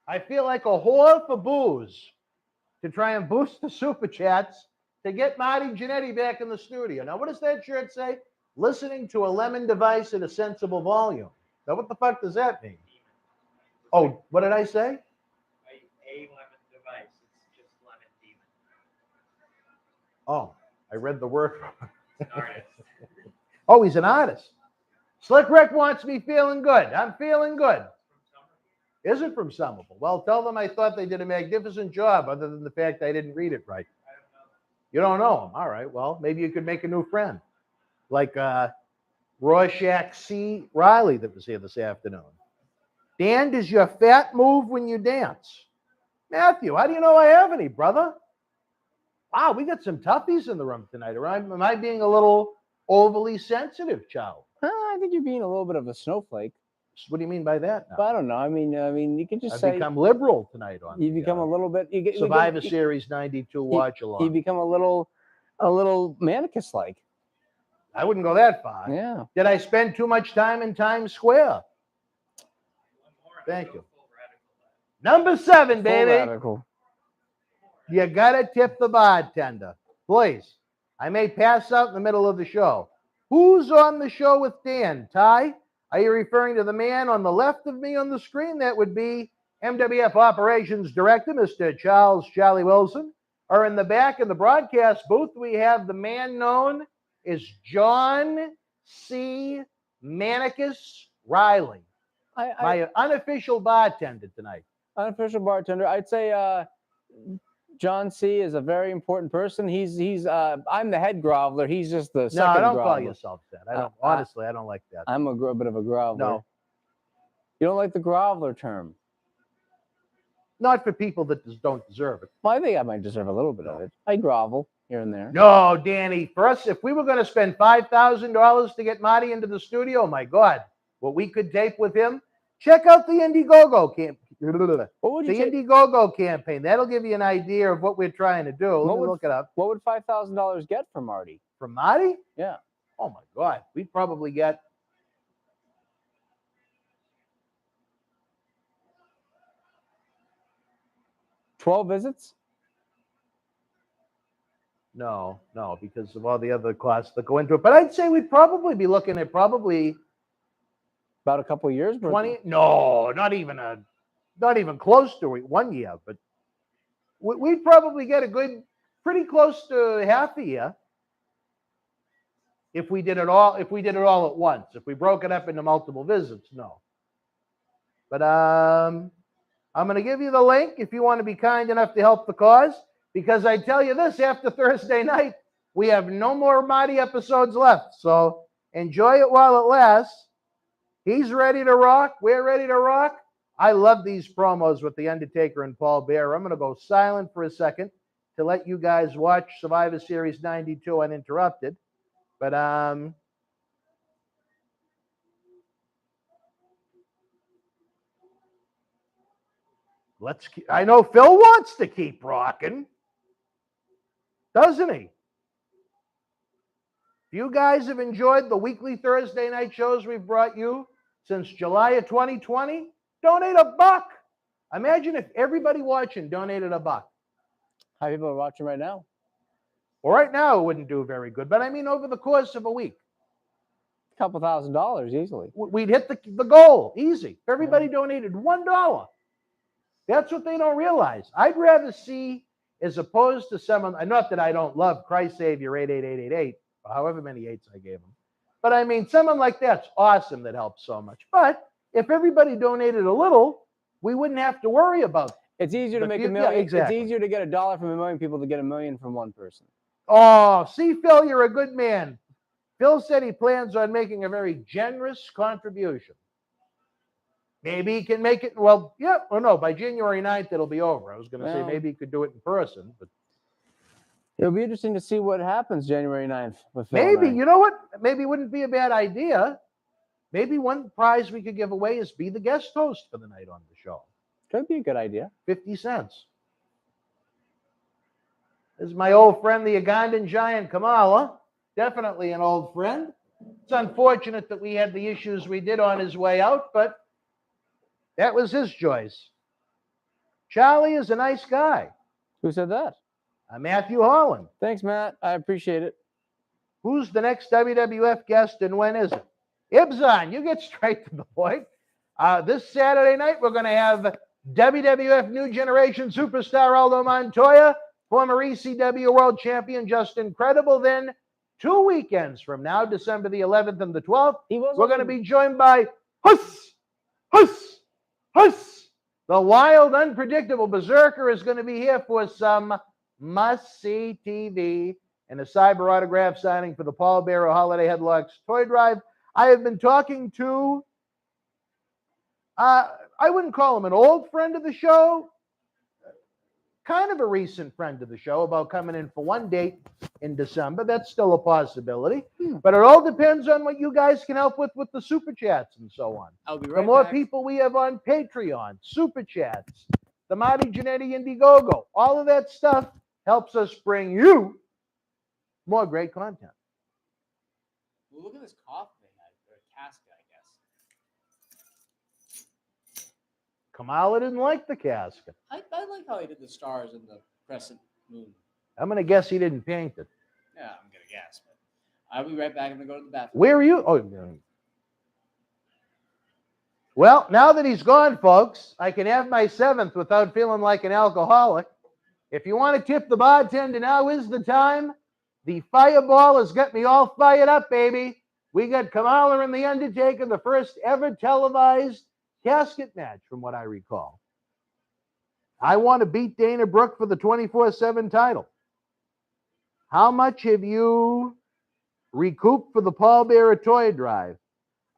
I feel like a whore for booze to try and boost the super chats to get Marty Jannetty back in the studio. Now, what does that shirt say? Listening to a lemon device at a sensible volume. Now, what the fuck does that mean? Oh, what did I say? A lemon device. It's just lemon demon. Oh, I read the word. Artist. Oh, he's an artist. Slick Rick wants me feeling good. I'm feeling good. Is it from Somerville? Well, tell them I thought they did a magnificent job, other than the fact I didn't read it right. You don't know him. All right. Well, maybe you could make a new friend. Like Rorschach C. Riley that was here this afternoon. Dan, does your fat move when you dance? Matthew, how do you know I have any, brother? Wow, we got some toughies in the room tonight. Am I being a little overly sensitive, Chow? I think you're being a little bit of a snowflake. What do you mean by that? But I don't know. I mean, you can just I've say become liberal tonight on you become a little bit. You get Survivor Series 92 watch along. You become a little manicus like. I wouldn't go that far. Yeah. Did I spend too much time in Times Square? Thank you. Number 7, Full baby. radical. You gotta tip the bartender, please. I may pass out in the middle of the show. Who's on the show with Dan? Ty? Are you referring to the man on the left of me on the screen? That would be MWF Operations Director, Mr. Charles Charlie Wilson. Or in the back of the broadcast booth, we have the man known as John C. Manicus Riley, my unofficial bartender tonight. Unofficial bartender. I'd say John C. is a very important person. He's I'm the head groveler. He's just the second No, don't groveler. call yourself that. I don't. Honestly, I don't like that. I'm a bit of a groveler. No. You don't like the groveler term? Not for people that don't deserve it. Well, I think I might deserve a little bit of it. I grovel here and there. No, Danny. For us, if we were going to spend $5,000 to get Marty into the studio, my God, what we could tape with him. Check out the Indiegogo campaign. What would you The Indiegogo campaign. That'll give you an idea of what we're trying to do. Let me look it up. What would $5,000 get from Marty? From Marty? Yeah. Oh my God, we'd probably get. $12 visits? No, because of all the other costs that go into it. But I'd say we'd probably be looking at probably About a couple of years? 20. No, not even close to 1 year. But we'd probably get a good, pretty close to half a year if we did it all. If we did it all at once, if we broke it up into multiple visits, no. But I'm going to give you the link if you want to be kind enough to help the cause. Because I tell you this, after Thursday night, we have no more Marty episodes left. So enjoy it while it lasts. He's ready to rock. We're ready to rock. I love these promos with The Undertaker and Paul Bearer. I'm going to go silent for a second to let you guys watch Survivor Series 92 uninterrupted. But I know Phil wants to keep rocking. Doesn't he? If you guys have enjoyed the weekly Thursday night shows we've brought you since July of 2020, donate $1. Imagine if everybody watching donated $1. How many people are watching right now? Well, right now it wouldn't do very good, but I mean over the course of a week. A couple $1,000 easily. We'd hit the goal easy. If everybody donated $1. That's what they don't realize. I'd rather see, as opposed to someone, not that I don't love Christ Savior 88888, or however many eights I gave him. But I mean, someone like that's awesome that helps so much. But if everybody donated a little, we wouldn't have to worry about it. It's easier to make $1 million. Exactly. It's easier to get $1 from 1 million people to get $1 million from one person. Oh, see, Phil, you're a good man. Phil said he plans on making a very generous contribution. Maybe he can make it, well, yeah, or no, by January 9th, it'll be over. I was going to say maybe he could do it in person. But it'll be interesting to see what happens January 9th. With Phil maybe, you know what? Maybe it wouldn't be a bad idea. Maybe one prize we could give away is be the guest host for the night on the show. Could be a good idea. 50 cents. This is my old friend, the Ugandan giant Kamala. Definitely an old friend. It's unfortunate that we had the issues we did on his way out, but that was his choice. Charlie is a nice guy. Who said that? Matthew Holland. Thanks, Matt. I appreciate it. Who's the next WWF guest and when is it? Ibzan, you get straight to the point. This Saturday night, we're going to have WWF New Generation superstar Aldo Montoya, former ECW World Champion Justin Credible. Then 2 weekends from now, December the 11th and the 12th, we're going to be joined by Huss. The wild, unpredictable Berserker is going to be here for some must-see TV and a cyber autograph signing for the Paul Bearer Holiday Headlocks Toy Drive. I have been talking to, I wouldn't call him an old friend of the show, kind of a recent friend of the show about coming in for one date in December. That's still a possibility. But it all depends on what you guys can help with the Super Chats and so on. I'll be The right more back. people we have on Patreon, Super Chats, the Marty Jannetty Indiegogo, all of that stuff helps us bring you more great content. Well, look at this coffin they had, or a casket, I guess. Kamala didn't like the casket. I like how he did the stars and the crescent moon. I'm going to guess he didn't paint it. Yeah, I'm gonna guess, but I'll be right back. I'm gonna go to the bathroom. Where are you? Oh, no. Well, now that he's gone, folks, I can have my seventh without feeling like an alcoholic. If you want to tip the bartender, now is the time. The fireball has got me all fired up, baby. We got Kamala and The Undertaker, the first ever televised casket match, from what I recall. I want to beat Dana Brooke for the 24/7 title. How much have you recouped for the Paul Bearer toy drive?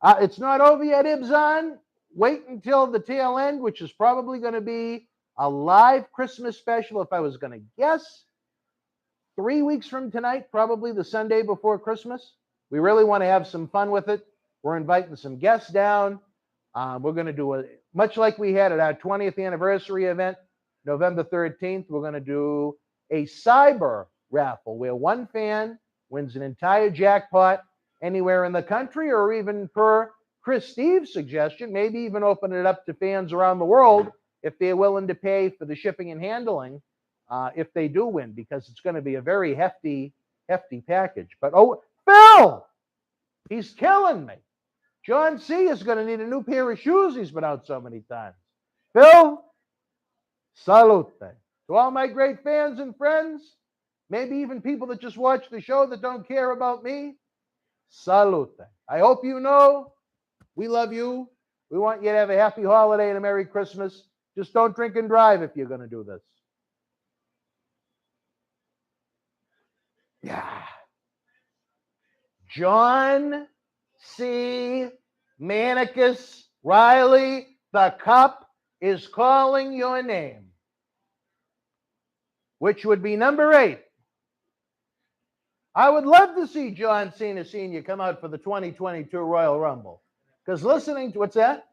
It's not over yet, Ibzan. Wait until the tail end, which is probably going to be a live Christmas special, if I was going to guess. 3 weeks from tonight, probably the Sunday before Christmas. We really want to have some fun with it. We're inviting some guests down. We're going to do much like we had at our 20th anniversary event, November 13th. We're going to do a cyber raffle where one fan wins an entire jackpot anywhere in the country, or even per Chris Steve's suggestion, maybe even open it up to fans around the world if they're willing to pay for the shipping and handling if they do win, because it's going to be a very hefty package. But, oh, Phil, he's killing me. John C. is going to need a new pair of shoes. He's been out so many times. Phil, salute. To all my great fans and friends, maybe even people that just watch the show that don't care about me, salute. I hope you know we love you. We want you to have a happy holiday and a Merry Christmas. Just don't drink and drive if you're going to do this. Yeah. John C. Manicus Riley, the cup is calling your name, which would be number 8. I would love to see John Cena Sr. come out for the 2022 Royal Rumble. Because listening to, what's that?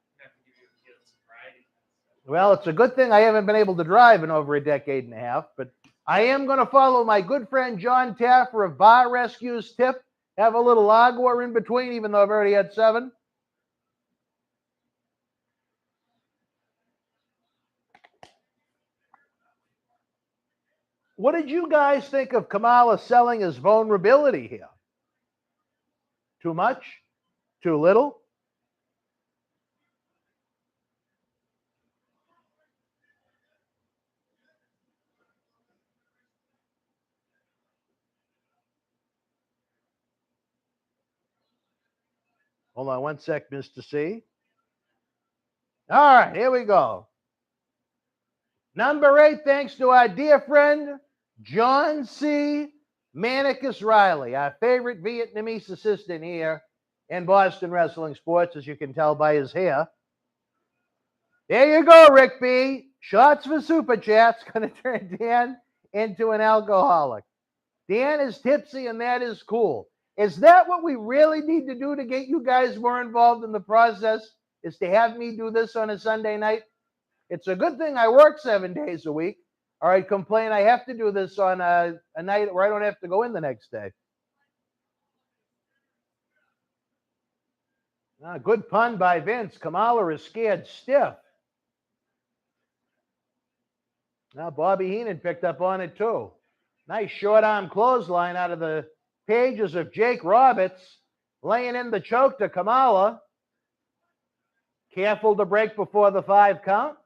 Well, it's a good thing I haven't been able to drive in over a decade and a half, but I am going to follow my good friend John Taffer of Bar Rescue's tip. Have a little agua in between, even though I've already had 7. What did you guys think of Kamala selling his vulnerability here? Too much? Too little? Hold on one sec, Mr. C. All right, here we go. Number 8, thanks to our dear friend, John C. Manicus Riley, our favorite Vietnamese assistant here in Boston Wrestling Sports, as you can tell by his hair. There you go, Rick B. Shots for Super Chats. Going to turn Dan into an alcoholic. Dan is tipsy, and that is cool. Is that what we really need to do to get you guys more involved in the process, is to have me do this on a Sunday night? It's a good thing I work 7 days a week. All right, complain I have to do this on a night where I don't have to go in the next day. Good pun by Vince. Kamala is scared stiff. Now, Bobby Heenan picked up on it, too. Nice short-arm clothesline out of the pages of Jake Roberts, laying in the choke to Kamala. Careful to break before the 5 count.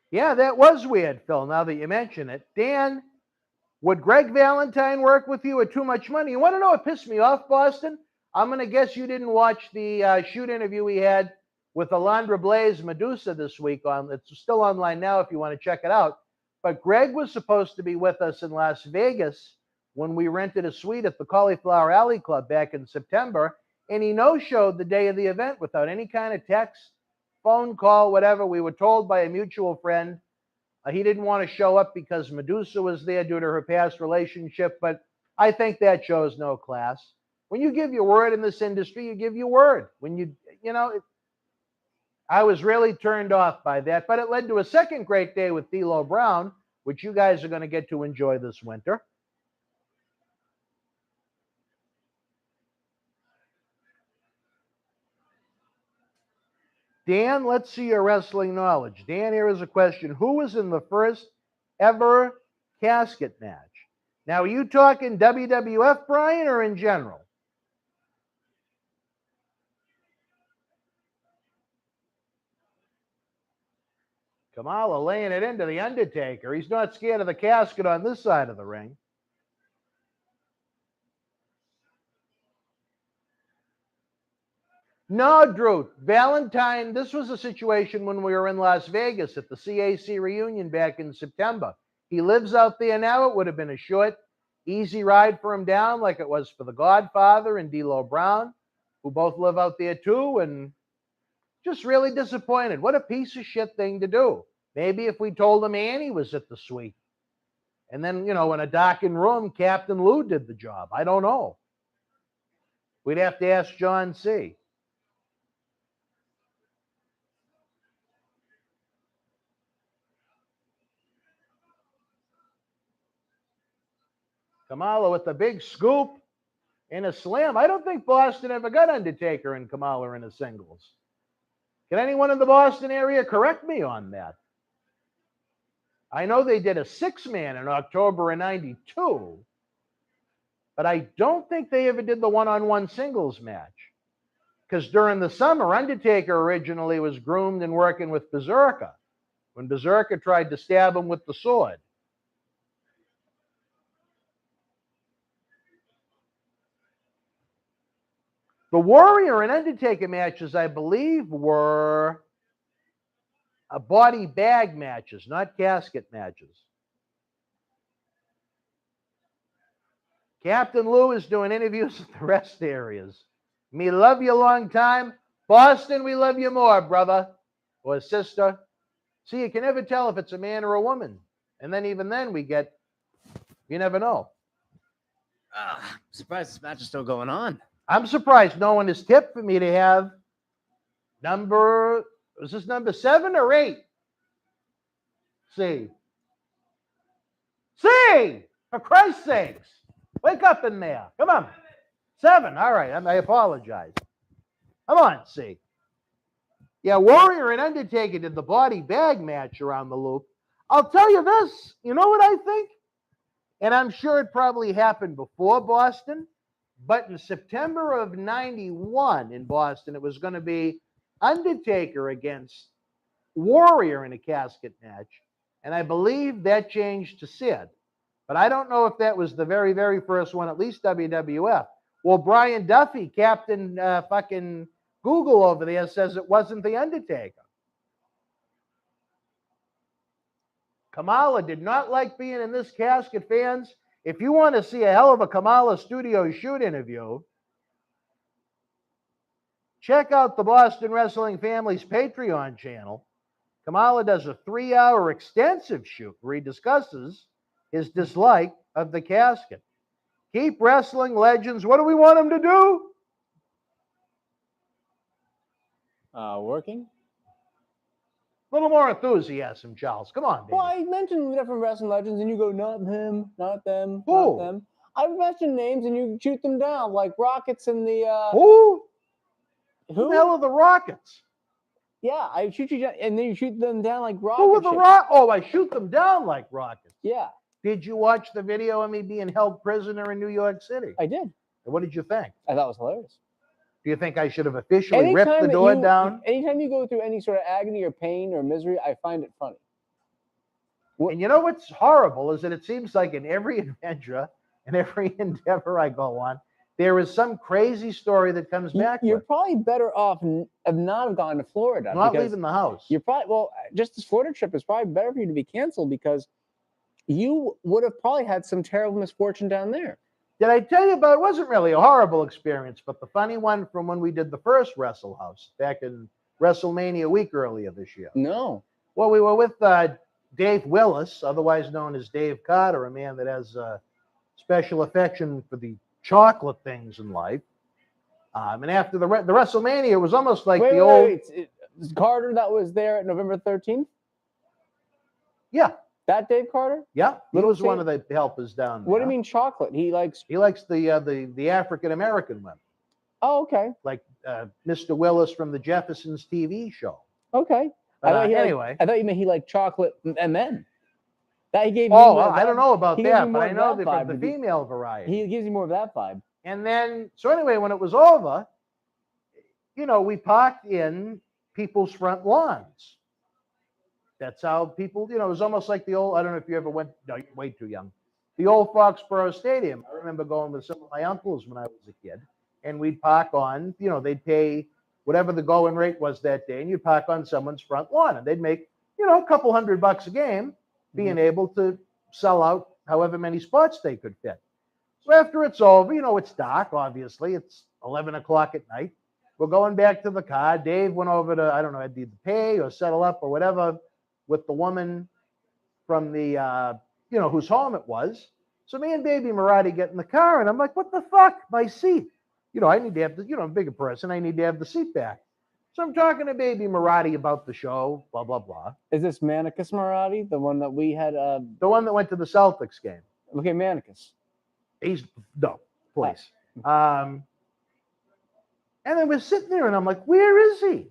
Yeah, that was weird, Phil, now that you mention it. Dan, would Greg Valentine work with you at too much money? You want to know what pissed me off, Boston? I'm going to guess you didn't watch the shoot interview we had with Alondra Blaze Medusa this week. It's still online now if you want to check it out. But Greg was supposed to be with us in Las Vegas when we rented a suite at the Cauliflower Alley Club back in September, and he no-showed the day of the event without any kind of text, phone call, whatever. We were told by a mutual friend he didn't want to show up because Medusa was there due to her past relationship, but I think that shows no class. When you give your word in this industry, you give your word. When I was really turned off by that, but it led to a second great day with D'Lo Brown, which you guys are going to get to enjoy this winter. Dan, let's see your wrestling knowledge. Dan, here is a question. Who was in the first ever casket match? Now, are you talking WWF, Brian, or in general? Kamala laying it into The Undertaker. He's not scared of the casket on this side of the ring. No, Drew. Valentine, this was a situation when we were in Las Vegas at the CAC reunion back in September. He lives out there now. It would have been a short, easy ride for him down like it was for the Godfather and D'Lo Brown, who both live out there too, and just really disappointed. What a piece of shit thing to do. Maybe if we told him Annie was at the suite. And then, in a darkened room, Captain Lou did the job. I don't know. We'd have to ask John C. Kamala with the big scoop and a slam. I don't think Boston ever got Undertaker and Kamala in a singles. Can anyone in the Boston area correct me on that? I know they did a 6-man in October of 92, but I don't think they ever did the one-on-one singles match. Because during the summer, Undertaker originally was groomed and working with Berserker when Berserker tried to stab him with the sword. The Warrior and Undertaker matches, I believe, were body bag matches, not casket matches. Captain Lou is doing interviews at the rest areas. Me love you a long time. Boston, we love you more, brother or sister. See, you can never tell if it's a man or a woman. And then even then you never know. I'm surprised this match is still going on. I'm surprised no one has tipped for me to have was this number 7 or 8? See, for Christ's sakes, wake up in there. Come on. 7. All right. I apologize. Come on, see. Yeah, Warrior and Undertaker did the body bag match around the loop. I'll tell you this. You know what I think? And I'm sure it probably happened before Boston. But in September of 91 in Boston, it was going to be Undertaker against Warrior in a casket match. And I believe that changed to Sid. But I don't know if that was the very, very first one, at least WWF. Well, Brian Duffy, Captain fucking Google over there, says it wasn't The Undertaker. Kamala did not like being in this casket, fans. If you want to see a hell of a Kamala Studio shoot interview, check out the Boston Wrestling Family's Patreon channel. Kamala does a 3-hour extensive shoot where he discusses his dislike of the casket. Keep wrestling, legends. What do we want him to do? Working? A little more enthusiasm, Charles. Come on, baby. Well, I mentioned different wrestling legends, and you go, not him, not them, Who? not them. I mentioned names, and you shoot them down, like Rockets and the... Who? Who? Who the hell are the Rockets? Yeah, I shoot you down, and then you shoot them down like rockets. Who are the Rockets? Oh, I shoot them down like rockets. Yeah. Did you watch the video of me being held prisoner in New York City? I did. And what did you think? I thought it was hilarious. Do you think I should have officially ripped the door down? Anytime you go through any sort of agony or pain or misery, I find it funny. And you know what's horrible is that it seems like in every adventure and every endeavor I go on, there is some crazy story that comes back. You're probably better off of not have gone to Florida. Not leaving the house. You're probably, just this Florida trip is probably better for you to be canceled because you would have probably had some terrible misfortune down there. Did I tell you about, it wasn't really a horrible experience, but the funny one from when we did the first Wrestle House back in WrestleMania week earlier this year? No. Well, we were with Dave Willis, otherwise known as Dave Carter, a man that has special affection for the chocolate things in life. And after the WrestleMania, it was almost like the old. Wait. Is Carter that was there at November 13th? Yeah. That Dave Carter? Yeah, he Little was one Saint- of the helpers down there. What do you mean chocolate? He likes. He likes the African American women, Oh, okay. like Mr. Willis from the Jeffersons TV show. Okay. But, I thought you meant he liked chocolate and men. That he gave me Oh, more of I don't that- know about he gives that, me but more I of know that that from vibe. the female variety. He gives you more of that vibe. And then, so anyway, when it was over, we parked in people's front lawns. That's how people, it was almost like the old, I don't know if you ever went, no, you're way too young. The old Foxborough Stadium. I remember going with some of my uncles when I was a kid, and we'd park on, they'd pay whatever the going rate was that day, and you'd park on someone's front lawn, and they'd make, a couple $100 a game being able to sell out however many spots they could fit. So after it's over, it's dark, obviously. It's 11 o'clock at night. We're going back to the car. Dave went over to, I don't know, I'd either pay or settle up or whatever with the woman from the, whose home it was. So me and baby Marty get in the car, and I'm like, what the fuck? My seat. I need to have the, I'm a bigger person. I need to have the seat back. So I'm talking to baby Marty about the show, blah, blah, blah. Is this Manicus Marati, the one that we had? The one that went to the Celtics game. Okay, Manicus. No, please. And then we're sitting there, and I'm like, where is he?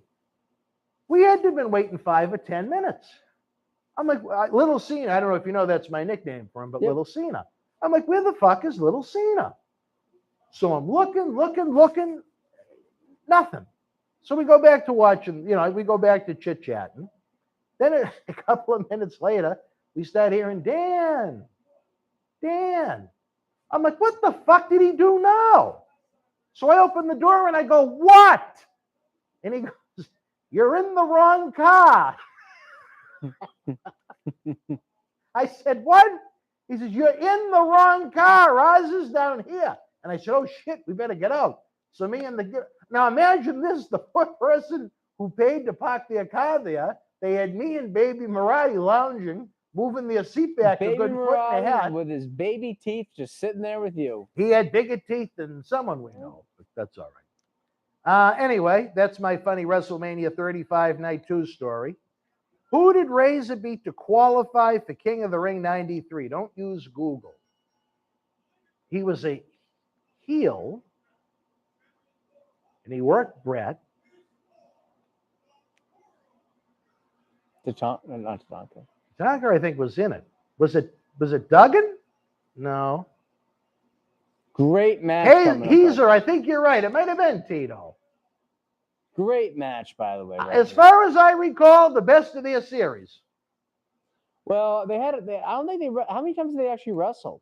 We had to have been waiting 5 or 10 minutes. I'm like, Little Cena. I don't know if you know that's my nickname for him, but Yep. Little Cena. I'm like, where the fuck is Little Cena? So I'm looking, nothing. So we go back to watching, we go back to chit-chatting. Then a couple of minutes later, we start hearing, Dan. I'm like, what the fuck did he do now? So I open the door and I go, what? And he goes, you're in the wrong car. I said, what? He says, you're in the wrong car. Ours is down here. And I said, oh, shit, we better get out. So me and now imagine this, the poor person who paid to park their car there, they had me and baby Marty lounging, moving their seat back a Baby good foot and a half. Marati with his baby teeth just sitting there with you. He had bigger teeth than someone we know, but that's all right. Anyway, that's my funny WrestleMania 35 Night 2 story. Who did Razor beat to qualify for King of the Ring 93? Don't use Google. He was a heel, and he worked Brett. Not Tatanka. Tucker, I think, was in it. Was it Duggan? No. Great match. Hey, coming up. Heezer, I think you're right. It might have been Tito. Great match, by the way. As far as I recall, the best of their series. Well, they had. I don't think they. How many times did they actually wrestle?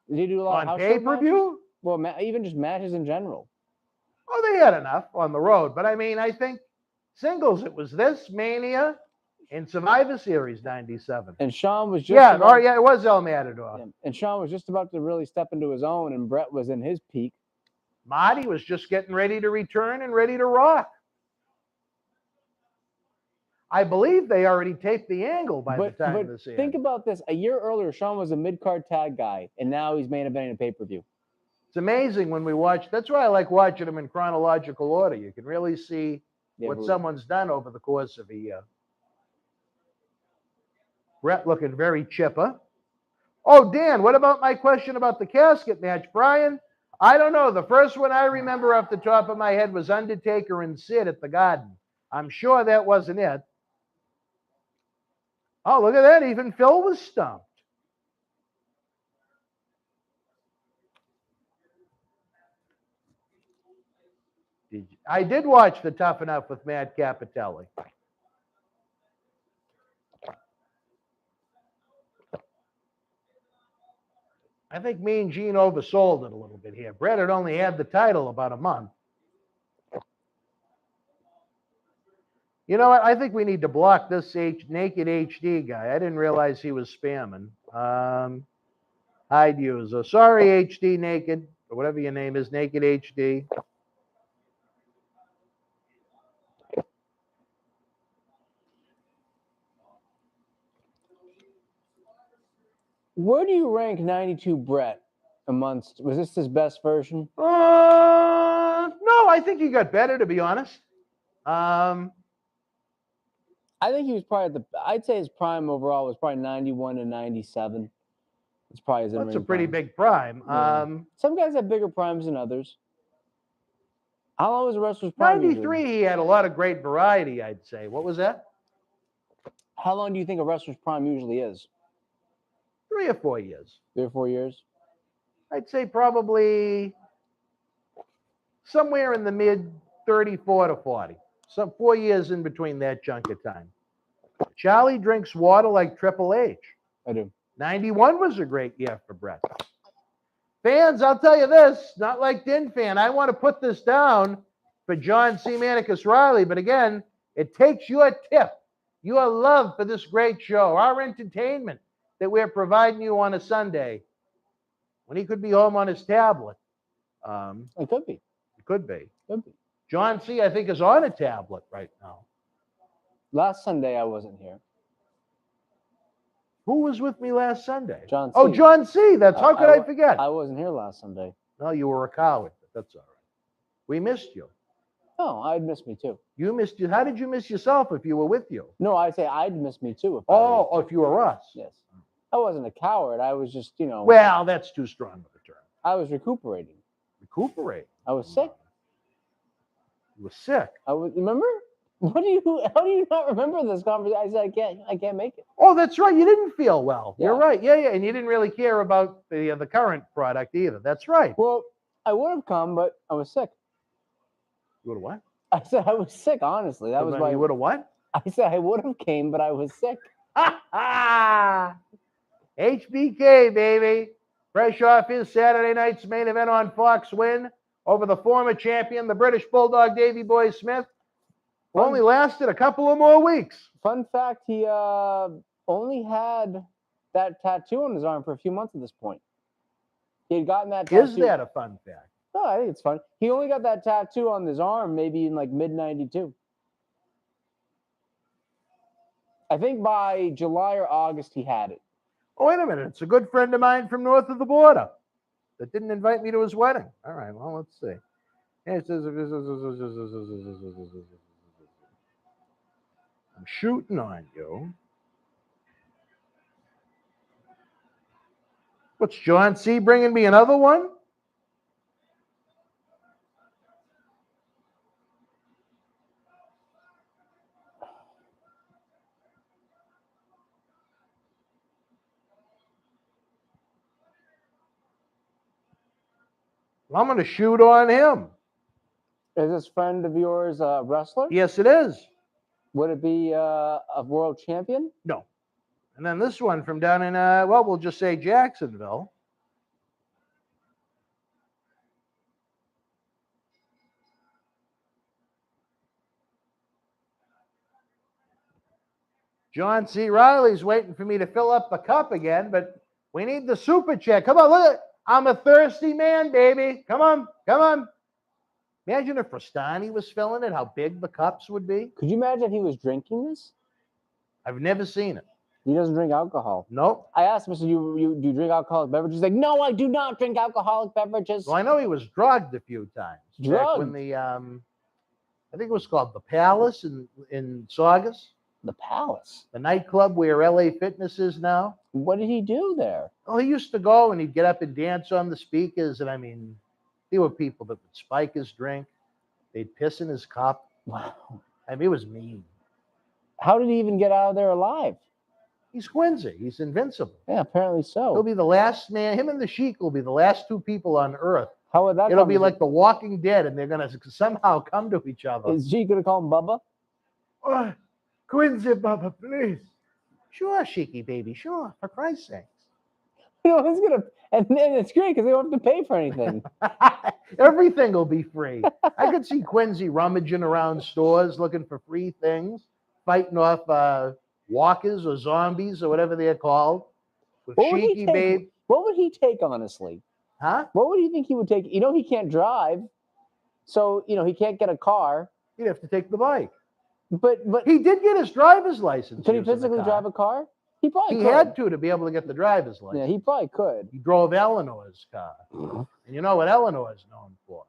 Did they do a lot of On house show pay-per-view? matches? Well, even just matches in general. Oh, they had enough on the road. But I mean, I think singles, it was this, Mania, and Survivor Series 97. And Sean was just it was El Matador. Yeah, and Sean was just about to really step into his own, and Brett was in his peak. Marty was just getting ready to return and ready to rock. I believe they already taped the angle by the time of this aired. Think about this. A year earlier, Sean was a mid-card tag guy, and now he's main eventing a pay-per-view. It's amazing when we watch. That's why I like watching them in chronological order. You can really see what someone's done over the course of a year. Brett looking very chipper. Oh, Dan, what about my question about the casket match, Brian? I don't know. The first one I remember off the top of my head was Undertaker and Sid at the Garden. I'm sure that wasn't it. Oh, look at that. Even Phil was stumped. I did watch the Tough Enough with Matt Capitelli. I think me and Gene oversold it a little bit here. Brett had only had the title about a month. You know what? I think we need to block this Naked HD guy. I didn't realize he was spamming. Hide user. Sorry, HD Naked, or whatever your name is, Naked HD. Where do you rank 92 Brett amongst? Was this his best version? No, I think he got better, to be honest. I think he was probably I'd say his prime overall was probably 91 to 97. It's probably his That's a in-ring pretty prime. big prime. Yeah. Some guys have bigger primes than others. How long was the wrestler's prime? 93, usually? he had a lot of great variety, I'd say. What was that? How long do you think a wrestler's prime usually is? 3 or 4 years. 3 or 4 years? I'd say probably somewhere in the mid 34 to 40. Some 4 years in between that chunk of time. Charlie drinks water like Triple H. I do. 91 was a great year for Brett. Fans, I'll tell you this, not like Din Fan. I want to put this down for John C. Manicus Riley, but again, it takes your tip, your love for this great show, our entertainment that we're providing you on a Sunday when he could be home on his tablet. It could be. It could be. Could be. John C., I think, is on a tablet right now. Last Sunday I wasn't here. Who was with me last Sunday? John C. Oh, John C. That's how could I forget? I wasn't here last Sunday. No, you were a coward, but that's all right. We missed you. No, I'd miss me too. You missed you. How did you miss yourself if you were with you? No, I'd say I'd miss me too. If I was. Oh, if you were us. Yes. I wasn't a coward. I was just, Well, that's too strong of a term. I was recuperating. Recuperate. I was sick. You were sick. Remember? How do you not remember this conversation? I said I can't make it. Oh, that's right. You didn't feel well. Yeah. You're right. Yeah. And you didn't really care about the current product either. That's right. Well, I would have come, but I was sick. You would have what? I said I was sick, honestly. That was why you would have what? I said I would have came, but I was sick. Ha ha! HBK, baby. Fresh off his Saturday night's main event on Fox win over the former champion, the British Bulldog Davey Boy Smith, who only lasted a couple of more weeks. Fun fact, he only had that tattoo on his arm for a few months at this point. He had gotten that tattoo. Is that a fun fact? No, I think it's fun. He only got that tattoo on his arm maybe in like mid-92. I think by July or August he had it. Oh, wait a minute. It's a good friend of mine from north of the border that didn't invite me to his wedding. All right, well, let's see. I'm shooting on you. What's John C. bringing me another one? I'm going to shoot on him. Is this friend of yours a wrestler? Yes, it is. Would it be a world champion? No. And then this one from down in, well, we'll just say Jacksonville. John C. Riley's waiting for me to fill up the cup again, but we need the super chat. Come on, look at it. I'm a thirsty man, baby. Come on, come on. Imagine if Rastani was filling it, how big the cups would be. Could you imagine if he was drinking this? I've never seen it. He doesn't drink alcohol. Nope. I asked him, so do you drink alcoholic beverages? He's like, no, I do not drink alcoholic beverages. Well, I know he was drugged a few times. Back when Drugged? the, I think it was called the Palace in Saugus, The Palace. the nightclub where LA Fitness is now. What did he do there? Oh, he used to go and he'd get up and dance on the speakers. And I mean, there were people that would spike his drink. They'd piss in his cup. Wow. I mean, it was mean. How did he even get out of there alive? He's Quincy. He's invincible. Yeah, apparently so. He'll be the last man. Him and the Sheik will be the last two people on Earth. How would that It'll be conversation- like The Walking Dead, and they're going to somehow come to each other. Is he going to call him Bubba? Oh, Quincy, Baba, please. Sure, Sheiky, baby. Sure, for Christ's sakes. You know, he's going to, and it's great because they don't have to pay for anything. Everything will be free. I could see Quincy rummaging around stores looking for free things, fighting off walkers or zombies or whatever they're called. With What would he Sheiky, take? babe. What would he take, honestly? Huh? What would you think he would take? You know, he can't drive, so he can't get a car. You'd have to take the bike. But He did get his driver's license. could he using the physically car. drive a car? He probably He could. had to be able to get the driver's Yeah, license. he probably could. He drove Eleanor's car. And you know what Eleanor is known for?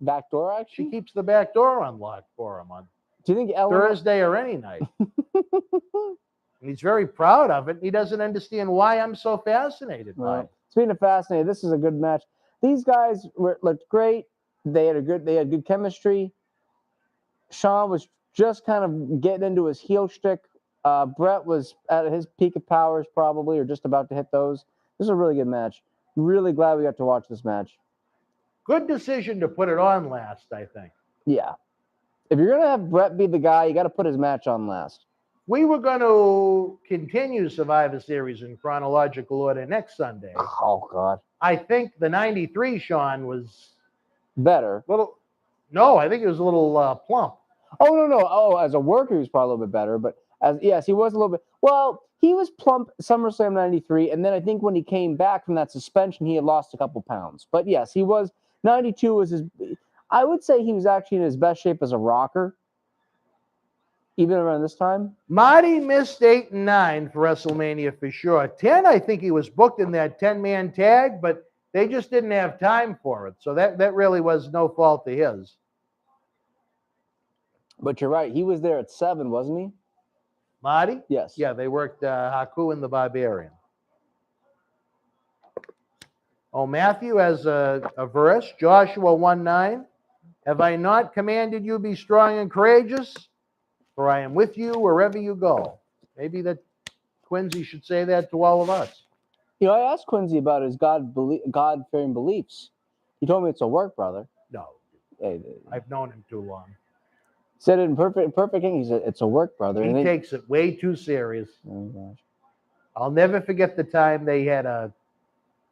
Backdoor She action? keeps the back door unlocked for him on Do you think Eleanor? Thursday or any night. And he's very proud of it. He doesn't understand why I'm so fascinated by Well, it. speaking of fascinating, this is a good match. These guys looked great. They had good chemistry. Sean was just kind of getting into his heel shtick. Brett was at his peak of powers probably, or just about to hit those. This is a really good match. Really glad we got to watch this match. Good decision to put it on last, I think. Yeah. If you're gonna have Brett be the guy, you got to put his match on last. We were going to continue Survivor Series in chronological order next Sunday. Oh God. I think the 93 Sean was Better. no, I think it was a little plump. Oh no. Oh, as a worker, he was probably a little bit better, but yes, he was a little bit. Well, he was plump SummerSlam '93, and then I think when he came back from that suspension, he had lost a couple pounds. But yes, he was 92 was his. I would say he was actually in his best shape as a rocker, even around this time. Marty missed 8 and 9 for WrestleMania for sure. 10, I think he was booked in that 10-man tag, but they just didn't have time for it. So that really was no fault of his. But you're right, he was there at 7, wasn't he? Marty? Yes. Yeah, they worked Haku and the Barbarian. Oh, Matthew has a verse, Joshua 1:9. Have I not commanded you be strong and courageous? For I am with you wherever you go. Maybe that Quincy should say that to all of us. You know, I asked Quincy about his God-fearing beliefs. He told me it's a work, brother. No, Hey, I've known him too long. said it in perfect English. He said it's a work, brother. He And then- takes it way too serious. oh gosh. I'll never forget the time they had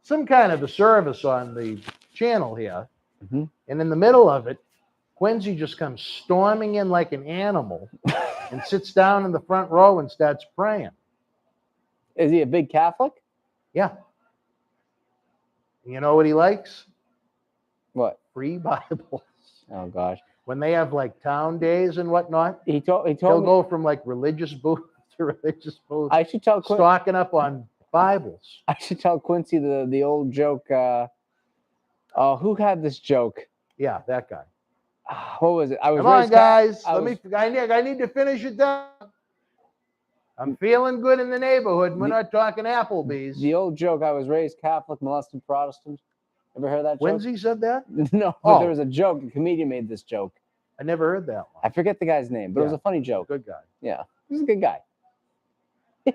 some kind of a service on the channel here. Mhm. And in the middle of it, Quincy just comes storming in like an animal and sits down in the front row and starts praying. Is he a big Catholic? Yeah. You know what he likes? What? Free Bibles. Oh gosh. When they have like town days and whatnot, He told he'll me go from like religious booth to religious booth, I should tell stocking up on Bibles. I should tell Quincy the old joke. Who had this joke? Yeah, that guy. What was it? I was Come on, raised guys. I I need to finish it down. I'm feeling good in the neighborhood. We're not talking Applebee's. The old joke. I was raised Catholic, molested Protestant. Ever heard that joke? Quincy said that? No, but Oh. there was a joke. A comedian made this joke. I never heard that one. I forget the guy's name, but it was Yeah. a funny joke. Good guy. Yeah, he's a good guy. You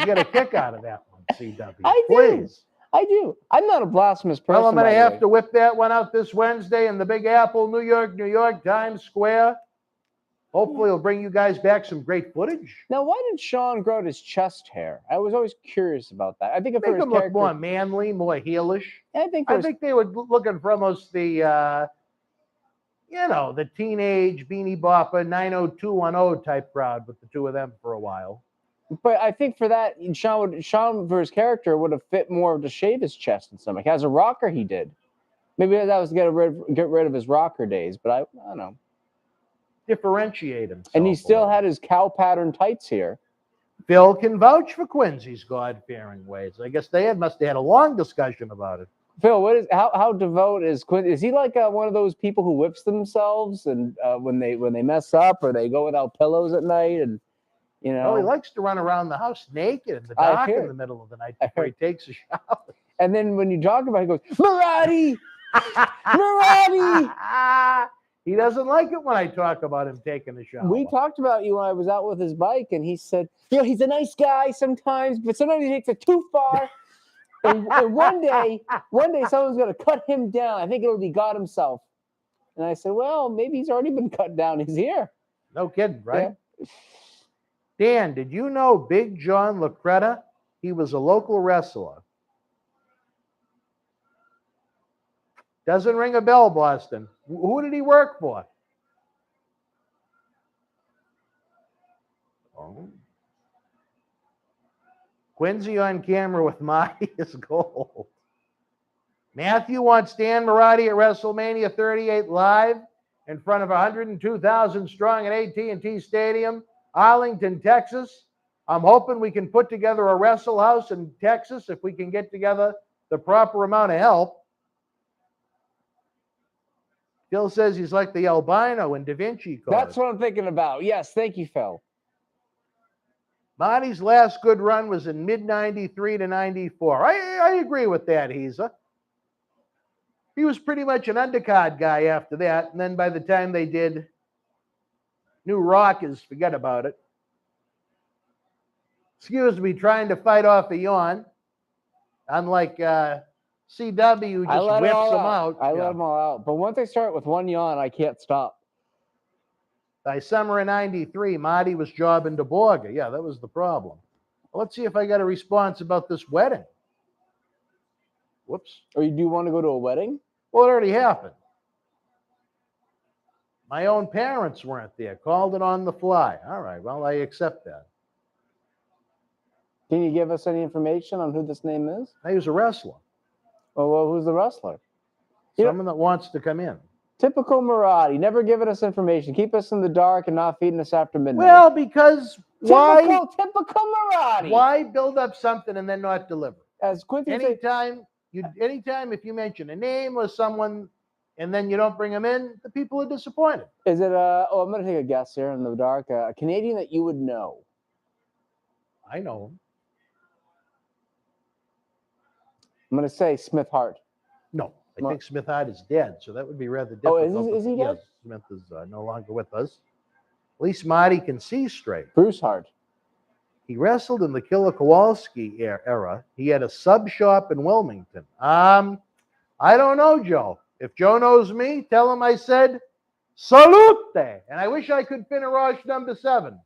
get a kick out of that one, CW. I do. Please. I do. I'm not a blasphemous person. Well, I'm going by to the have way. to whip that one out this Wednesday in the Big Apple, New York, Times Square. Hopefully, it'll bring you guys back some great footage. Now, why did Sean grow out his chest hair? I was always curious about that. I think if Make for his him look character, more manly, more heelish. I think for I his- think they were looking for almost the, the teenage Beanie Bopper 90210 type crowd with the two of them for a while. But I think for that, Sean for his character would have fit more to shave his chest and stomach. As a rocker, he did. Maybe that was to get rid of his rocker days. But I don't know. Differentiate himself. And he a still little. had his cow pattern tights here. Phil can vouch for Quincy's God-fearing ways. I guess they must have had a long discussion about it. Phil, how devout is Quinn? Is he like one of those people who whips themselves and when they mess up or they go without pillows at night and Oh, he likes to run around the house naked in the I dark hear in it. the middle of the night I before he heard- takes a shower. And then when you talk about it, he goes, Marty! Marty! He doesn't like it when I talk about him taking a shower. We talked about you when I was out with his bike, and he said, he's a nice guy sometimes, but sometimes he takes it too far. and one day someone's going to cut him down. I think it'll be God himself. And I said, well, maybe he's already been cut down. He's here. No kidding, right? Yeah. Dan, did you know Big John Lacretta? He was a local wrestler. Doesn't ring a bell, Boston. Who did he work for? Oh. Quincy on camera with Marty is gold. Matthew wants Dan Marati at WrestleMania 38 live in front of 102,000 strong at AT&T Stadium, Arlington, Texas. I'm hoping we can put together a wrestle house in Texas if we can get together the proper amount of help. Phil says he's like the albino in Da Vinci Code. That's what I'm thinking about. Yes, thank you, Phil. Marty's last good run was in mid-93 to 94. I agree with that, He was pretty much an undercard guy after that, and then by the time they did New Rockers, forget about it. Excuse me, trying to fight off a yawn. Unlike CW, who just whips them out. I let them all out. But once I start with one yawn, I can't stop. By summer of 93, Marty was jobbing to Borga. Yeah, that was the problem. Well, let's see if I got a response about this wedding. Whoops. Or you do want to go to a wedding? Well, it already happened. My own parents weren't there. Called it on the fly. All right, well, I accept that. Can you give us any information on who this name is? He was a wrestler. Oh, well, who's the wrestler? Someone that wants to come in. Typical Marty, never giving us information. Keep us in the dark and not feeding us after midnight. Well, because Typical Marty. Why build up something and then not deliver? As Quincy anytime if you mention a name or someone and then you don't bring them in, the people are disappointed. Is it I'm going to take a guess here in the dark. A Canadian that you would know? I know him. I'm going to say Smith Hart. No, I think Smith Hart is dead, so that would be rather difficult. Oh, is he dead? Yes, Smith is no longer with us. At least Marty can see straight. Bruce Hart. He wrestled in the Killer Kowalski era. He had a sub shop in Wilmington. I don't know, Joe. If Joe knows me, tell him I said salute. And I wish I could finish number 7.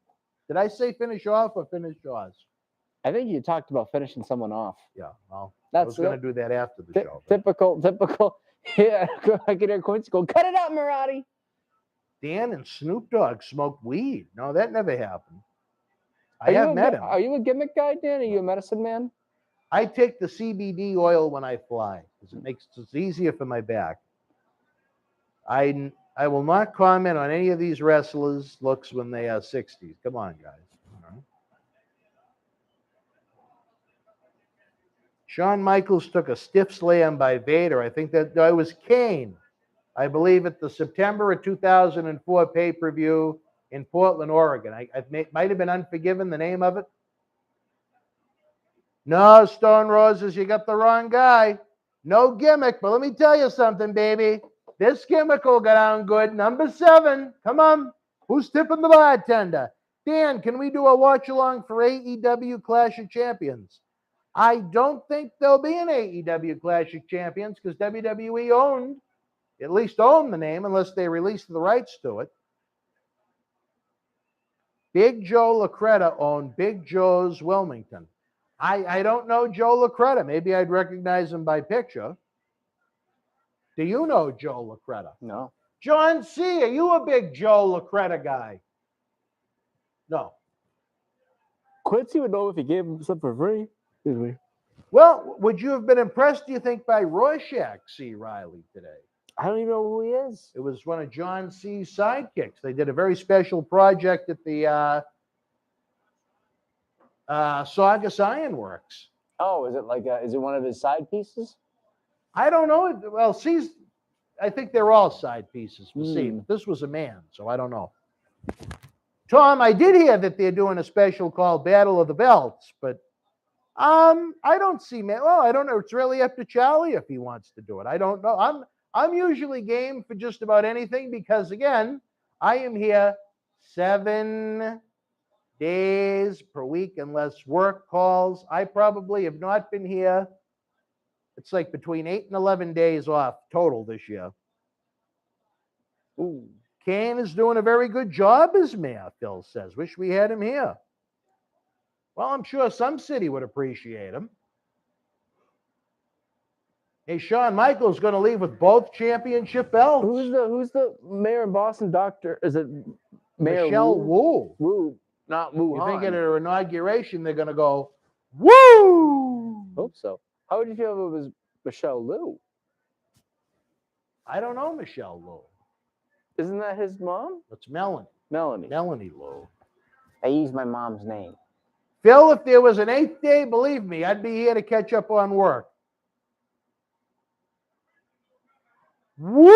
Did I say finish off or finish Jaws? I think you talked about finishing someone off. Yeah, well, I was going to do that after the show. Typical. Yeah, I could hear Quincy go, cut it out, Marty. Dan and Snoop Dogg smoked weed. No, that never happened. I have met him. Are you a gimmick guy, Dan? Are you a medicine man? I take the CBD oil when I fly because it's easier for my back. I will not comment on any of these wrestlers' looks when they are 60s. Come on, guys. Shawn Michaels took a stiff slam by Vader. I think that was Kane. I believe at the September of 2004 pay-per-view in Portland, Oregon. It might have been Unforgiven, the name of it. No, Stone Roses, you got the wrong guy. No gimmick, but let me tell you something, baby. This gimmick will go down good. Number 7. Come on. Who's tipping the bartender? Dan, can we do a watch-along for AEW Clash of Champions? I don't think there'll be an AEW Clash of Champions because WWE at least owned the name unless they released the rights to it. Big Joe Lacretta owned Big Joe's Wilmington. I don't know Joe Lacretta. Maybe I'd recognize him by picture. Do you know Joe Lacretta? No. John C., are you a big Joe Lacretta guy? No. Quincy would know if he gave him something for free. Excuse me. Well, would you have been impressed, do you think, by Rorschach C. Riley today? I don't even know who he is. It was one of John C.'s sidekicks. They did a very special project at the Saugus Ironworks. Oh, is it one of his side pieces? I don't know. Well, C's, I think they're all side pieces for C. This was a man, so I don't know. Tom, I did hear that they're doing a special called Battle of the Belts, but I don't see, man. Well, I don't know. It's really up to Charlie if he wants to do it. I don't know. I'm usually game for just about anything because, again, I am here 7 days per week unless work calls. I probably have not been here. It's like between 8 and 11 days off total this year. Ooh. Kane is doing a very good job as mayor, Phil says. Wish we had him here. Well, I'm sure some city would appreciate him. Hey, Shawn Michaels going to leave with both championship belts. Who's the mayor in Boston? Doctor? Is it Mayor Michelle Wu? Wu, not Wu. You think at her inauguration they're going to go, woo? Hope so. How would you feel if it was Michelle Liu? I don't know Michelle Liu. Isn't that his mom? It's Melanie. Melanie. Melanie Liu. I use my mom's name. Phil, if there was an 8th day, believe me, I'd be here to catch up on work. Woo!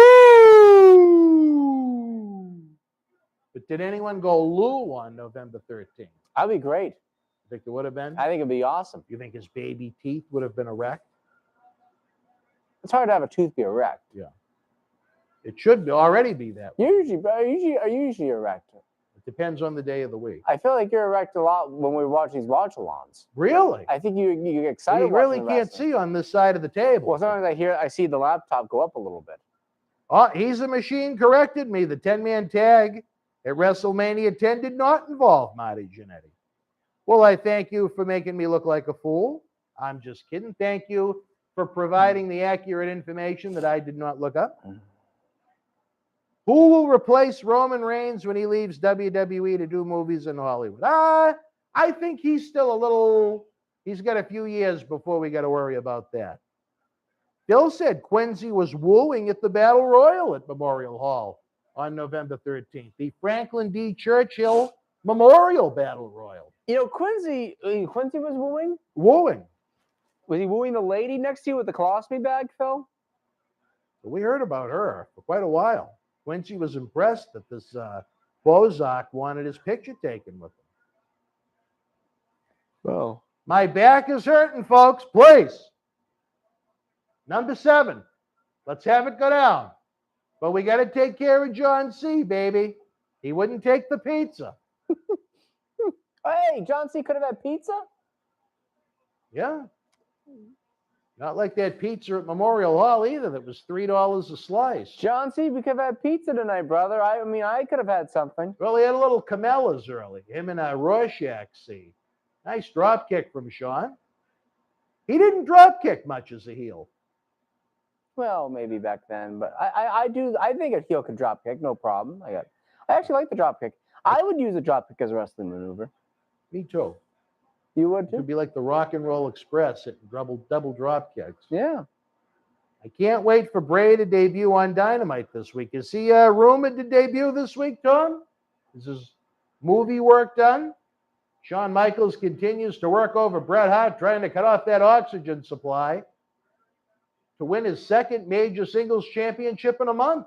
But did anyone go Lou on November 13th? That'd be great. Think it would have been? I think it'd be awesome. You think his baby teeth would have been erect? It's hard to have a tooth be erect. It should already be that way. Are you usually erect? It depends on the day of the week. I feel like you're erect a lot when we watch these watch-alongs. Really? I think you get excited. You really watching can't wrestling. see on this side of the table. Well, sometimes I see the laptop go up a little bit. Oh, He's a Machine corrected me. The 10-man tag at WrestleMania 10 did not involve Marty Jannetty. Well, I thank you for making me look like a fool. I'm just kidding. Thank you for providing the accurate information that I did not look up. Who will replace Roman Reigns when he leaves WWE to do movies in Hollywood? I think he's still he's got a few years before we got to worry about that. Bill said Quincy was wooing at the Battle Royal at Memorial Hall on November 13th, the Franklin D. Churchill Memorial Battle Royal. You know, Quincy was wooing? Wooing. Was he wooing the lady next to you with the colostomy bag, Phil? We heard about her for quite a while. Quincy was impressed that this Bozak wanted his picture taken with him. Well, My back is hurting, folks. Please. Number 7. Let's have it go down. But we got to take care of John C., baby. He wouldn't take the pizza. hey, John C. could have had pizza? Yeah. Not like that pizza at Memorial Hall either that was $3 a slice. John C., we could have had pizza tonight, brother. I mean, I could have had something. Well, he had a little Camellas early. Him and Rorschach see. Nice drop kick from Sean. He didn't drop kick much as a heel. Well, maybe back then, but I think a heel could drop kick, no problem. I actually like the drop kick. I would use a drop kick as a wrestling maneuver. Me too. You would It too? would be like the Rock and Roll Express hitting double drop kicks. Yeah. I can't wait for Bray to debut on Dynamite this week. Is he rumored to debut this week, Tom? Is his movie work done? Shawn Michaels continues to work over Bret Hart, trying to cut off that oxygen supply to win his second major singles championship in a month.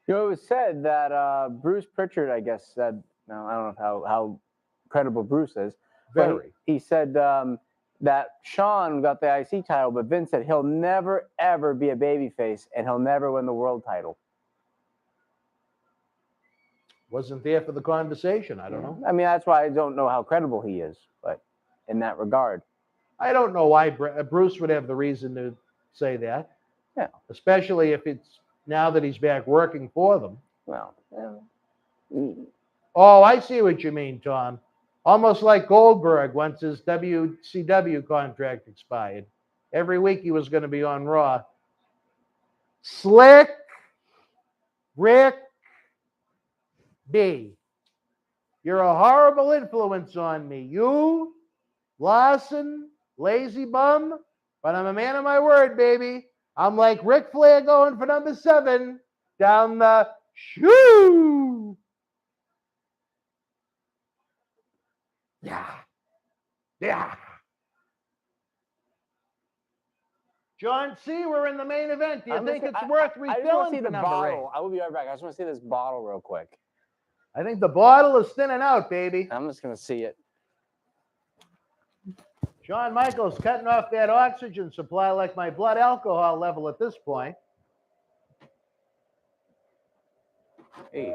You know, it was said that Bruce Pritchard, I guess, said, now I don't know how credible Bruce is. Very. He said that Shawn got the IC title, but Vince said he'll never, ever be a babyface and he'll never win the world title. Wasn't there for the conversation. I don't know. I mean, that's why I don't know how credible he is, but in that regard. I don't know why Bruce would have the reason to say that. Yeah. Especially if it's now that he's back working for them. Well, yeah. Oh, I see what you mean, Tom. Almost like Goldberg once his WCW contract expired. Every week he was going to be on Raw. Slick Rick B. You're a horrible influence on me. You, Larson, lazy bum, but I'm a man of my word, baby. I'm like Ric Flair going for number 7 down the shoo. Yeah. John C., we're in the main event. Do you think it's worth I just want refilling to see for the number 8? bottle. I will be right back. I just want to see this bottle real quick. I think the bottle is thinning out, baby. I'm just going to see it. Shawn Michaels cutting off that oxygen supply like my blood alcohol level at this point. Hey.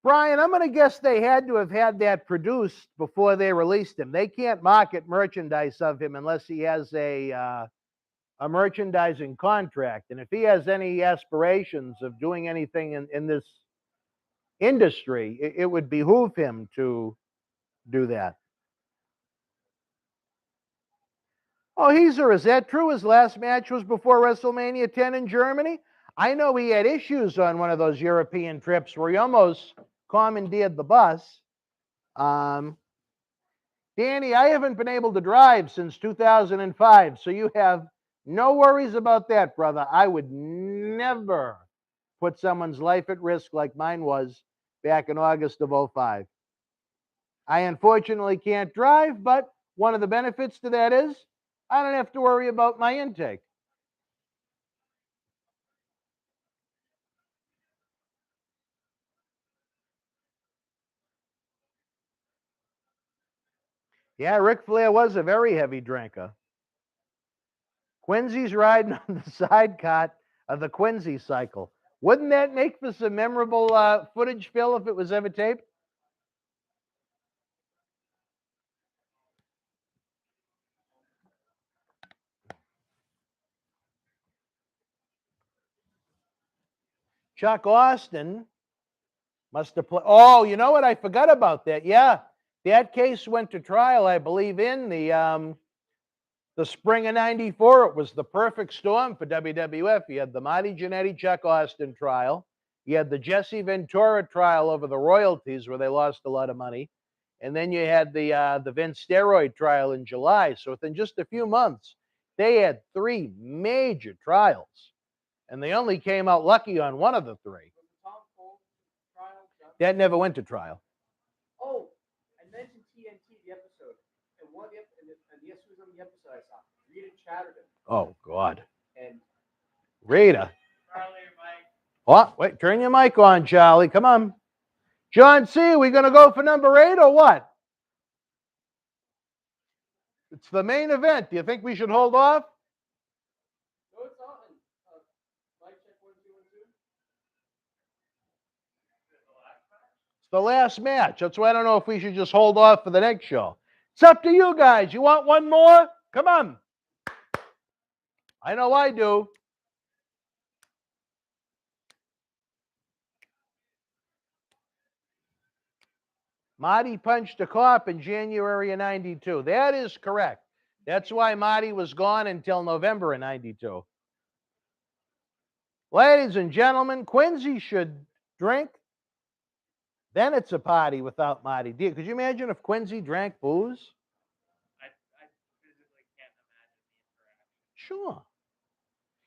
Brian, I'm going to guess they had to have had that produced before they released him. They can't market merchandise of him unless he has a merchandising contract. And if he has any aspirations of doing anything in this industry, it would behoove him to do that. Oh, Heezer, is that true? His last match was before WrestleMania 10 in Germany? I know he had issues on one of those European trips where he almost commandeered the bus. Danny, I haven't been able to drive since 2005, so you have no worries about that, brother. I would never put someone's life at risk like mine was back in August of 05. I unfortunately can't drive, but one of the benefits to that is I don't have to worry about my intake. Yeah, Ric Flair was a very heavy drinker. Quincy's riding on the side cot of the Quincy cycle. Wouldn't that make for some memorable footage, Phil, if it was ever taped? Chuck Austin must have played. Oh, you know what? I forgot about that. Yeah, that case went to trial, I believe, in the spring of '94. It was the perfect storm for WWF. You had the Marty Jannetty, Chuck Austin trial. You had the Jesse Ventura trial over the royalties, where they lost a lot of money, and then you had the Vince steroid trial in July. So within just a few months, they had 3 major trials, and they only came out lucky on one of the 3. That never went to trial. Oh, I mentioned TNT, the episode. And one of the, and yes, was on the episode I saw. Rita Chatterton. Oh, God. And Rita. Charlie, Mike. Oh, wait, turn your mic on, Charlie. Come on. John C., are we going to go for number 8 or what? It's the main event. Do you think we should hold off? No, it's on. Mike, check 1, 2, 1, 2. It's the last match. That's why I don't know if we should just hold off for the next show. It's up to you guys. You want one more? Come on. I know I do. Marty punched a cop in January of '92. That is correct. That's why Marty was gone until November of '92. Ladies and gentlemen, Quincy should drink. Then it's a party without Marty. Could you imagine if Quincy drank booze? I physically can't imagine the interaction. Sure.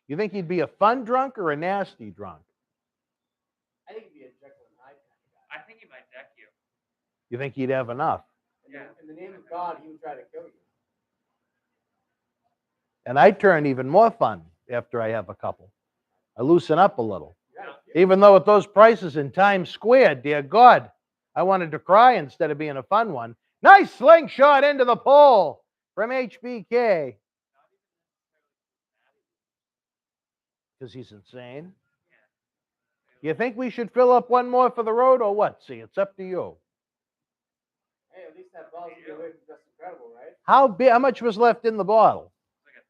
You think he'd be a fun drunk or a nasty drunk? I think he'd be a Jekyll and Hyde kind of guy. I think he might deck you. You think he'd have enough? In the name of God, he would try to kill you. And I turn even more fun after I have a couple. I loosen up a little. Even though with those prices in Times Square, dear God, I wanted to cry instead of being a fun one. Nice slingshot into the pole from HBK. Because he's insane. You think we should fill up one more for the road or what? See, it's up to you. Hey, at least that ball's get away from Just Incredible, right? How much was left in the bottle? Like a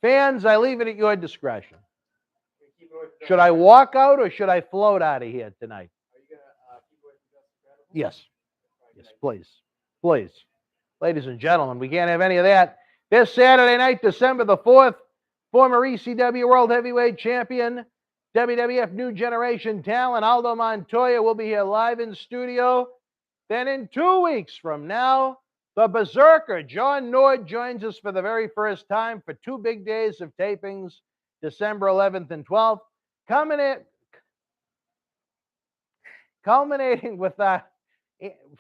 third. Fans, I leave it at your discretion. Keep it away from Should I walk out or should I float out of here tonight? Are you going to keep away from Just Incredible? Yes. Yes, please. Please. Ladies and gentlemen, we can't have any of that. This Saturday night, December the 4th, former ECW World Heavyweight Champion, WWF New Generation talent, Aldo Montoya will be here live in studio. Then in 2 weeks from now, the Berserker, John Nord, joins us for the very first time for 2 big days of tapings, December 11th and 12th, culminating with our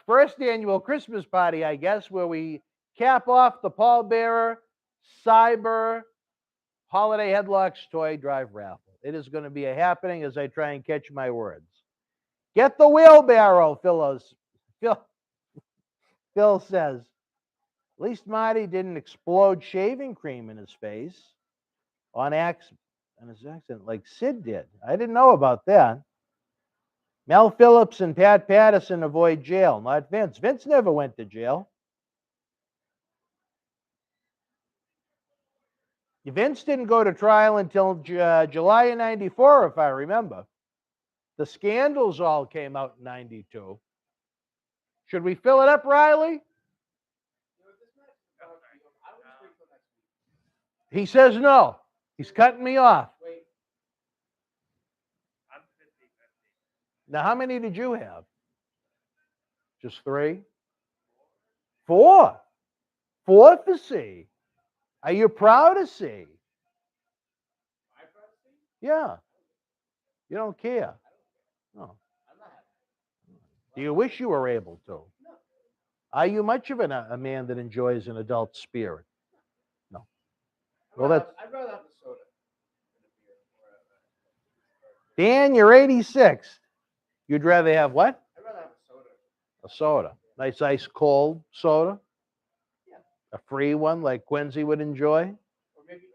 first annual Christmas party, I guess, where we cap off the pallbearer, Cyber, Holiday Headlocks Toy Drive raffle. It is going to be a happening as I try and catch my words. Get the wheelbarrow, Phil says. At least Marty didn't explode shaving cream in his face on accident like Sid did. I didn't know about that. Mel Phillips and Pat Patterson avoid jail, not Vince. Vince never went to jail. Vince didn't go to trial until July of '94, if I remember. The scandals all came out in '92. Should we fill it up, Riley? He says no. He's cutting me off. Wait. I'm 50-50. Now, how many did you have? Just 3? 4. 4 for C. Are you proud of C? Am I proud of C? Yeah. You don't care. No. I'm not having Do you wish you were able to? No. Are you much of a man that enjoys an adult spirit? No. it. Well, that's I'd rather have the soda than a beer. Dan. You're 86. You'd rather have what? I'd rather have a soda. A soda. Nice ice cold soda. Yeah. A free one like Quincy would enjoy. Or maybe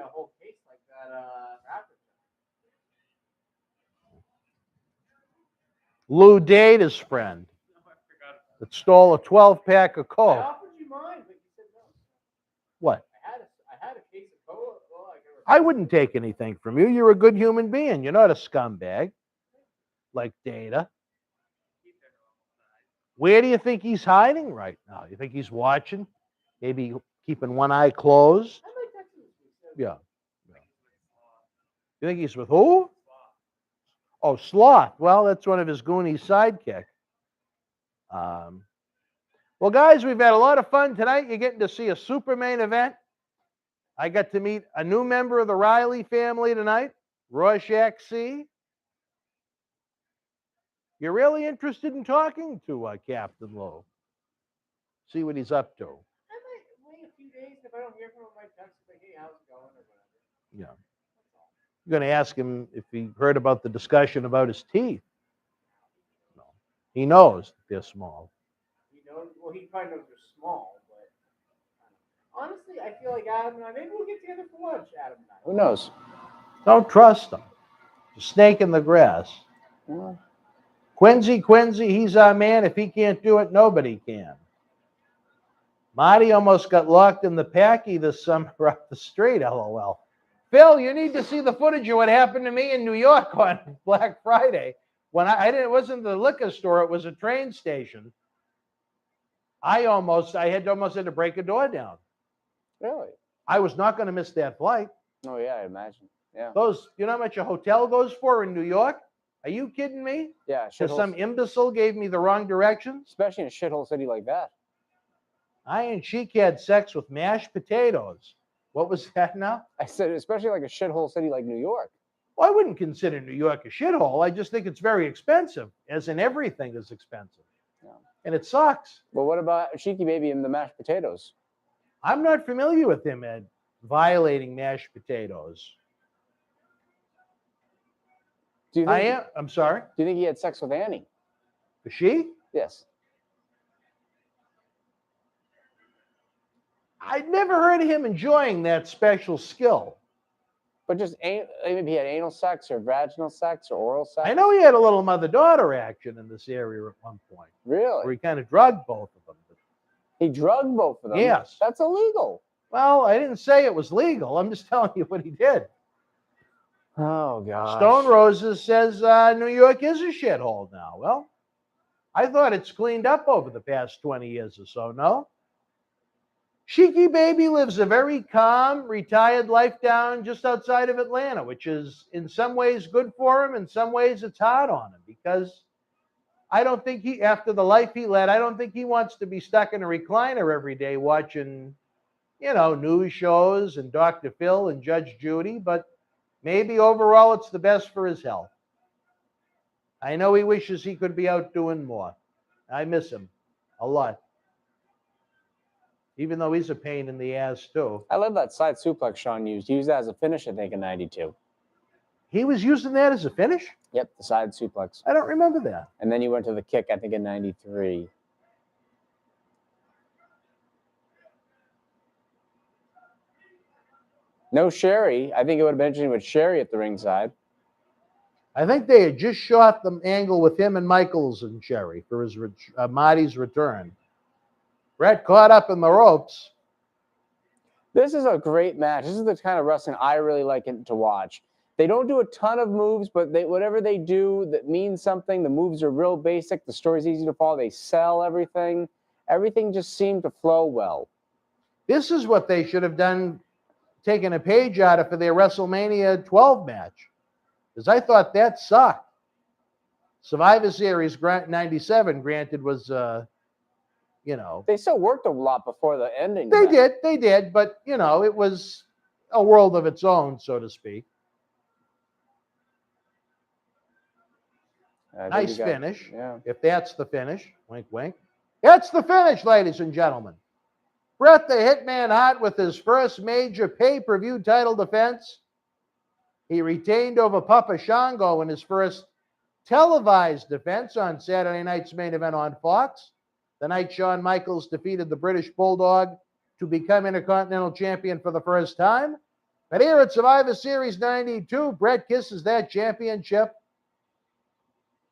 a whole case like that Africa. Lou Data's friend that stole a 12-pack of I Coke. offered you mine, but you said no. What? I had a case of cola. Well, I wouldn't take anything from you. You're a good human being. You're not a scumbag like Data. Where do you think he's hiding right now? You think he's watching? Maybe keeping one eye closed? I like that too. Yeah. You think he's with who? Oh, Sloth. Well, that's one of his Goonies sidekick. Well, guys, we've had a lot of fun tonight. You're getting to see a super main event. I got to meet a new member of the Riley family tonight, Rorschach C. You're really interested in talking to Captain Lowe. See what he's up to. I might wait a few days if I don't hear from him. I might text him like, hey, how's it going or whatever. Yeah. You're going to ask him if he heard about the discussion about his teeth. No. He knows they're small. He knows. Well, he probably knows they're small, but honestly, I feel like Adam and I maybe we'll get together for lunch. Adam and I. Who knows? Don't trust him. It's a snake in the grass. Well, Quincy, he's our man. If he can't do it, nobody can. Marty almost got locked in the packy this summer up the street, LOL. Phil, you need to see the footage of what happened to me in New York on Black Friday. When it wasn't the liquor store, it was a train station. I almost had to break a door down. really? I was not going to miss that flight. Oh yeah, I imagine. Yeah. You know how much a hotel goes for in New York? Are you kidding me? Yeah. Because some imbecile gave me the wrong directions? Especially in a shithole city like that. I and Sheik had sex with mashed potatoes. What was that now? I said, especially like a shithole city like New York. Well, I wouldn't consider New York a shithole. I just think it's very expensive, as in everything is expensive. Yeah. And it sucks. But what about Cheeky Baby and the mashed potatoes? I'm not familiar with him, Ed, violating mashed potatoes. Do you think, I am. I'm sorry. Do you think he had sex with Annie? Was she? Yes. I'd never heard of him enjoying that special skill. But just maybe he had anal sex or vaginal sex or oral sex. I know he had a little mother-daughter action in this area at one point, where Really? he kind of drugged both of them. He drugged both of them. Yes. That's illegal. Well, I didn't say it was legal. I'm just telling you what he did. Oh gosh. Stone Roses says New York is a shithole now. Well, I thought it's cleaned up over the past 20 years or so, no? Cheeky Baby lives a very calm, retired life down just outside of Atlanta, which is in some ways good for him. In some ways it's hard on him because I don't think after the life he led, I don't think he wants to be stuck in a recliner every day watching, news shows and Dr. Phil and Judge Judy, but maybe overall it's the best for his health. I know he wishes he could be out doing more. I miss him a lot. Even though he's a pain in the ass, too. I love that side suplex Sean used. He used that as a finish, I think, in 92. He was using that as a finish? Yep, the side suplex. I don't remember that. And then he went to the kick, I think, in 93. No Sherry. I think it would have been interesting with Sherry at the ringside. I think they had just shot the angle with him and Michaels and Sherry for his Marty's return. Brett caught up in the ropes. This is a great match. This is the kind of wrestling I really like to watch. They don't do a ton of moves, but whatever they do that means something. The moves are real basic. The story's easy to follow. They sell everything. Everything just seemed to flow well. This is what they should have done, taken a page out of for their WrestleMania 12 match. Because I thought that sucked. Survivor Series 97, granted, was... They still worked a lot before the ending. They did, but, it was a world of its own, so to speak. I think Nice we got- finish. Yeah. If that's the finish. Wink, wink. It's the finish, ladies and gentlemen. Bret the Hitman Hart with his first major pay-per-view title defense. He retained over Papa Shango in his first televised defense on Saturday night's main event on Fox, the night Shawn Michaels defeated the British Bulldog to become Intercontinental Champion for the first time. But here at Survivor Series 92, Bret kisses that championship.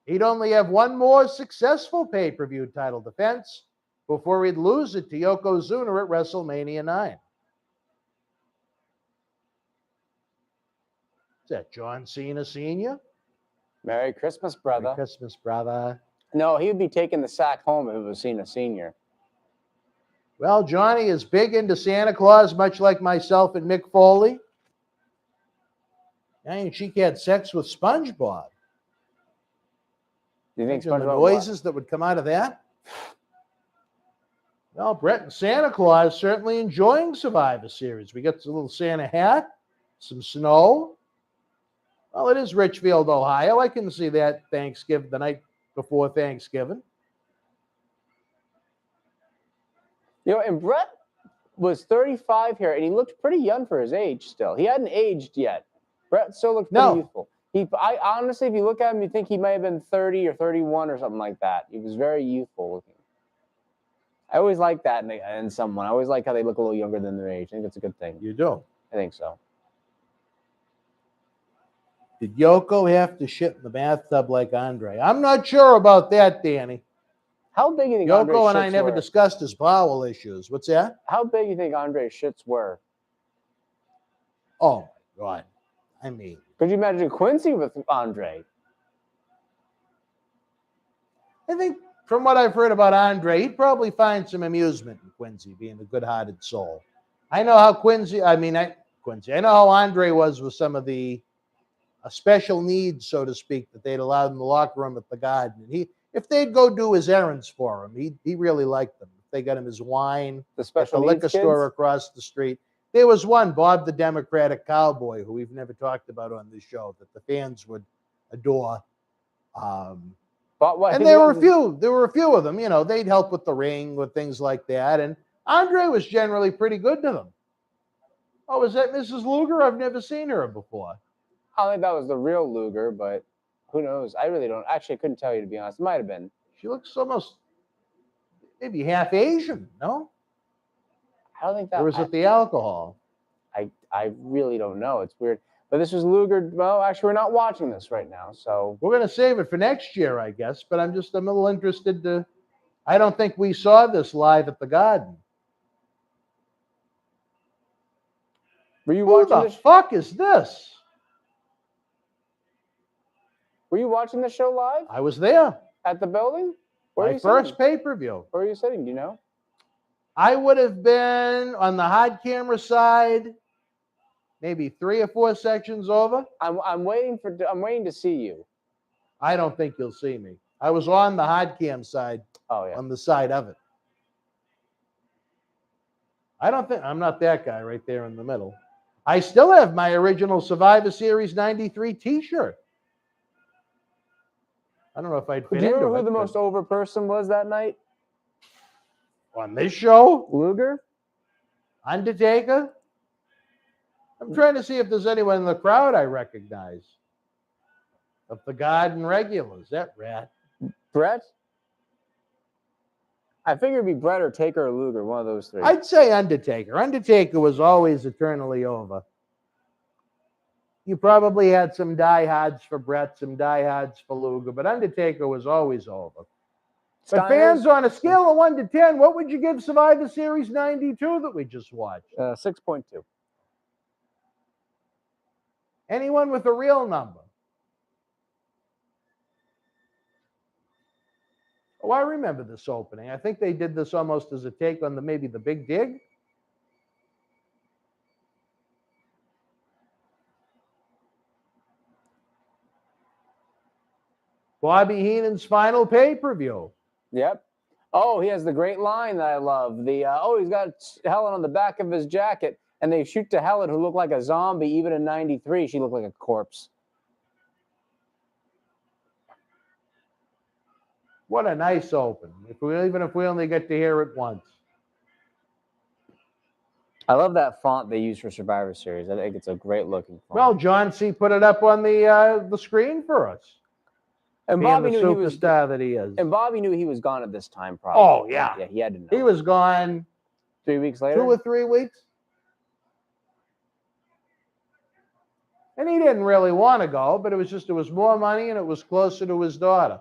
He'd only have one more successful pay-per-view title defense before he'd lose it to Yokozuna at WrestleMania 9. Is that John Cena Sr.? Merry Christmas, brother. Merry Christmas, brother. No, he would be taking the sack home if it was Cena Senior. Well, Johnny is big into Santa Claus, much like myself and Mick Foley. And she had sex with SpongeBob. Do you think Imagine SpongeBob the noises that would come out of that? Well, Bret and Santa Claus certainly enjoying Survivor Series. We got a little Santa hat, some snow. Well, it is Richfield, Ohio. I can see that Thanksgiving, the night before Thanksgiving. You know, and Bret was 35 here, and he looked pretty young for his age still. He hadn't aged yet. Bret still looked pretty youthful. I honestly, if you look at him, you think he might have been 30 or 31 or something like that. He was very youthful looking. I always like that in someone. I always like how they look a little younger than their age. I think that's a good thing. You do. I think so. Did Yoko have to shit in the bathtub like Andre? I'm not sure about that, Danny. How big do you think Andre's Yoko and I shits never were? discussed his bowel issues. What's that? How big do you think Andre's shits were? Oh, my God. I mean, Could you imagine Quincy with Andre? I think from what I've heard about Andre, he'd probably find some amusement in Quincy being a good-hearted soul. I know how I know how Andre was with some of the special needs, so to speak, that they'd allowed in the locker room at the Garden. If they'd go do his errands for him, he really liked them. If they got him his wine The at special the needs liquor kids? store across the street. There was one, Bob the Democratic Cowboy, who we've never talked about on this show, that the fans would adore. But what, And there were a few of them, you know, they'd help with the ring, with things like that. And Andre was generally pretty good to them. Oh, is that Mrs. Luger? I've never seen her before. I don't think that was the real Luger, but who knows? I really don't. Actually, I couldn't tell you, to be honest. It might have been. She looks almost maybe half Asian, no? I don't think that Or is it the alcohol? I really don't know. It's weird. But this was Luger. Well, actually, we're not watching this right now, so We're going to save it for next year, I guess. But I'm a little interested to. I don't think we saw this live at the Garden. were you Who watching the this? fuck is this? Were you watching the show live I was there. at the building? Where are My you first sitting? pay-per-view. Where are you sitting? Do you know? I would have been on the hard camera side, maybe 3 or 4 sections over. I'm waiting to see you. I don't think you'll see me. I was on the hard cam side, Oh yeah. on the side of it. I'm not that guy right there in the middle. I still have my original Survivor Series 93 t-shirt. I don't know if I'd Do fit you into remember it. who the but most over person was that night? on this show, Luger? Undertaker. I'm trying to see if there's anyone in the crowd I recognize. Of the Garden regulars, that rat. Bret? I figure it'd be Bret or Taker or Luger, one of those three. I'd say Undertaker. Undertaker was always eternally over. You probably had some diehards for Bret, some diehards for Luger, but Undertaker was always over. But fans, on a scale of 1 to 10, what would you give Survivor Series 92 that we just watched? 6.2. Anyone with a real number? Oh, I remember this opening. I think they did this almost as a take on maybe the Big Dig. Bobby Heenan's final pay-per-view. Yep. Oh, he has the great line that I love. He's got Helen on the back of his jacket, and they shoot to Helen, who looked like a zombie. Even in '93, she looked like a corpse. What a nice open. Even if we only get to hear it once. I love that font they use for Survivor Series. I think it's a great looking font. Well, John C. put it up on the screen for us. and Being Bobby the knew he was. superstar that he is. And Bobby knew he was gone at this time. Probably. Oh yeah, Yeah, he had to know. he was gone 3 weeks later. 2 or 3 weeks, and he didn't really want to go, but it was more money and it was closer to his daughter.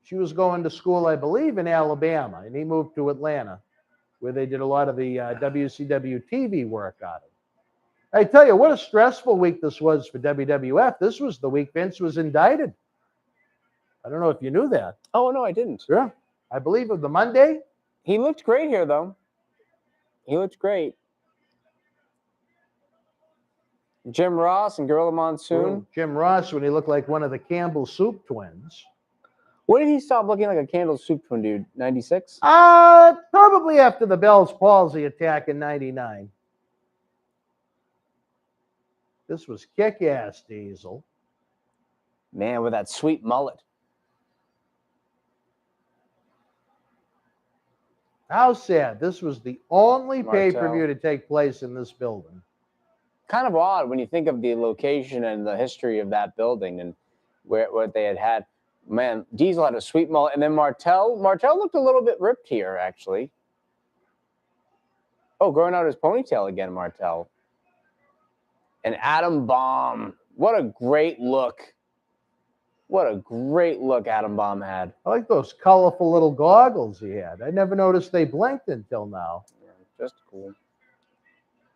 She was going to school, I believe, in Alabama, and he moved to Atlanta, where they did a lot of the WCW TV work on it. I tell you, what a stressful week this was for WWF. This was the week Vince was indicted. I don't know if you knew that. Oh no, I didn't. Yeah, I believe of the Monday. He looked great here, though. He looked great. Jim Ross and Gorilla Monsoon. Jim Ross, when he looked like one of the Campbell Soup twins. When did he stop looking like a Candle Soup twin, dude? 96? Probably after the Bell's palsy attack in '99. This was kick-ass Diesel. Man, with that sweet mullet. How sad. This was the only Martel. pay-per-view to take place in this building. Kind of odd when you think of the location and the history of that building and what they had. Man, Diesel had a sweet mullet. And then Martel looked a little bit ripped here, actually. Oh, growing out his ponytail again, Martel. And Adam Bomb. What a great look. What a great look Adam Bomb had. I like those colorful little goggles he had. I never noticed they blinked until now. Yeah, just cool.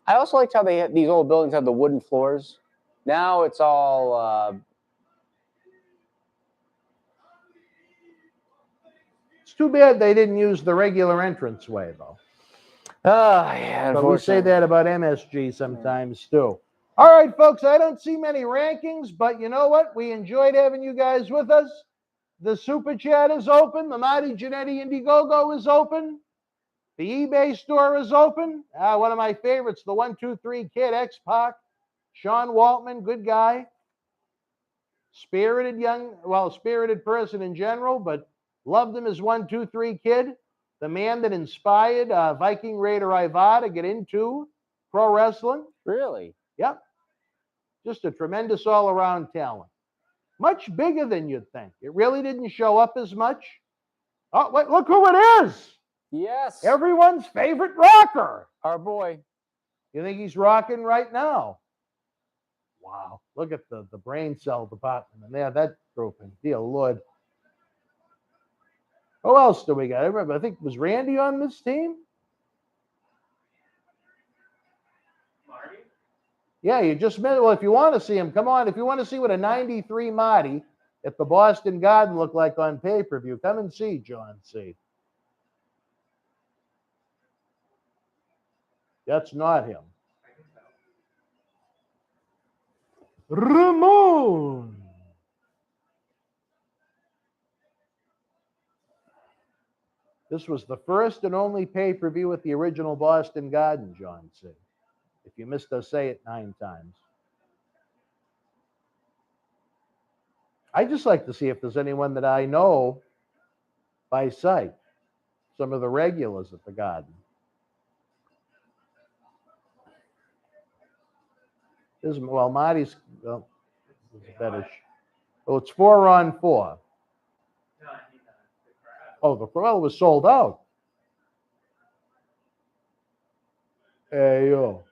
I also liked how they had these old buildings have the wooden floors. Now it's all It's too bad they didn't use the regular entranceway, though. yeah, But we say that about MSG sometimes, too. All right, folks, I don't see many rankings, but you know what? We enjoyed having you guys with us. The Super Chat is open. The Marty Jannetty Indiegogo is open. The eBay store is open. One of my favorites, the 123 Kid, X-Pac. Sean Waltman, good guy. Spirited person in general, but loved him as 123 Kid. The man that inspired Viking Raider Ivar to get into pro wrestling. Really? Yep. Just a tremendous all-around talent. Much bigger than you'd think. It really didn't show up as much. Oh, wait, look who it is. Yes. Everyone's favorite rocker. Our boy. You think he's rocking right now? Wow. Look at the brain cell department in there. That grouping. Dear Lord. Who else do we got? I remember, I think, was Randy on this team? Marty? Yeah, you just met. Well, if you want to see him, come on. If you want to see what a 93 Marty at the Boston Garden looked like on pay-per-view, come and see John C. That's not him. Ramon. This was the first and only pay-per-view at the original Boston Garden, John C. If you missed us say it 9 times. I just like to see if there's anyone that I know by sight. Some of the regulars at the Garden. Marty's better. Oh, it's 4-on-4. Oh, the crowd was sold out. Hey, yo.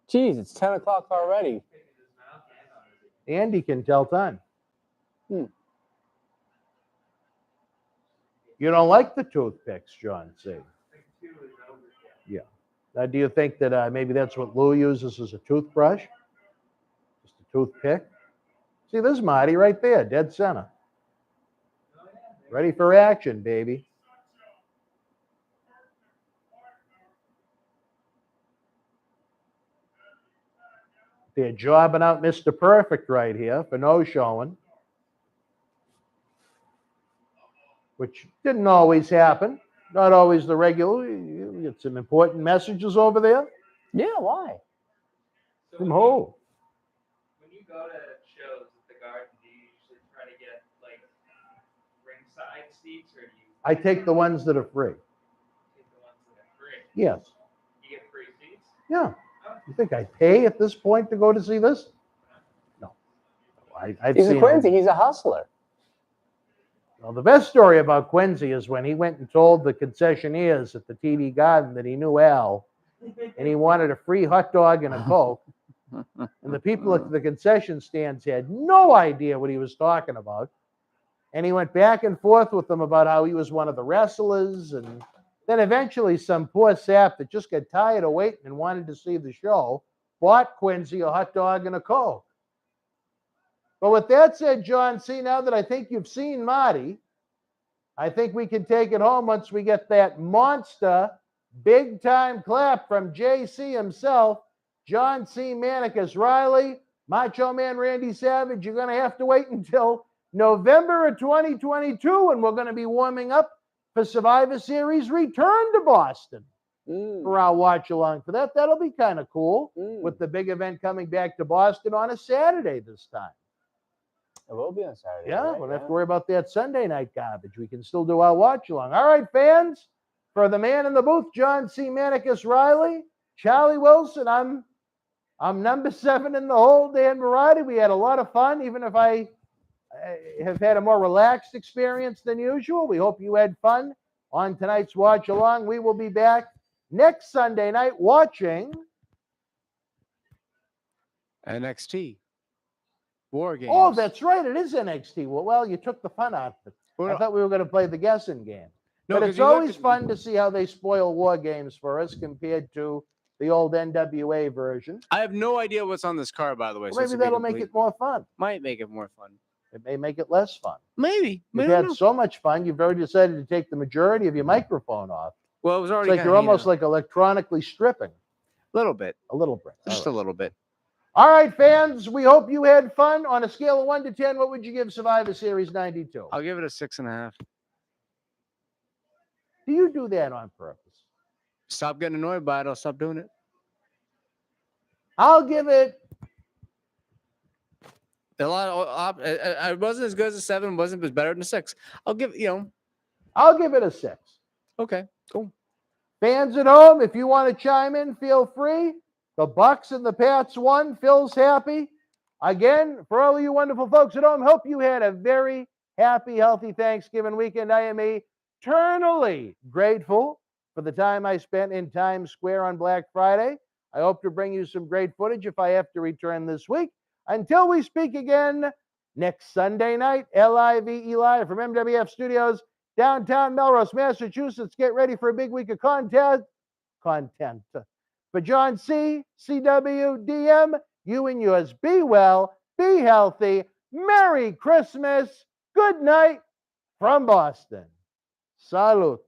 Jeez, it's 10 o'clock already. Andy can tell time. You don't like the toothpicks, John C. Yeah. Now, do you think that maybe that's what Lou uses as a toothbrush? Just a toothpick? See, there's Marty right there, dead center. Ready for action, baby. They're jobbing out Mr. Perfect right here for no showing, which didn't always happen. Not always the regular. You get some important messages over there. Yeah, why? From who? When you go to shows at the Garden, do you usually try to get like seats, or do you I take the ones that are free. take the ones that are free? Yes. You get free seats? Yeah. You think I pay at this point to go to see this? No. I've He's a seen Quincy. him. He's a hustler. Well, the best story about Quincy is when he went and told the concessionaires at the TV Garden that he knew Al, and he wanted a free hot dog and a Coke. And the people at the concession stands had no idea what he was talking about. And he went back and forth with them about how he was one of the wrestlers. And then eventually some poor sap that just got tired of waiting and wanted to see the show bought Quincy a hot dog and a Coke. But with that said, John C., now that I think you've seen Marty, I think we can take it home once we get that monster big-time clap from JC himself, John C. Manicus Riley, Macho Man Randy Savage. You're going to have to wait until November of 2022, and we're going to be warming up for Survivor Series Return to Boston for our watch-along for that. That'll be kind of cool with the big event coming back to Boston on a Saturday this time. It will be on Saturday. Yeah, right? we don't have to worry about that Sunday night garbage. We can still do our watch-along. All right, fans, for the man in the booth, John C. Manicus Riley, Charlie Wilson, I'm number 7 in the hole, Dan Variety. We had a lot of fun, even if I have had a more relaxed experience than usual. We hope you had fun on tonight's watch-along. We will be back next Sunday night watching NXT. War Games. Oh, that's right. It is NXT. Well, you took the fun out of it. I thought we were going to play the guessing game. No, but 'cause it's you looked always at- fun to see how they spoil War Games for us compared to the old NWA version. I have no idea what's on this card, by the way. Well, maybe that'll make it more fun. Might make it more fun. It may make it less fun. Maybe. You've had so much fun, you've already decided to take the majority of your microphone off. Well, it was It's already like you're almost like electronically stripping. a little bit. A little bit. Just a little bit. All right, fans, we hope you had fun. On a scale of 1 to 10, what would you give Survivor Series 92? I'll give it a 6.5. Do you do that on purpose? Stop getting annoyed by it. I'll stop doing it. I'll give it. I wasn't as good as a 7. Wasn't as better than a 6. I'll give I'll give it a 6. Okay, cool. Fans at home, if you want to chime in, feel free. The Bucks and the Pats won. Phil's happy. Again, for all of you wonderful folks at home, hope you had a very happy, healthy Thanksgiving weekend. I am eternally grateful for the time I spent in Times Square on Black Friday. I hope to bring you some great footage if I have to return this week. Until we speak again next Sunday night, LIVE live from MWF Studios, downtown Melrose, Massachusetts. Get ready for a big week of content. For John C., CW, DM, you and yours, be well, be healthy. Merry Christmas. Good night from Boston. Salute.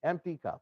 Empty cup.